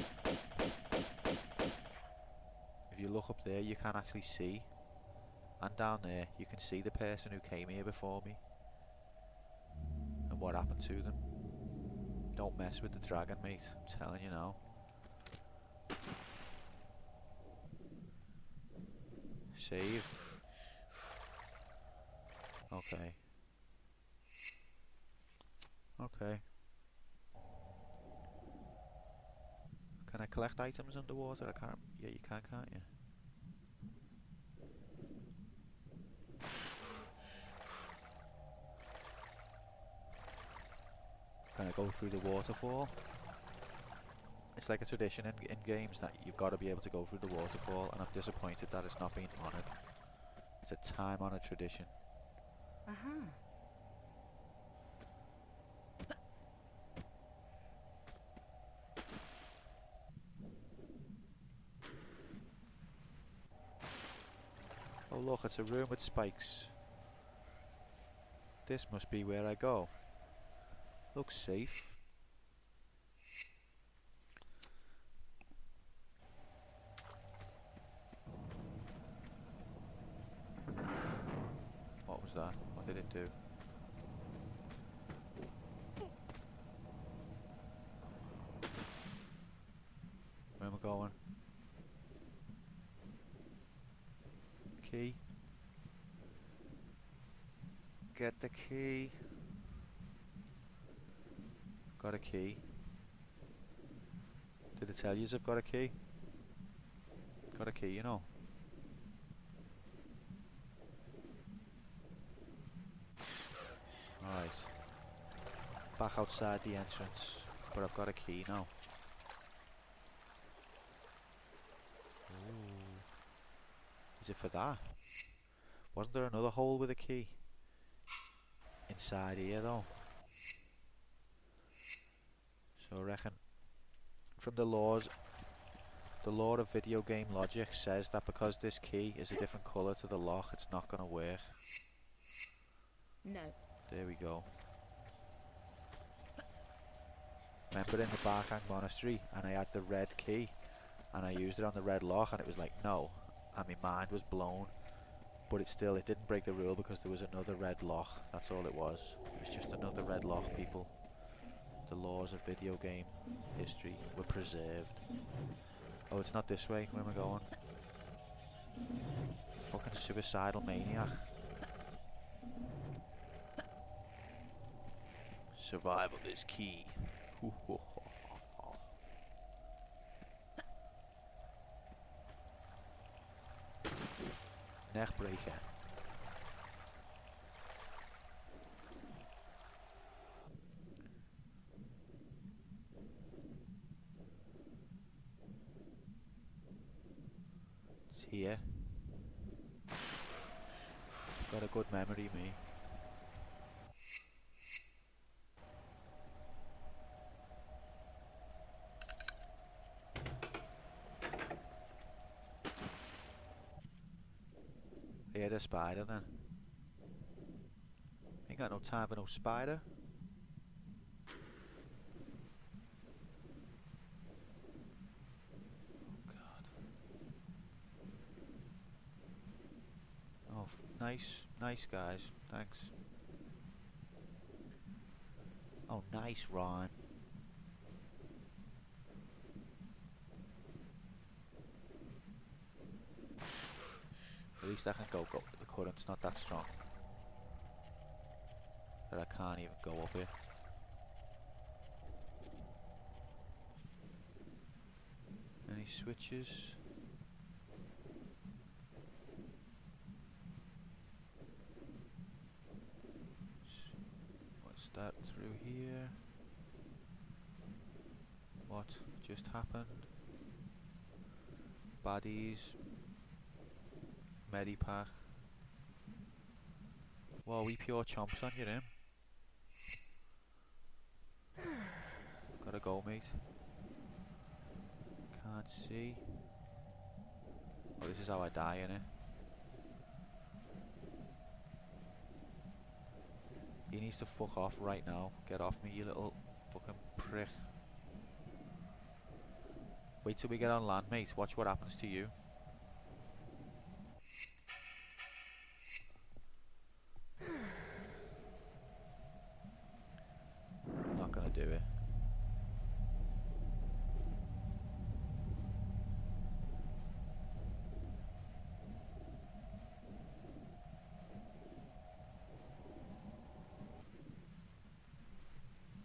[SPEAKER 1] If you look up there, you can actually see, and down there you can see the person who came here before me and what happened to them. Don't mess with the dragon, mate, I'm telling you now. Save. Okay. Okay. Can I collect items underwater? I can't. Yeah, you can, can't you? Can I go through the waterfall? It's like a tradition in games that you've got to be able to go through the waterfall, and I'm disappointed that it's not being honoured. It's a time-honoured tradition.
[SPEAKER 2] Uh-huh.
[SPEAKER 1] Oh look, it's a room with spikes. This must be where I go. Looks safe. What was that? What did it do? Where am I going? Key. Get the key. Got a key. Did it tell you I've got a key? Got a key, you know. Alright. Back outside the entrance. But I've got a key now. Ooh. Is it for that? Wasn't there another hole with a key? Inside here though. So I reckon from the law of video game logic says that because this key is a different colour to the lock, it's not going to work.
[SPEAKER 2] No.
[SPEAKER 1] There we go. Remember in the Barkhang Monastery, and I had the red key, and I used it on the red lock, and it was like, no, and my mind was blown. But it didn't break the rule because there was another red lock. That's all it was. It was just another red lock, people. The laws of video game history were preserved. Oh, it's not this way. Where am I going? Fucking suicidal maniac. Survival is key. Neckbreaker. It's here. Got a good memory, me. I had a spider then. Ain't got no time for no spider. Oh god. Oh, nice guys. Thanks. Oh, nice rhyme. At least I can go. The current's not that strong. That I can't even go up here. Any switches? What's that through here? What just happened? Baddies. Medipack. Well, we pure chomps on you, in. Gotta go, mate. Can't see. Oh, this is how I die, innit? He needs to fuck off right now. Get off me, you little fucking prick. Wait till we get on land, mate. Watch what happens to you. Not gonna do it.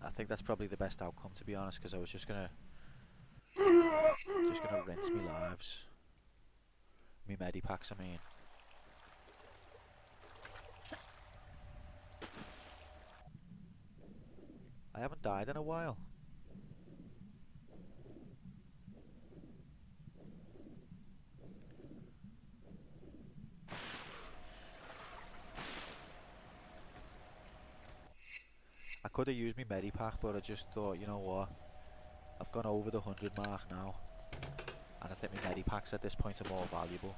[SPEAKER 1] I think that's probably the best outcome, to be honest, because I was just gonna rinse me lives. Me medipacks, I mean. I haven't died in a while. I could have used my medipack, but I just thought, you know what? I've gone over the 100 mark now, and I think my medipacks at this point are more valuable.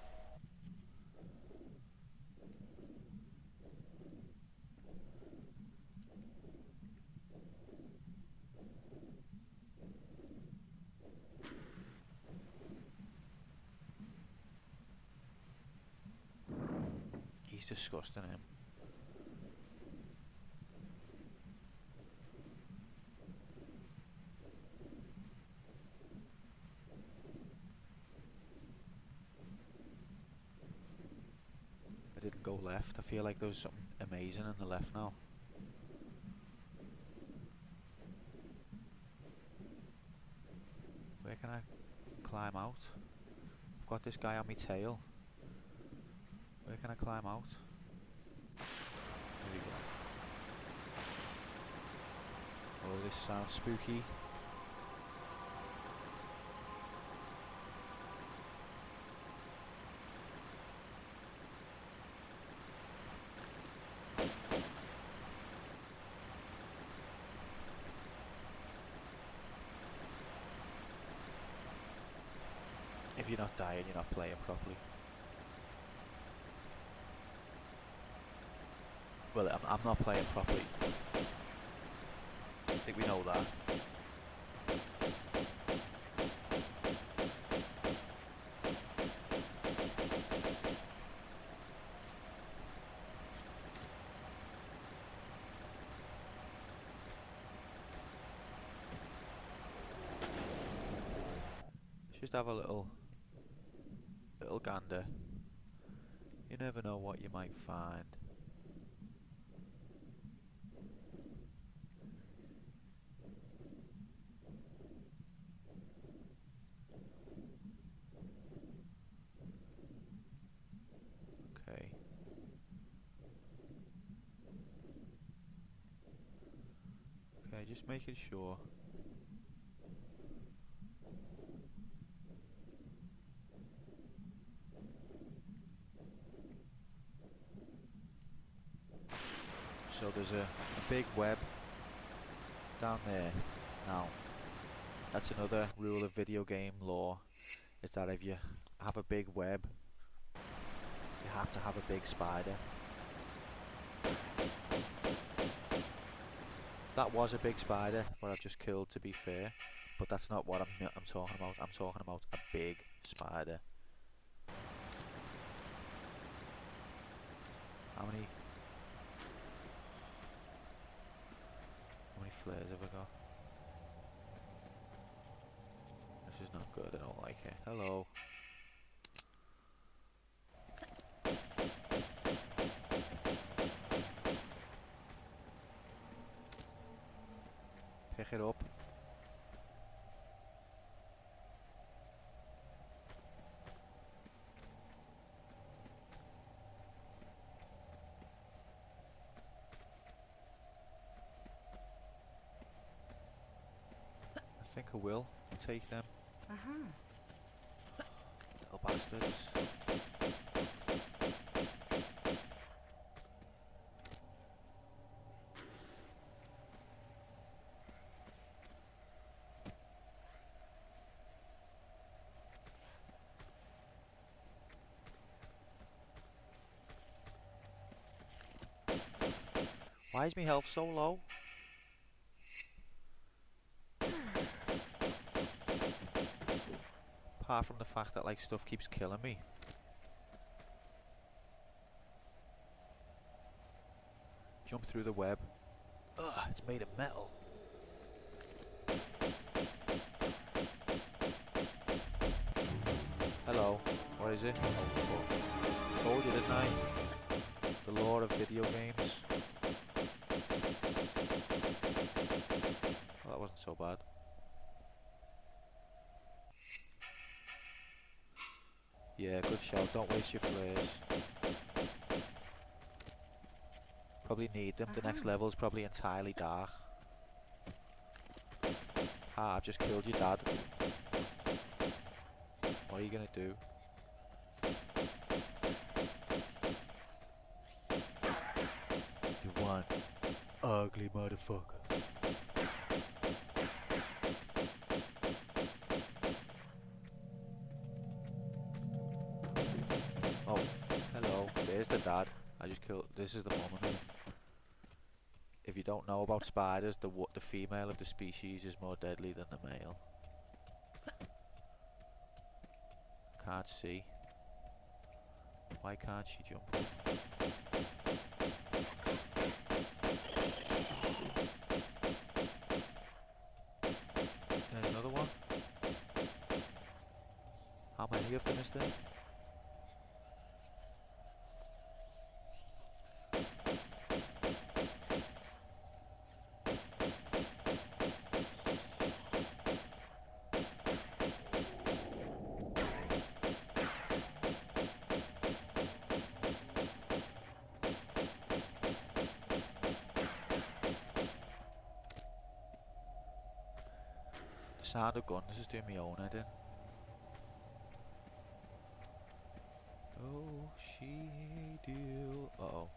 [SPEAKER 1] He's disgusting, him. I didn't go left. I feel like there was something amazing on the left now. Where can I climb out? I've got this guy on my tail. Where can I climb out? There we go. Oh, this sounds spooky. If you're not dying, you're not playing properly. Well, I'm not playing properly. I think we know that. Just have a little gander. You never know what you might find. Okay. Okay, just making sure. So there's a big web down there. Now, that's another rule of video game lore, is that if you have a big web, you have to have a big spider. That was a big spider, what I've just killed, to be fair, but that's not what I'm talking about. I'm talking about a big spider. How many flares have I got? This is not good, I don't like it. Hello. Pick it up. I think I will take them. Little bastards. Why is my health so low? Apart from the fact that like stuff keeps killing me. Jump through the web. Ugh, it's made of metal. Hello, what is it? Oh fuck. Told you, didn't I? The lore of video games. Well, that wasn't so bad. Yeah, good shout. Don't waste your flares. Probably need them. The next level's probably entirely dark. Ah, I've just killed your dad. What are you gonna do? You one ugly motherfucker. Oh, hello. There's the dad. I just killed. This is the moment. If you don't know about spiders, the female of the species is more deadly than the male. Can't see. Why can't she jump up? There's another one. How many of them is there? Sound of guns is doing my own head in. Oh, she deal. Uh oh.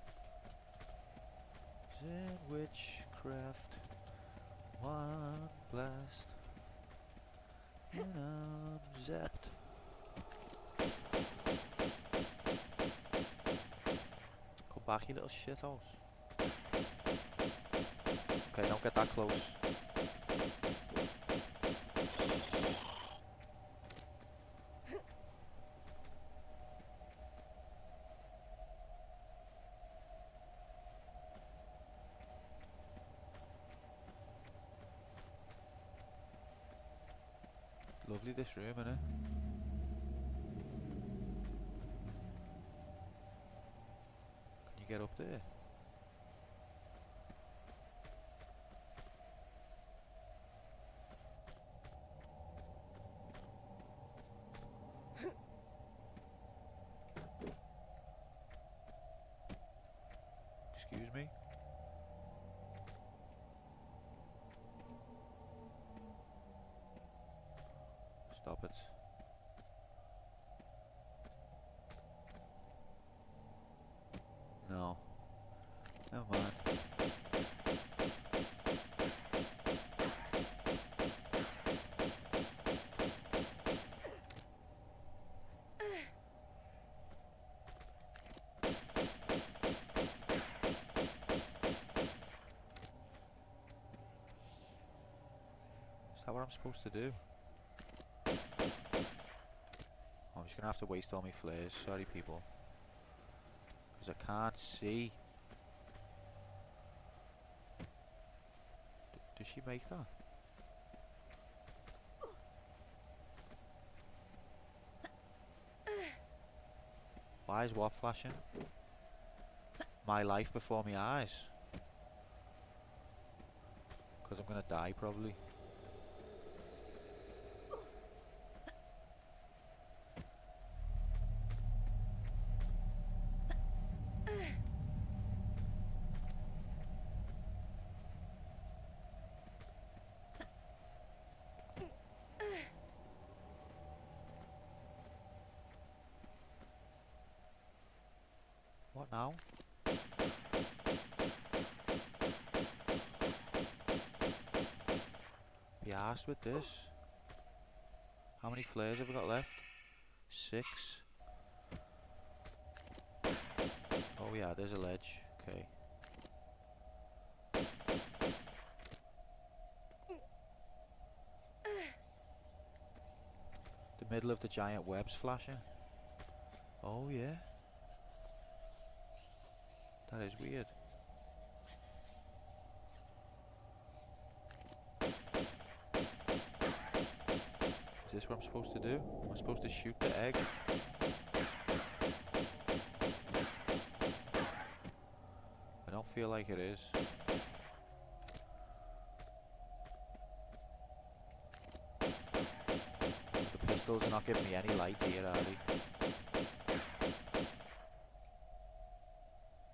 [SPEAKER 1] Zen witchcraft. One blast. And I'm zapped. Come back, you little shithouse. Okay, don't get that close. Lovely this room, innit? Can you get up there? Excuse me? Stop it. No. Never mind. Is that what I'm supposed to do? I'm just gonna have to waste all my flares. Sorry, people. Because I can't see. Does she make that? Why is what flashing? My life before my eyes. Because I'm gonna die probably. What now? Be arsed with this. How many flares have we got left? 6. Oh yeah, there's a ledge. Okay. The middle of the giant web's flashing. Oh yeah. That is weird. Is this what I'm supposed to do? Am I supposed to shoot the egg? I don't feel like it is. The pistols are not giving me any light here, are they?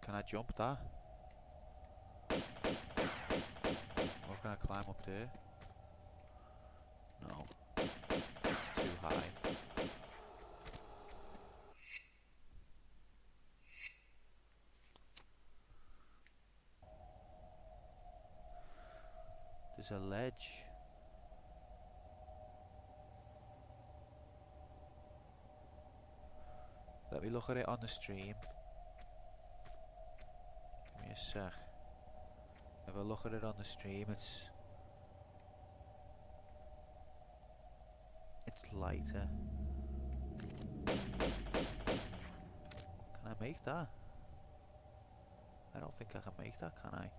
[SPEAKER 1] Can I jump that? Or can I climb up there? No. It's too high. There's a ledge. Let me look at it on the stream. Give me a sec. If I look at it on the stream, it's lighter. Can I make that? I don't think I can make that, can I?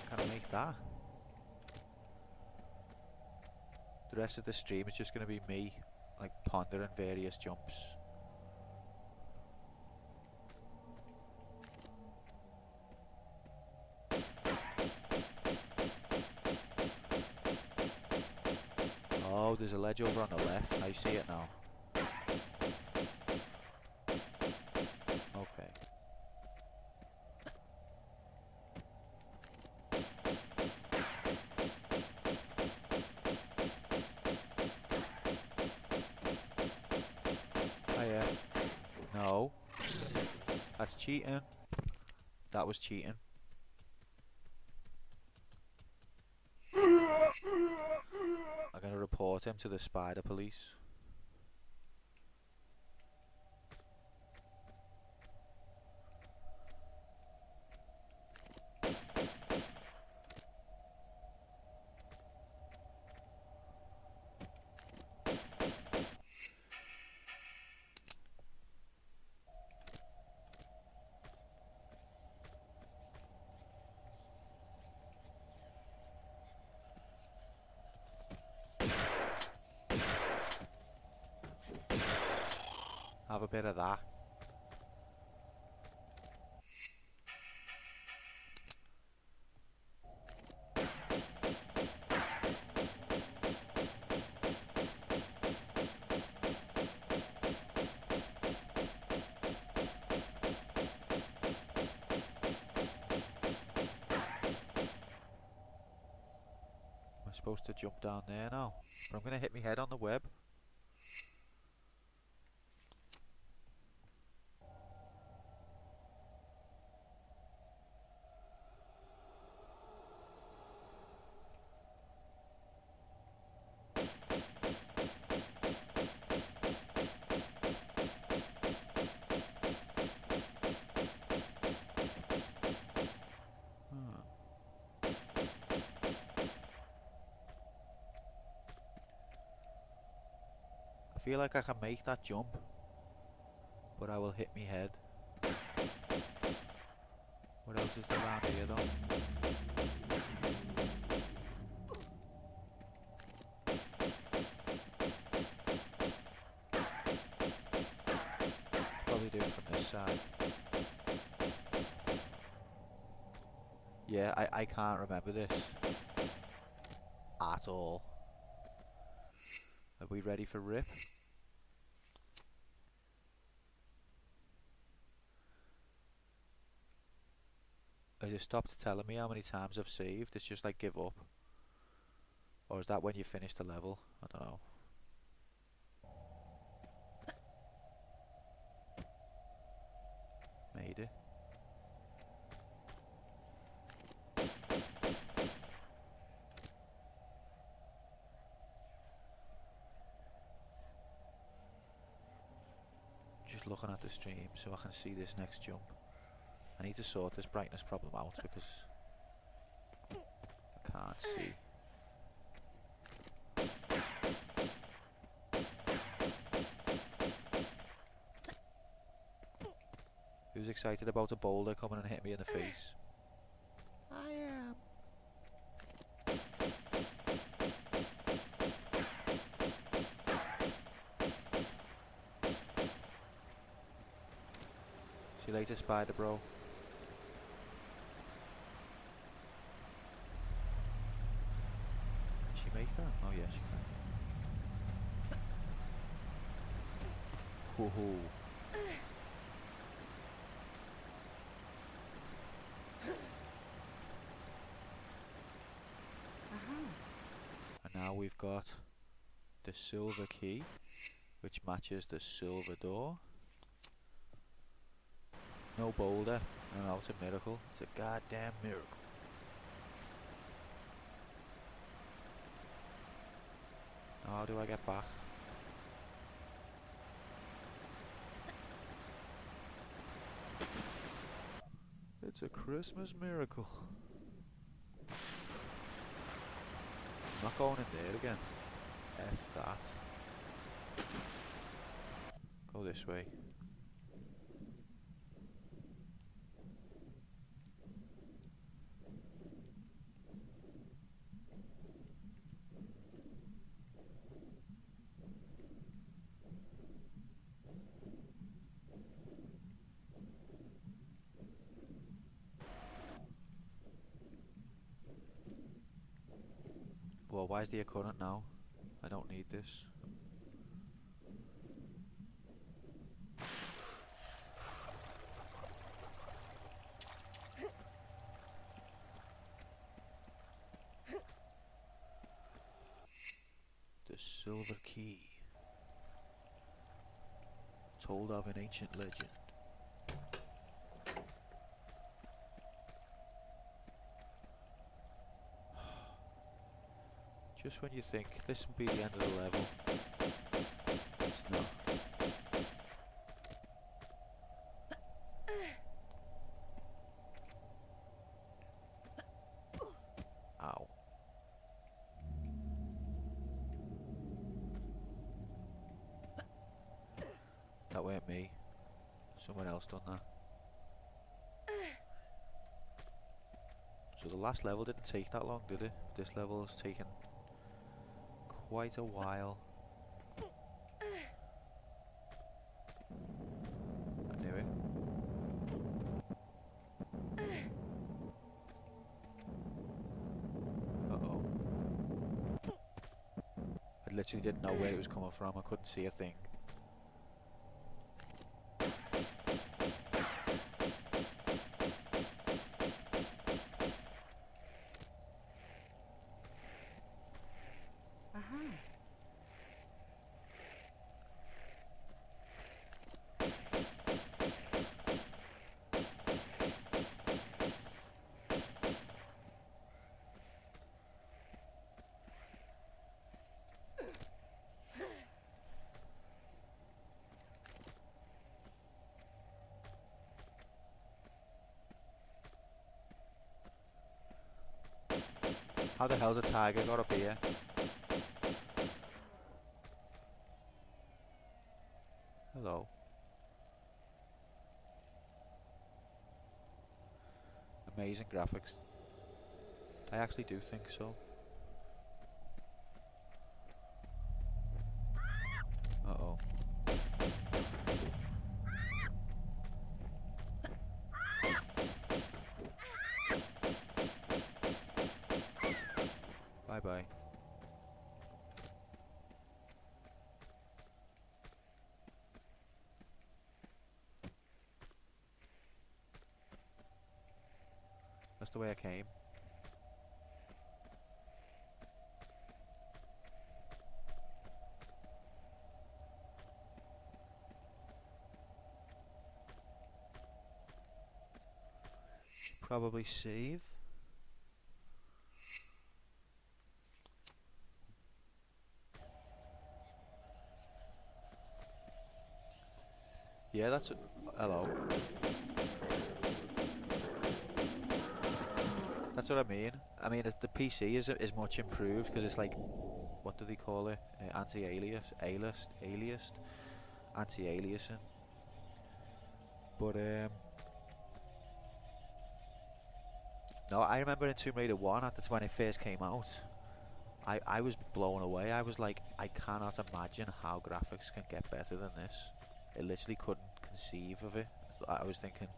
[SPEAKER 1] Can I make that? The rest of the stream is just going to be me, like, pondering various jumps. Oh, there's a ledge over on the left. I see it now. Okay. Oh yeah. No. That's cheating. That was cheating. I'm gonna report him to the spider police. bit of that. I'm supposed to jump down there now, but I'm going to hit my head on the web. I feel like I can make that jump, but I will hit me head. What else is there around here though? Probably do it from this side. Yeah, I can't remember this at all. Are we ready for rip? Has it stopped telling me how many times I've saved? It's just like give up. Or is that when you finish the level? I don't know. Made it. Just looking at the stream so I can see this next jump. I need to sort this brightness problem out because I can't see. Who's excited about a boulder coming and hit me in the face? I am. See you later, spider bro. Can she make that? Oh yeah, she can. Hoo hoo. And now we've got the silver key, which matches the silver door. No boulder. No, it's a miracle. It's a goddamn miracle. Now how do I get back? It's a Christmas miracle. I'm not going in there again. F that. Go this way. Well, why is the current now? I don't need this. The silver key. Told of in ancient legend. Just when you think this will be the end of the level, it's not. Ow. That weren't me. Someone else done that. So the last level didn't take that long, did it? This level has taken quite a while. literally didn't know where it was coming from. I couldn't see a thing.
[SPEAKER 2] Uh-huh.
[SPEAKER 1] How the hell's a tiger got up here? Hello. Amazing graphics. I actually do think so. Uh-oh. Bye-bye. That's the way I came. Probably save. Yeah, that's... Hello. That's what I mean. I mean, the PC is much improved because it's like, what do they call it? Anti-aliased, anti-aliasing. But no, I remember in Tomb Raider 1, when it first came out, I was blown away. I was like, I cannot imagine how graphics can get better than this. I literally couldn't conceive of it. I was thinking,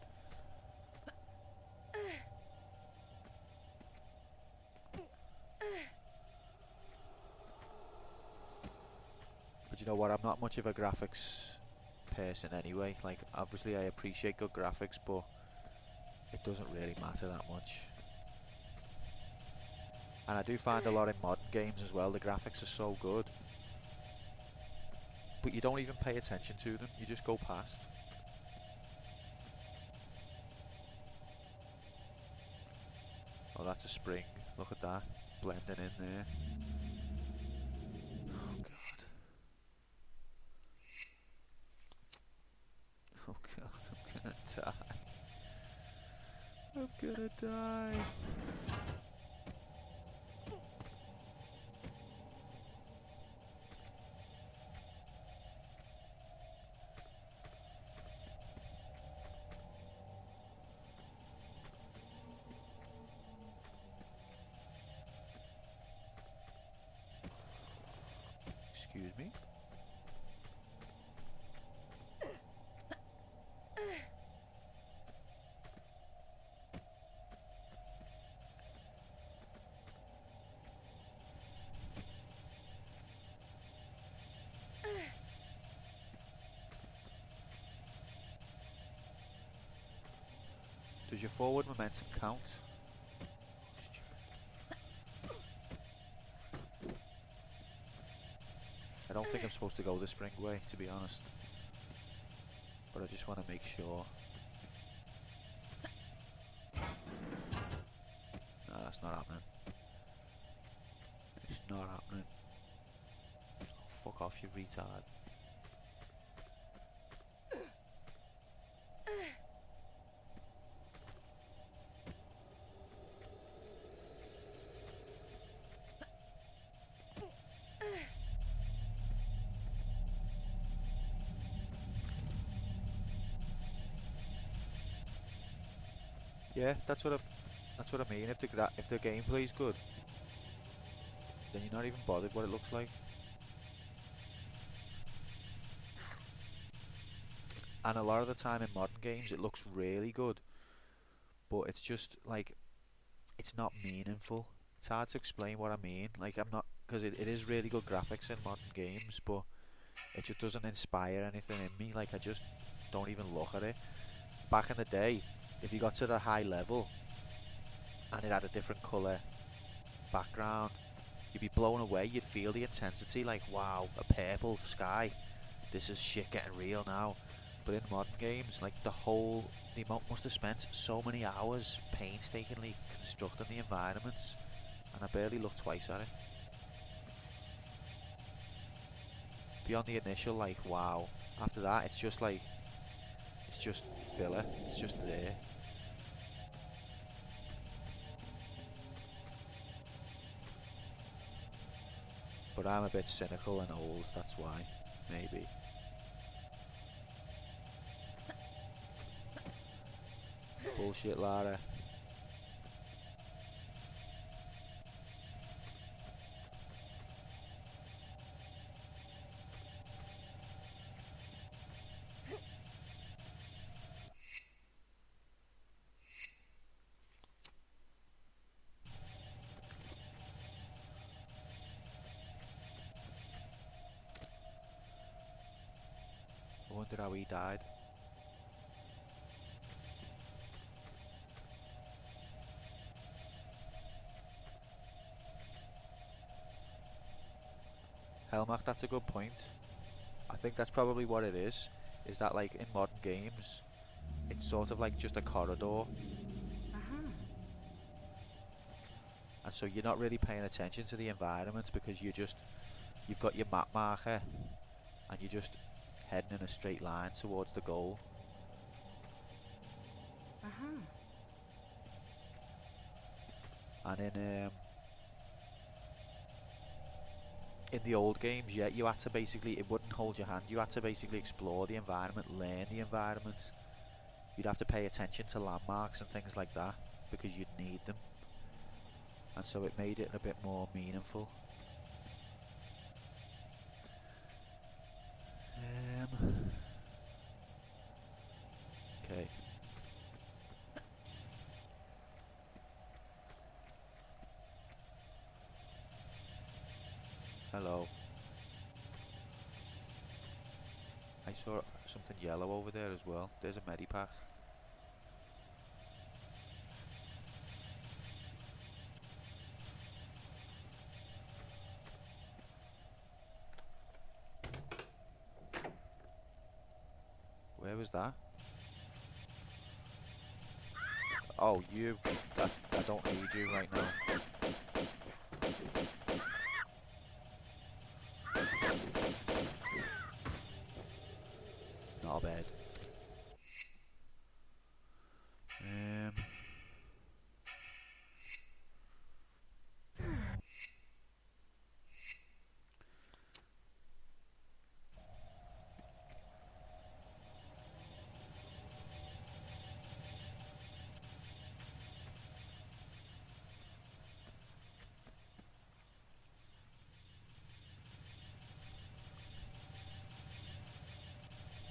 [SPEAKER 1] but you know what? I'm not much of a graphics person anyway. Like, obviously, I appreciate good graphics, but it doesn't really matter that much. And I do find a lot in modern games as well, the graphics are so good, but you don't even pay attention to them, you just go past. Oh, that's a spring, look at that, blending in there. Oh god. Oh god, I'm gonna die. I'm gonna die. Excuse me. Does your forward momentum count? I don't think I'm supposed to go the spring way, to be honest. But I just want to make sure. No, that's not happening. It's not happening. Oh, fuck off, you retard. Yeah, that's what I mean. If the gameplay's good, then you're not even bothered what it looks like. And a lot of the time in modern games, it looks really good, but it's just like it's not meaningful. It's hard to explain what I mean. Like because it is really good graphics in modern games, but it just doesn't inspire anything in me. Like, I just don't even look at it. Back in the day, if you got to the high level and it had a different colour background, you'd be blown away. You'd feel the intensity, like, wow, a purple sky, this is shit getting real now. But in modern games, like, they must have spent so many hours painstakingly constructing the environments, and I barely look twice at it. Beyond the initial, like, wow, after that it's just like, it's just filler, it's just there. But I'm a bit cynical and old, that's why, maybe. Bullshit, Lara. I wonder how he died. Helmach, that's a good point. I think that's probably what it is that like in modern games, it's sort of like just a corridor. And so you're not really paying attention to the environment because you've got your map marker and you're just heading in a straight line towards the goal. And in the old games, yeah, you had to basically, it wouldn't hold your hand, you had to basically explore the environment, learn the environment. You'd have to pay attention to landmarks and things like that because you'd need them. And so it made it a bit more meaningful. Okay. Hello. I saw something yellow over there as well. There's a medipack. Where was that? Oh, you. I don't need you right now. Not bad.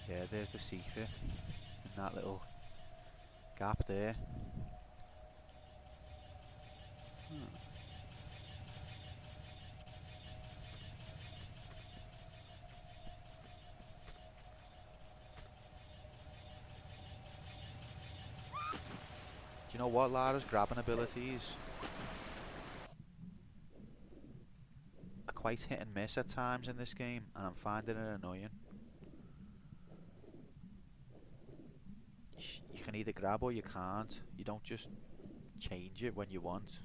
[SPEAKER 1] Yeah, there's the secret in that little gap there. Do you know what? Lara's grabbing abilities are quite hit and miss at times in this game, and I'm finding it annoying. You can either grab or you can't. You don't just change it when you want.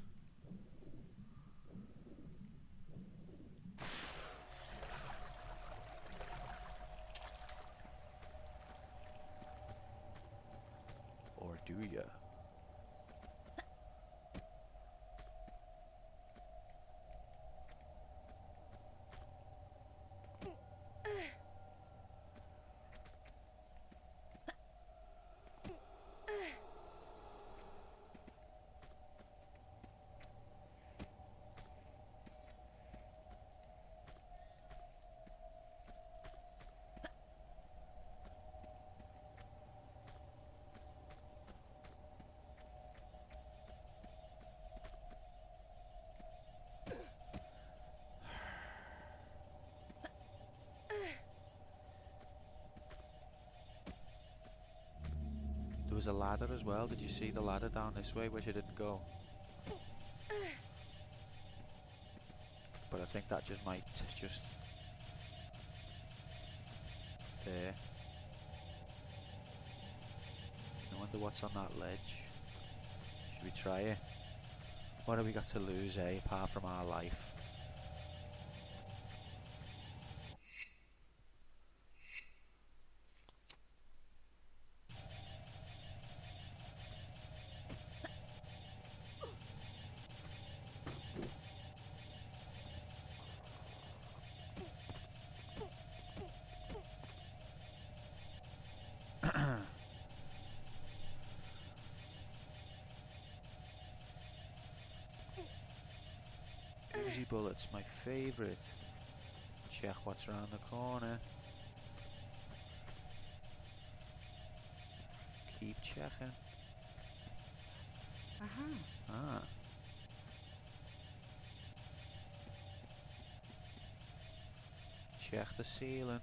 [SPEAKER 1] Or do ya? was a ladder as well. Did you see the ladder down this way, which I didn't go? But I think that just might just there. I wonder what's on that ledge. Should we try it? What have we got to lose, eh? Apart from our life. Uzi bullets, my favourite. Check what's round the corner. Keep checking. Ah. Check the ceiling.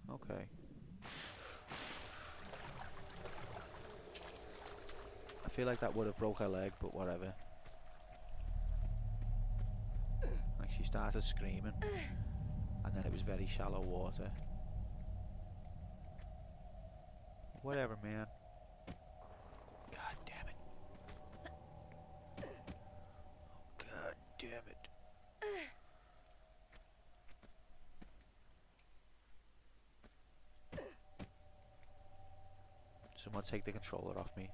[SPEAKER 1] Okay. I feel like that would have broke her leg, but whatever. Like she started screaming, and then it was very shallow water. Whatever, man. God damn it. God damn it. Someone take the controller off me.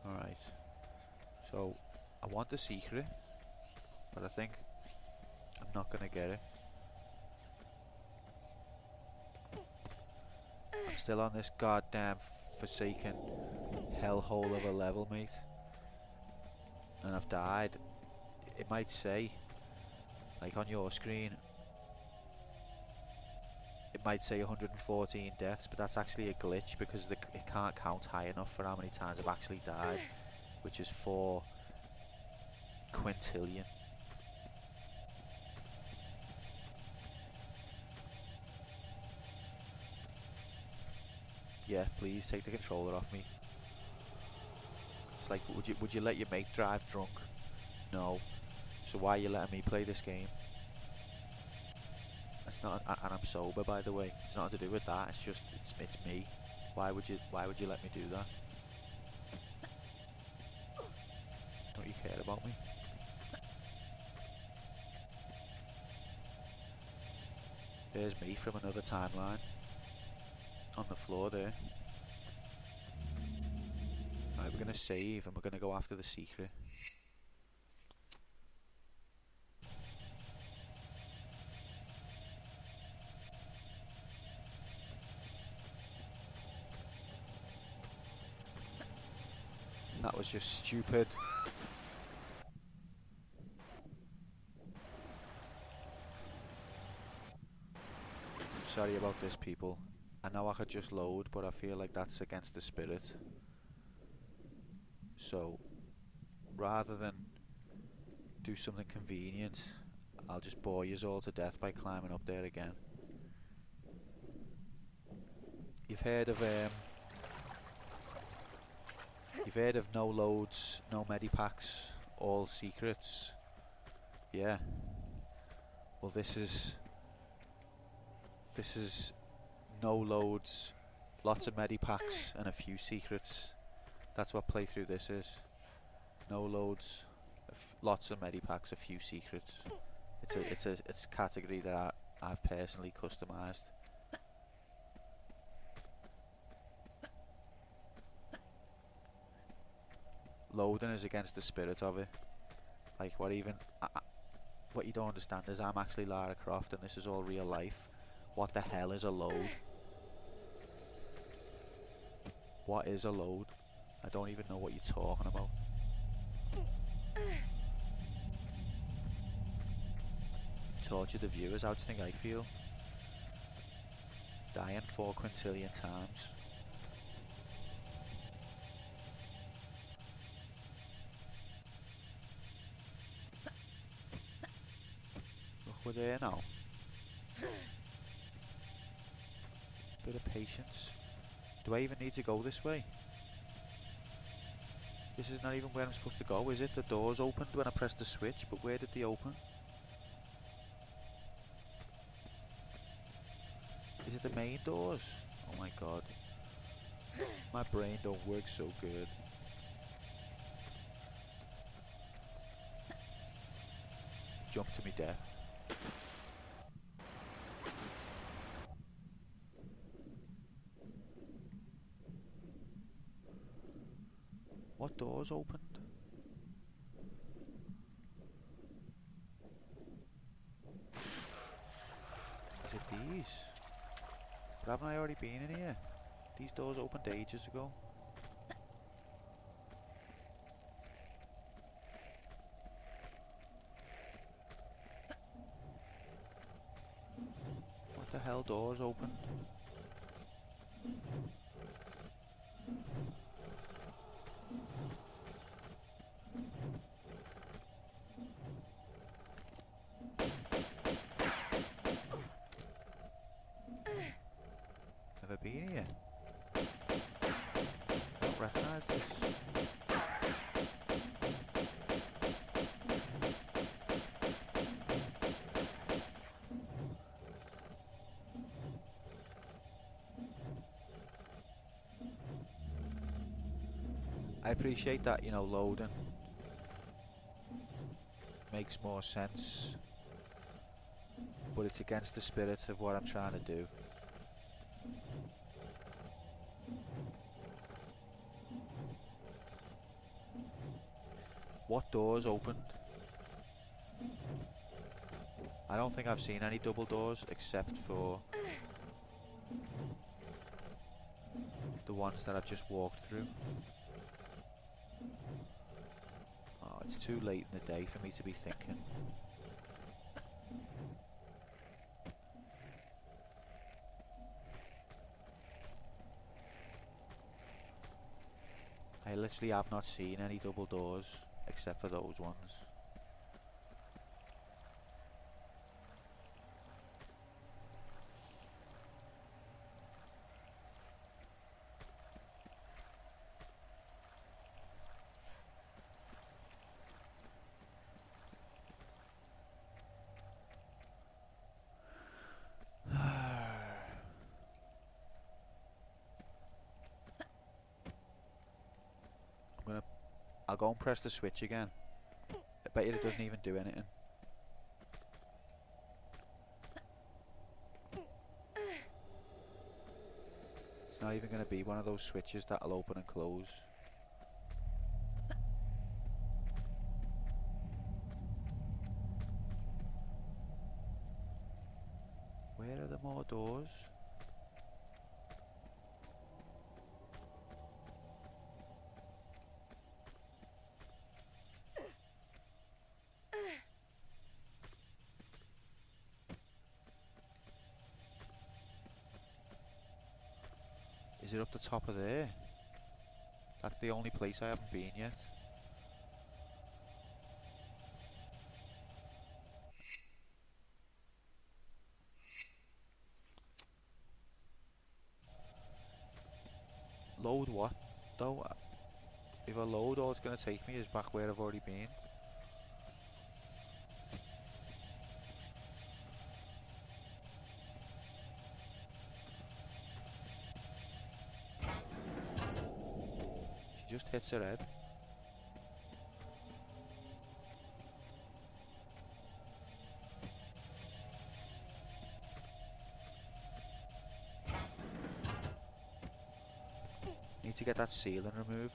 [SPEAKER 1] Alright. So, I want the secret, but I think I'm not gonna get it. I'm still on this goddamn forsaken hellhole of a level, mate. And I've died. It might say, like on your screen, it might say 114 deaths, but that's actually a glitch because it can't count high enough for how many times I've actually died, which is 4 quintillion. Yeah, please take the controller off me. It's like, would you let your mate drive drunk? No. So why are you letting me play this game? It's not, and I'm sober, by the way. It's not to do with that. It's just it's me. Why would you let me do that? Don't you care about me? There's me from another timeline. On the floor there. Right, we're gonna save and we're gonna go after the secret. That was just stupid. Sorry about this, people. I know I could just load, but I feel like that's against the spirit. So, rather than do something convenient, I'll just bore yous all to death by climbing up there again. You've heard of no loads, no medipacks, all secrets. Yeah. Well, this is no loads, lots of medipacks, and a few secrets. That's what playthrough this is. No loads, lots of medipacks, a few secrets. It's a category that I've personally customized. Loading is against the spirit of it. Like what you don't understand is I'm actually Lara Croft and this is all real life. What the hell is a load? What is a load? I don't even know what you're talking about. Torture the viewers, how do you think I feel? Dying 4 quintillion times. Look, we're there now. Bit of patience. Do I even need to go this way? This is not even where I'm supposed to go, is it? The doors opened when I pressed the switch, but where did they open? Is it the main doors? Oh my god. My brain don't work so good. Jump to me death. What doors opened? Is it these? But haven't I already been in here? These doors opened ages ago. What the hell doors opened? Never been here. I don't recognise this. I appreciate that, you know, loading makes more sense, but it's against the spirit of what I'm trying to do. What doors opened? I don't think I've seen any double doors except for the ones that I've just walked through. Oh, it's too late in the day for me to be thinking. I literally have not seen any double doors except for those ones. I'll go and press the switch again. I bet you it doesn't even do anything. It's not even going to be one of those switches that'll open and close. Where are the more doors? Is it up the top of there? That's the only place I haven't been yet. Load what though? If I load, all it's going to take me is back where I've already been. She just hits her head. Need to get that ceiling removed.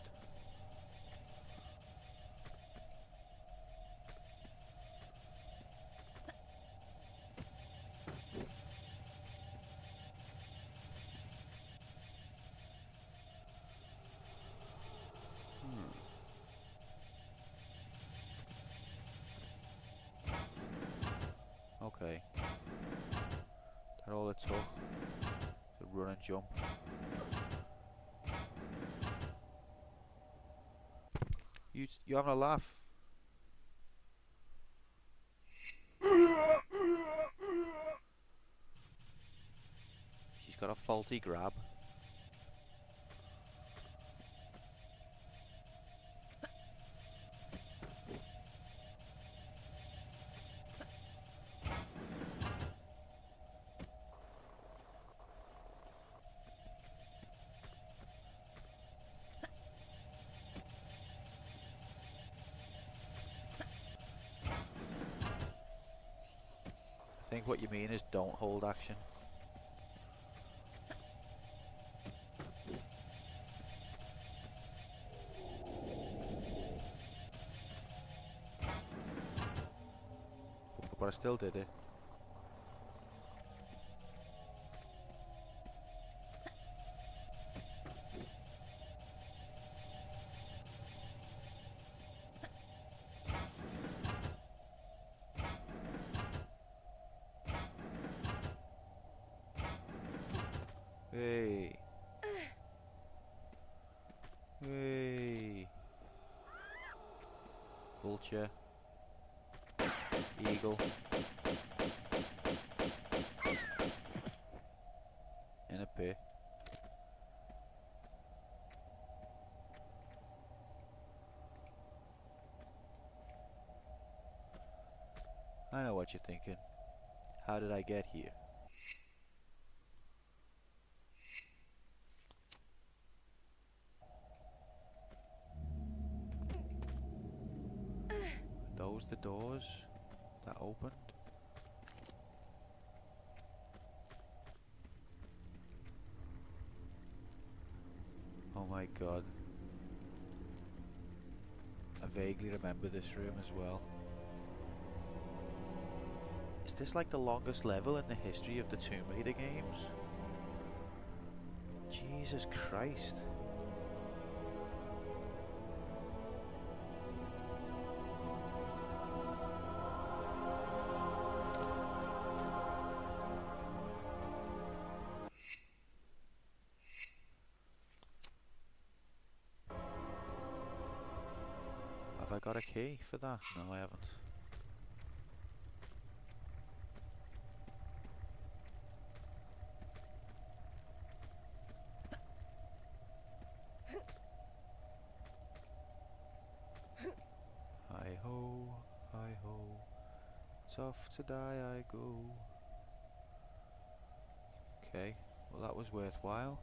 [SPEAKER 1] it took to run and jump. You having a laugh? She's got a faulty grab. I think what you mean is don't hold action. But I still did it. Hey. Hey. Vulture. Eagle. In a pit. I know what you're thinking. How did I get here? Those the doors that opened? Oh my god. I vaguely remember this room as well. Is this like the longest level in the history of the Tomb Raider games? Jesus Christ. Have I got a key for that? No, I haven't. Hi-ho, hi-ho, it's off to die I go. Okay, well that was worthwhile.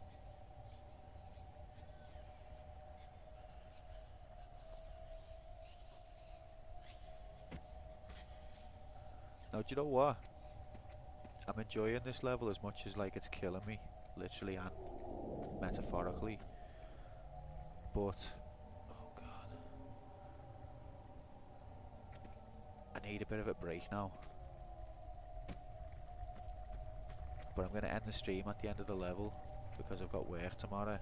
[SPEAKER 1] Now, do you know what? I'm enjoying this level as much as like it's killing me, literally and metaphorically. But, oh god, I need a bit of a break now. But I'm going to end the stream at the end of the level because I've got work tomorrow.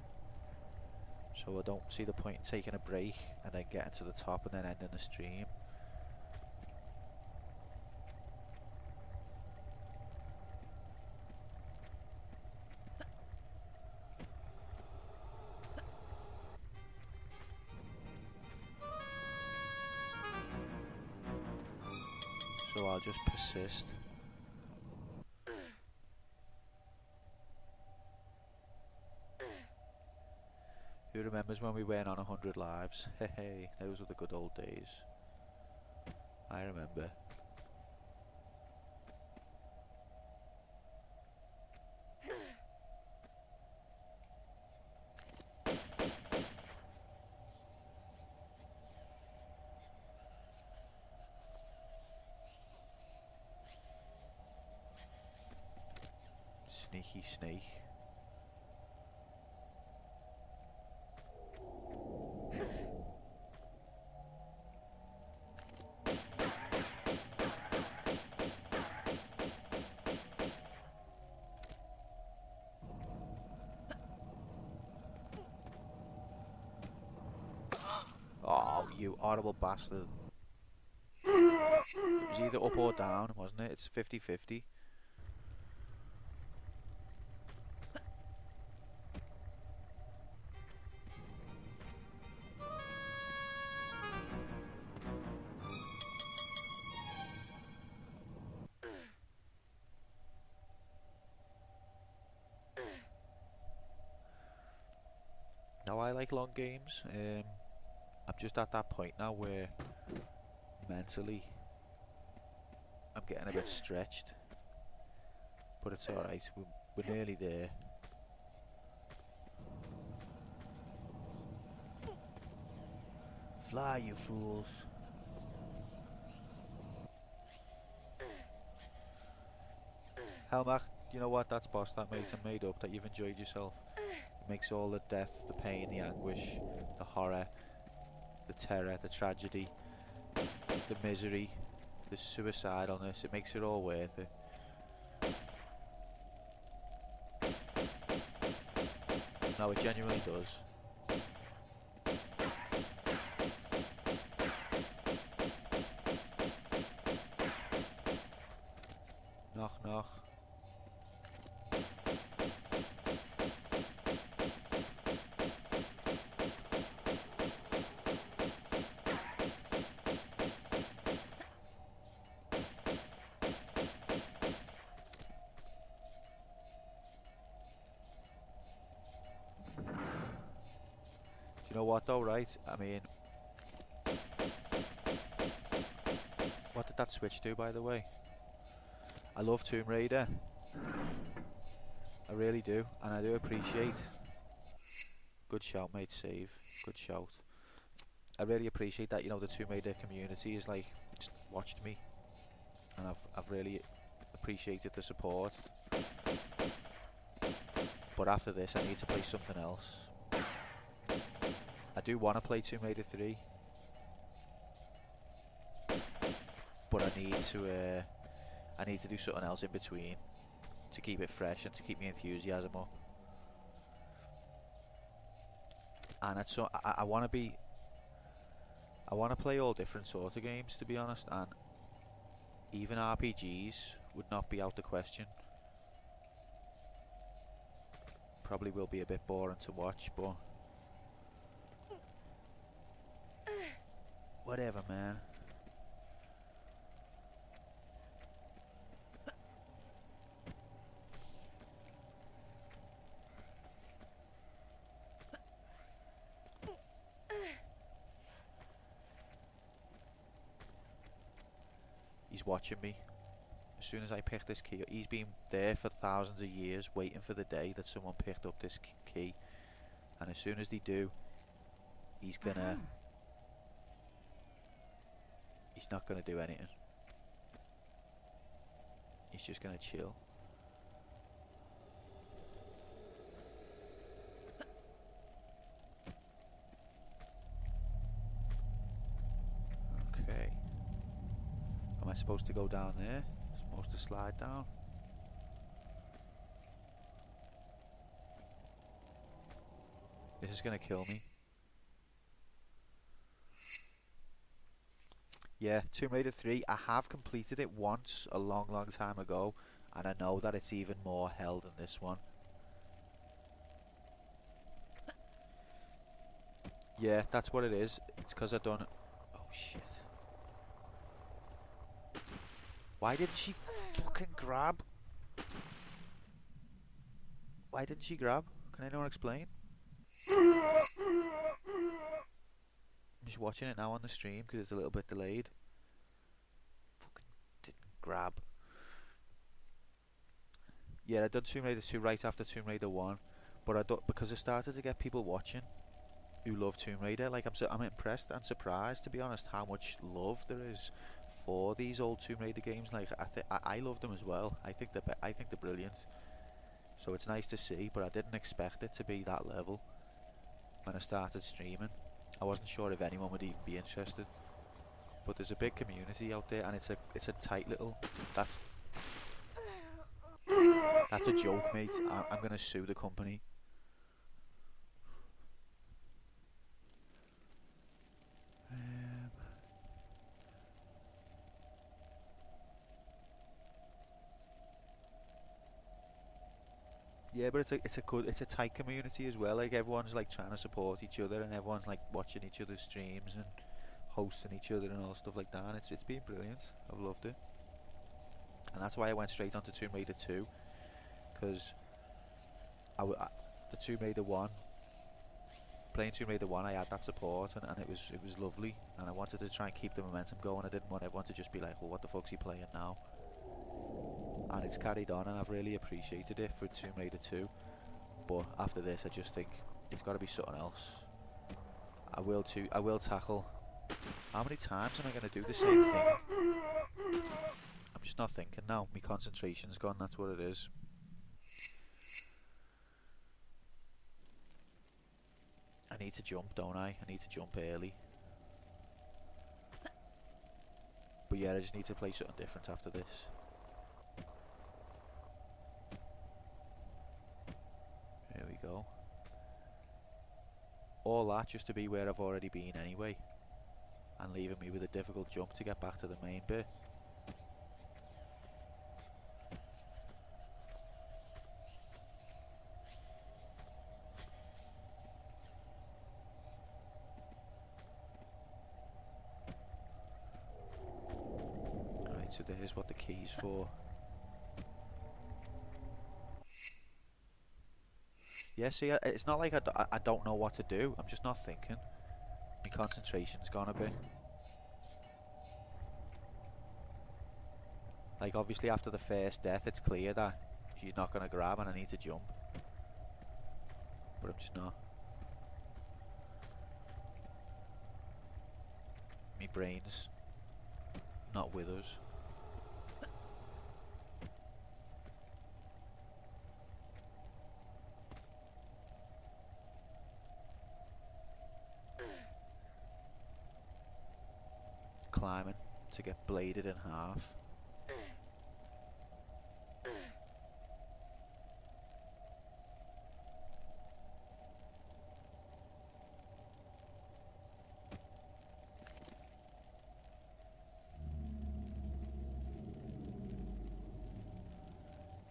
[SPEAKER 1] So I don't see the point in taking a break and then getting to the top and then ending the stream. So I'll just persist. Who remembers when we went on 100 lives? Hey, those were the good old days. I remember. Sneaky snake. Oh, you horrible bastard. It was either up or down, wasn't it? It's 50-50. like long games. I'm just at that point now where mentally I'm getting a bit stretched, but it's alright, we're nearly there. Fly, you fools. Helmach, you know what, that's boss that, mate. I made up that you've enjoyed yourself. It makes all the death, the pain, the anguish, the horror, the terror, the tragedy, the misery, the suicidalness, it makes it all worth it. No, it genuinely does. Knock, knock. You know what though, right? I mean, what did that switch do, by the way? I love Tomb Raider. I really do, and I do appreciate. Good shout, mate. Save. Good shout. I really appreciate that. You know, the Tomb Raider community is like just watched me, and I've really appreciated the support. But after this, I need to play something else. I do want to play Tomb Raider 3, but I need to do something else in between to keep it fresh and to keep my enthusiasm up. And it's so I want to play all different sorts of games, to be honest, and even RPGs would not be out the question. Probably will be a bit boring to watch, but whatever, man. He's watching me. As soon as I pick this key, he's been there for thousands of years waiting for the day that someone picked up this key, and as soon as they do, he's gonna he's not gonna do anything. He's just gonna chill. Okay. Am I supposed to go down there? Supposed to slide down? This is gonna kill me. Yeah, Tomb Raider 3, I have completed it once a long, long time ago, and I know that it's even more hell than this one. Yeah, that's what it is. It's because I've done... Oh, shit. Why didn't she fucking grab? Why didn't she grab? Can anyone explain? I'm just watching it now on the stream because it's a little bit delayed. Fucking didn't grab. Yeah, I done Tomb Raider 2 right after Tomb Raider 1, but I don't, because I started to get people watching who love Tomb Raider. Like I'm impressed and surprised, to be honest, how much love there is for these old Tomb Raider games. Like I love them as well. I think they're brilliant. So it's nice to see, but I didn't expect it to be that level when I started streaming. I wasn't sure if anyone would even be interested, but there's a big community out there, and it's a tight little. That's a joke, mate. I'm gonna sue the company. Yeah, but it's a tight community as well. Like everyone's like trying to support each other, and everyone's like watching each other's streams and hosting each other and all stuff like that. And it's been brilliant. I've loved it, and that's why I went straight onto Tomb Raider 2, because the Tomb Raider 1, playing Tomb Raider 1, I had that support, and it was lovely, and I wanted to try and keep the momentum going. I didn't want everyone to just be like, well, what the fuck's he playing now? And it's carried on, and I've really appreciated it for Tomb Raider 2. But after this, I just think it's got to be something else. I will tackle. How many times am I going to do the same thing? I'm just not thinking now. My concentration's gone, that's what it is. I need to jump, don't I? I need to jump early. But yeah, I just need to play something different after this. There we go. All that just to be where I've already been anyway. And leaving me with a difficult jump to get back to the main bit. Alright, so there's what the key's for. Yeah, see, it's not like I don't know what to do. I'm just not thinking. My concentration's gone a bit. Like, obviously after the first death, it's clear that she's not going to grab and I need to jump. But I'm just not. My brain's not with us. Climbing to get bladed in half.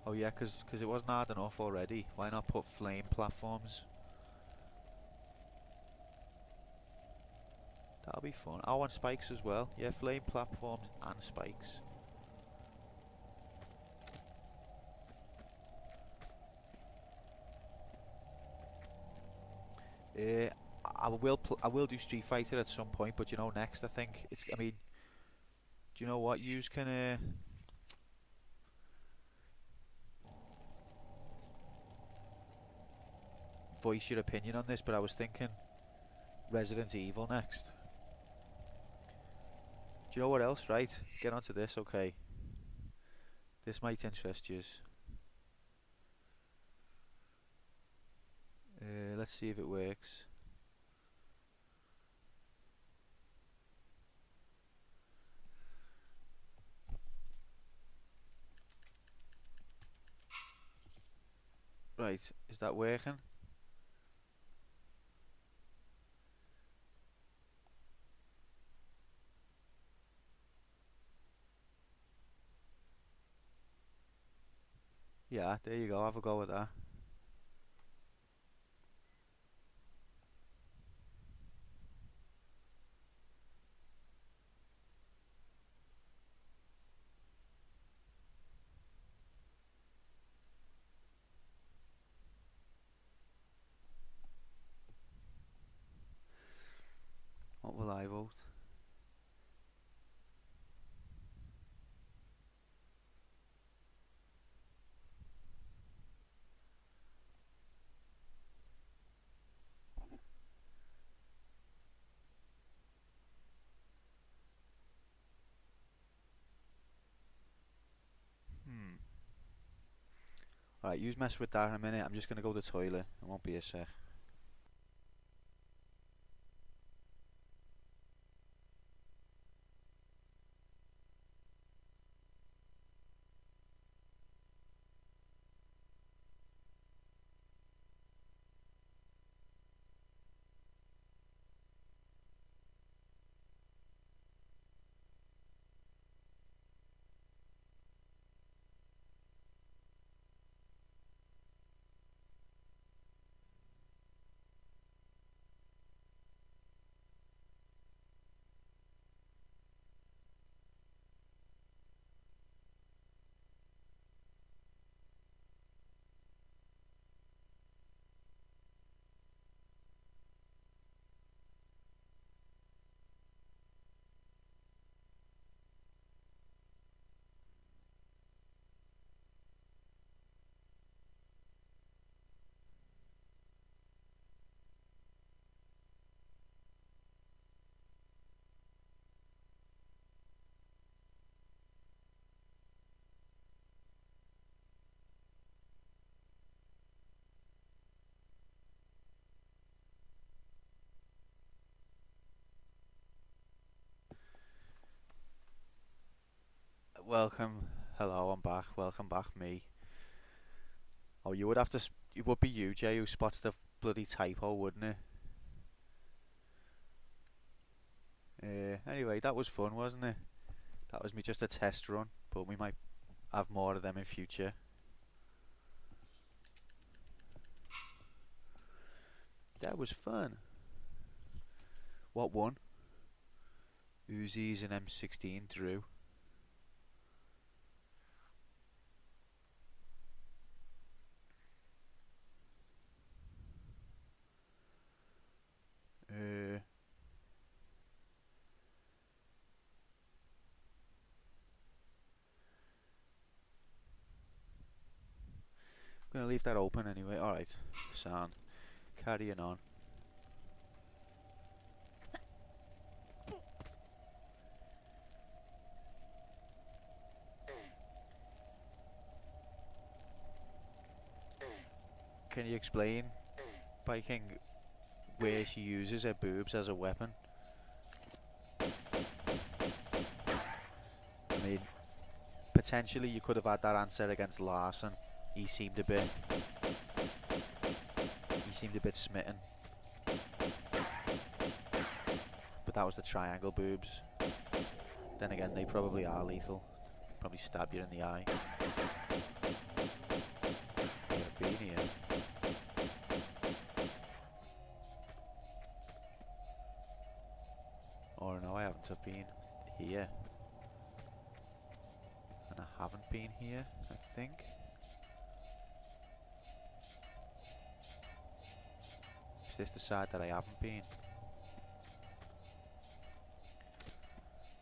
[SPEAKER 1] Oh yeah, because it wasn't hard enough already. Why not put flame platforms? That'll be fun. I want spikes as well. Yeah, flame platforms and spikes. I will do Street Fighter at some point, but you know, next I think it's. I mean, do you know what? Yous can voice your opinion on this, but I was thinking Resident Evil next. Do you know what else? Right, get onto this. Okay, this might interest you. Let's see if it works. Right, is that working? Yeah, there you go. Have a go with that. What will I vote? Alright, you mess with that in a minute. I'm just gonna go to the toilet. It won't be a sec. Welcome. Hello, I'm back. Welcome back, me. Oh, you would have to. It would be you, Jay, who spots the bloody typo, wouldn't it? Anyway, that was fun, wasn't it? That was me just a test run, but we might have more of them in future. That was fun. What won? Uzis and M16 drew. Gonna leave that open anyway. Alright, sound. Carrying on. Can you explain, Viking, where she uses her boobs as a weapon? I mean, potentially you could have had that answer against Larson. He seemed a bit smitten. But that was the triangle boobs. Then again, they probably are lethal. Probably stab you in the eye. I've been here. Or no, I haven't. I've been here. And I haven't been here, I think. Is this the side that I haven't been?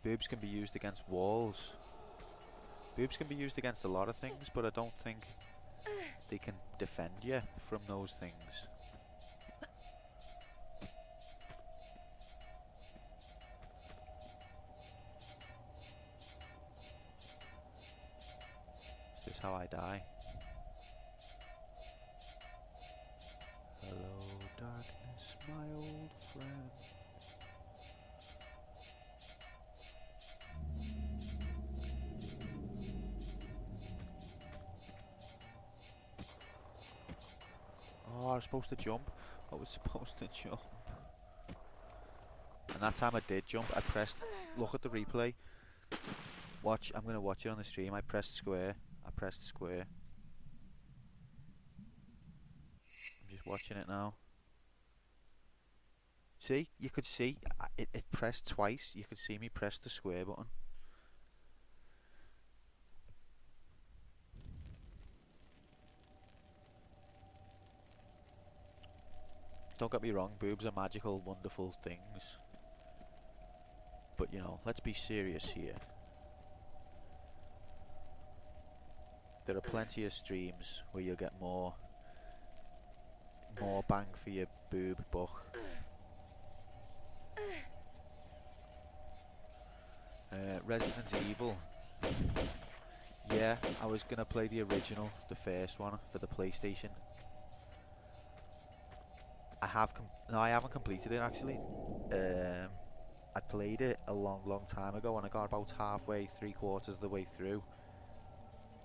[SPEAKER 1] Boobs can be used against walls. Boobs can be used against a lot of things, but I don't think they can defend you from those things. Is this how I die? Hello, darkness, my old friend. Oh, I was supposed to jump. I was supposed to jump. And that time I did jump. I pressed... Look at the replay. Watch. I'm going to watch it on the stream. I pressed square. I pressed square. I'm just watching it now. See? You could see. It pressed twice. You could see me press the square button. Don't get me wrong, boobs are magical, wonderful things. But, you know, let's be serious here. There are plenty of streams where you'll get more bang for your boob buck. Resident Evil. Yeah, I was gonna play the original, the first one, for the PlayStation. No, I haven't completed it actually. I played it a long time ago and I got about halfway, 3/4 of the way through.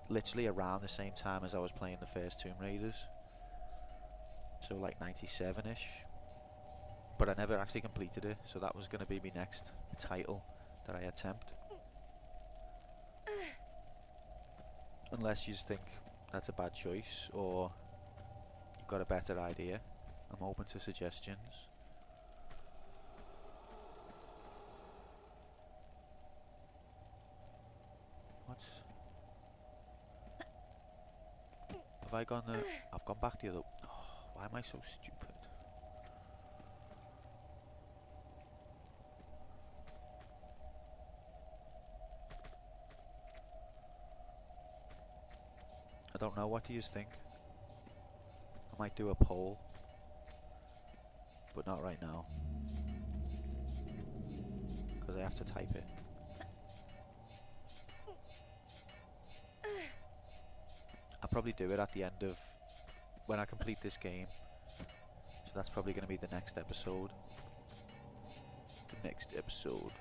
[SPEAKER 1] Literally around the same time as I was playing the first Tomb Raiders. So like 97-ish. But I never actually completed it, so that was going to be my next title that I attempt. Unless you think that's a bad choice or you've got a better idea. I'm open to suggestions. What's... Have I gone the... I've gone back the other... Oh, why am I so stupid? I don't know, what do you think? I might do a poll. But not right now. Because I have to type it. I'll probably do it at the end of... when I complete this game. So that's probably going to be the next episode. The next episode.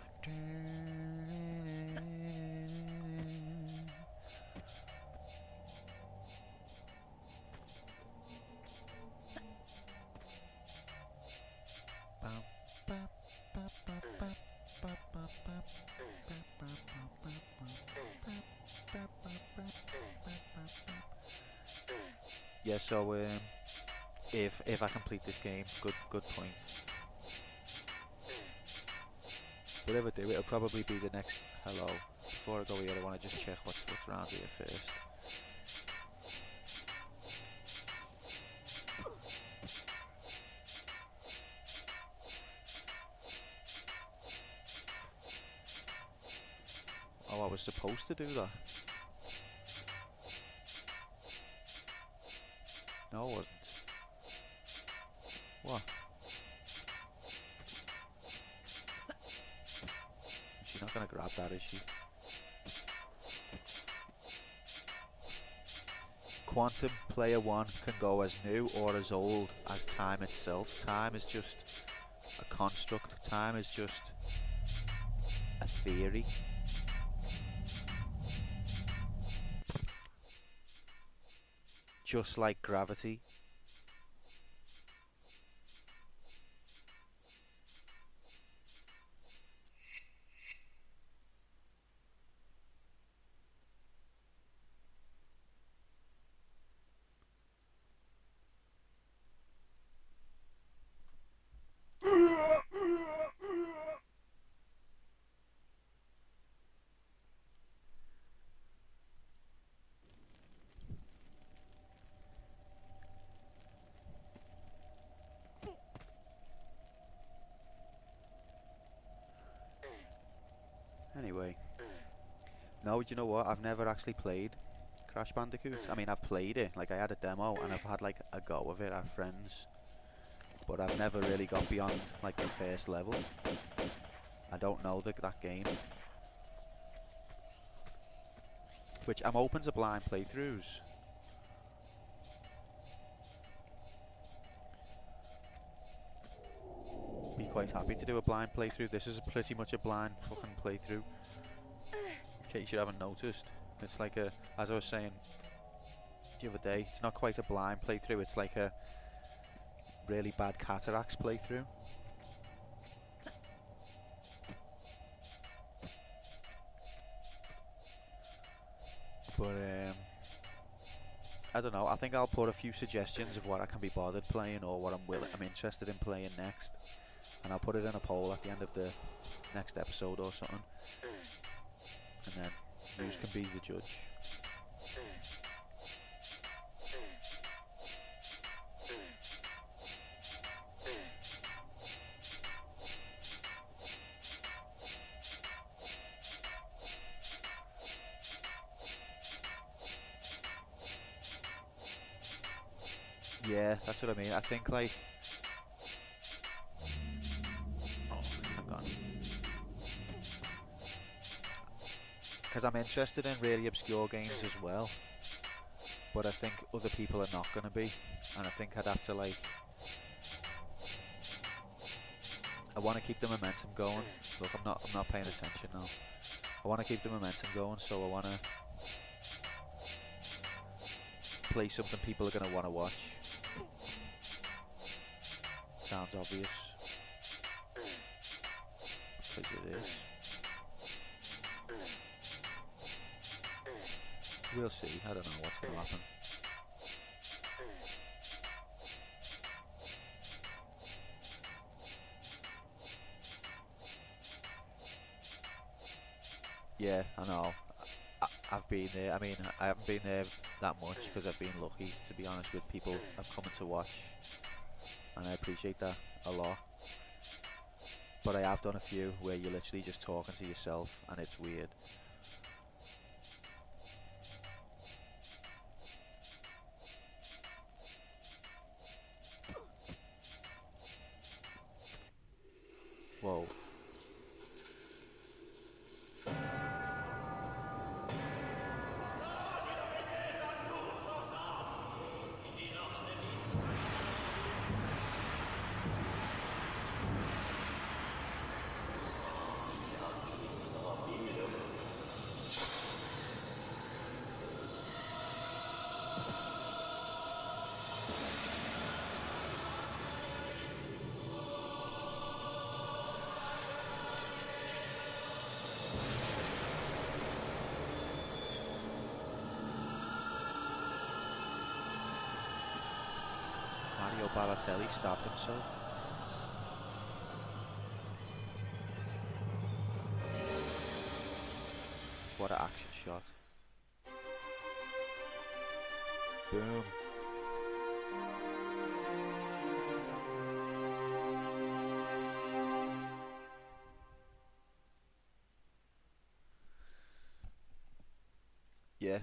[SPEAKER 1] Yeah, so if I complete this game, good point. But if I do, it'll probably be the next. Hello. Before I go here, I want to just check what's around here first. Oh, I was supposed to do that. No, I wasn't. What? She's not gonna grab that, is she? Quantum Player 1 can go as new or as old as time itself. Time is just a construct. Time is just a theory. Just like gravity. Anyway. No, do you know what? I've never actually played Crash Bandicoot. I mean, I've played it. Like, I had a demo and I've had, like, a go of it at friends. But I've never really got beyond, like, the first level. I don't know that game. Which, I'm open to blind playthroughs. Be quite happy to do a blind playthrough. This is pretty much a blind fucking playthrough. In case you haven't noticed. It's like a, as I was saying the other day, it's not quite a blind playthrough, it's like a really bad cataracts playthrough. But I don't know, I think I'll put a few suggestions of what I can be bothered playing or what I'm interested in playing next. And I'll put it in a poll at the end of the next episode or something. And then you can be the judge. Yeah, that's what I mean. I think like... Oh, hang on. Because I'm interested in really obscure games as well. But I think other people are not going to be. And I think I'd have to like... I want to keep the momentum going. Look, I'm not paying attention now. I want to keep the momentum going, so I want to play something people are going to want to watch. Sounds obvious. Because it is. We'll see. I don't know what's going to happen. Yeah, I know. I've been there. I mean, I haven't been there that much because I've been lucky, to be honest, with people I've come to watch. And I appreciate that a lot. But I have done a few where you're literally just talking to yourself and it's weird. Whoa. Balotelli stabbed himself. What an action shot. Boom. Yeah.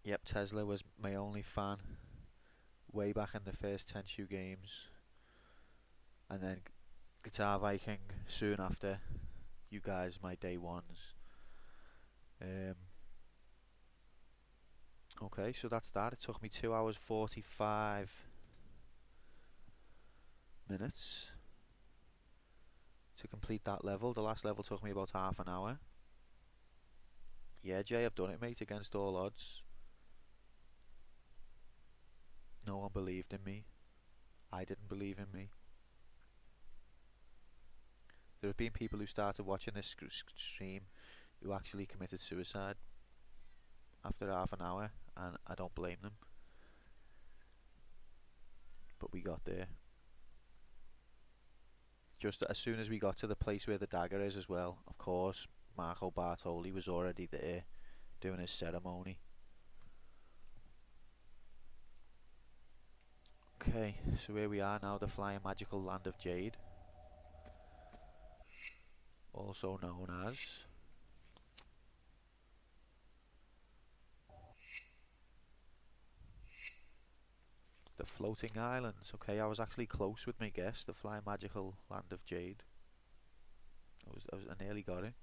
[SPEAKER 1] Yep, Tesla was my only fan way back in the first Tenchu games. And then Guitar Viking soon after. You guys, my day ones. Okay, so that's that. It took me 2 hours 45 minutes to complete that level. The last level took me about half an hour. Yeah, Jay, I've done it, mate, against all odds. No one believed in me. I didn't believe in me. There have been people who started watching this stream who actually committed suicide after half an hour, and I don't blame them. But we got there. Just as soon as we got to the place where the dagger is as well, of course, Marco Bartoli was already there doing his ceremony. Okay, so here we are now, the flying magical land of Jade, also known as the floating islands. Okay, I was actually close with my guess, the flying magical land of Jade. I nearly got it.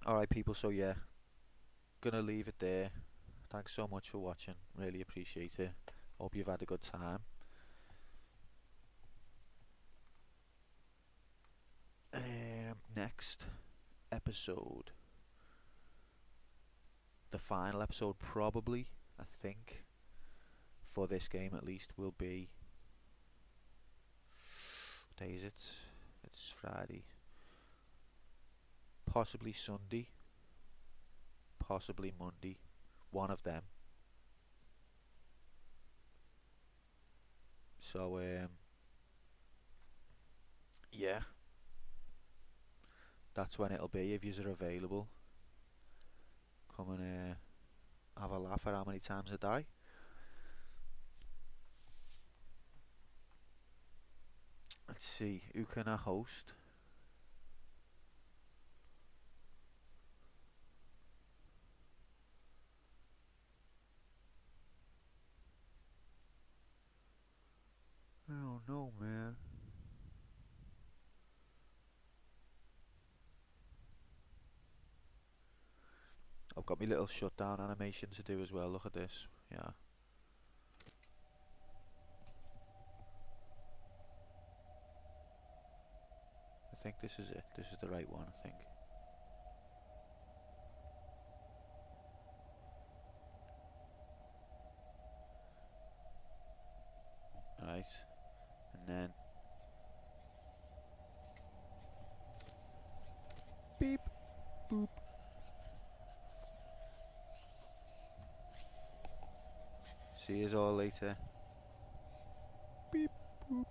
[SPEAKER 1] Alright people, so yeah, gonna leave it there. Thanks so much for watching, really appreciate it. Hope you've had a good time. Next episode, the final episode probably, I think, for this game at least, will be, what day is it? It's Friday. Possibly Sunday, possibly Monday, one of them. So yeah, that's when it'll be. If yous are available, come and have a laugh at how many times I die. Let's see, who can I host? I don't know, man. I've got my little shutdown animation to do as well. Look at this. Yeah. I think this is it. This is the right one, I think. Right. And then beep, boop. See you all later. Beep, boop.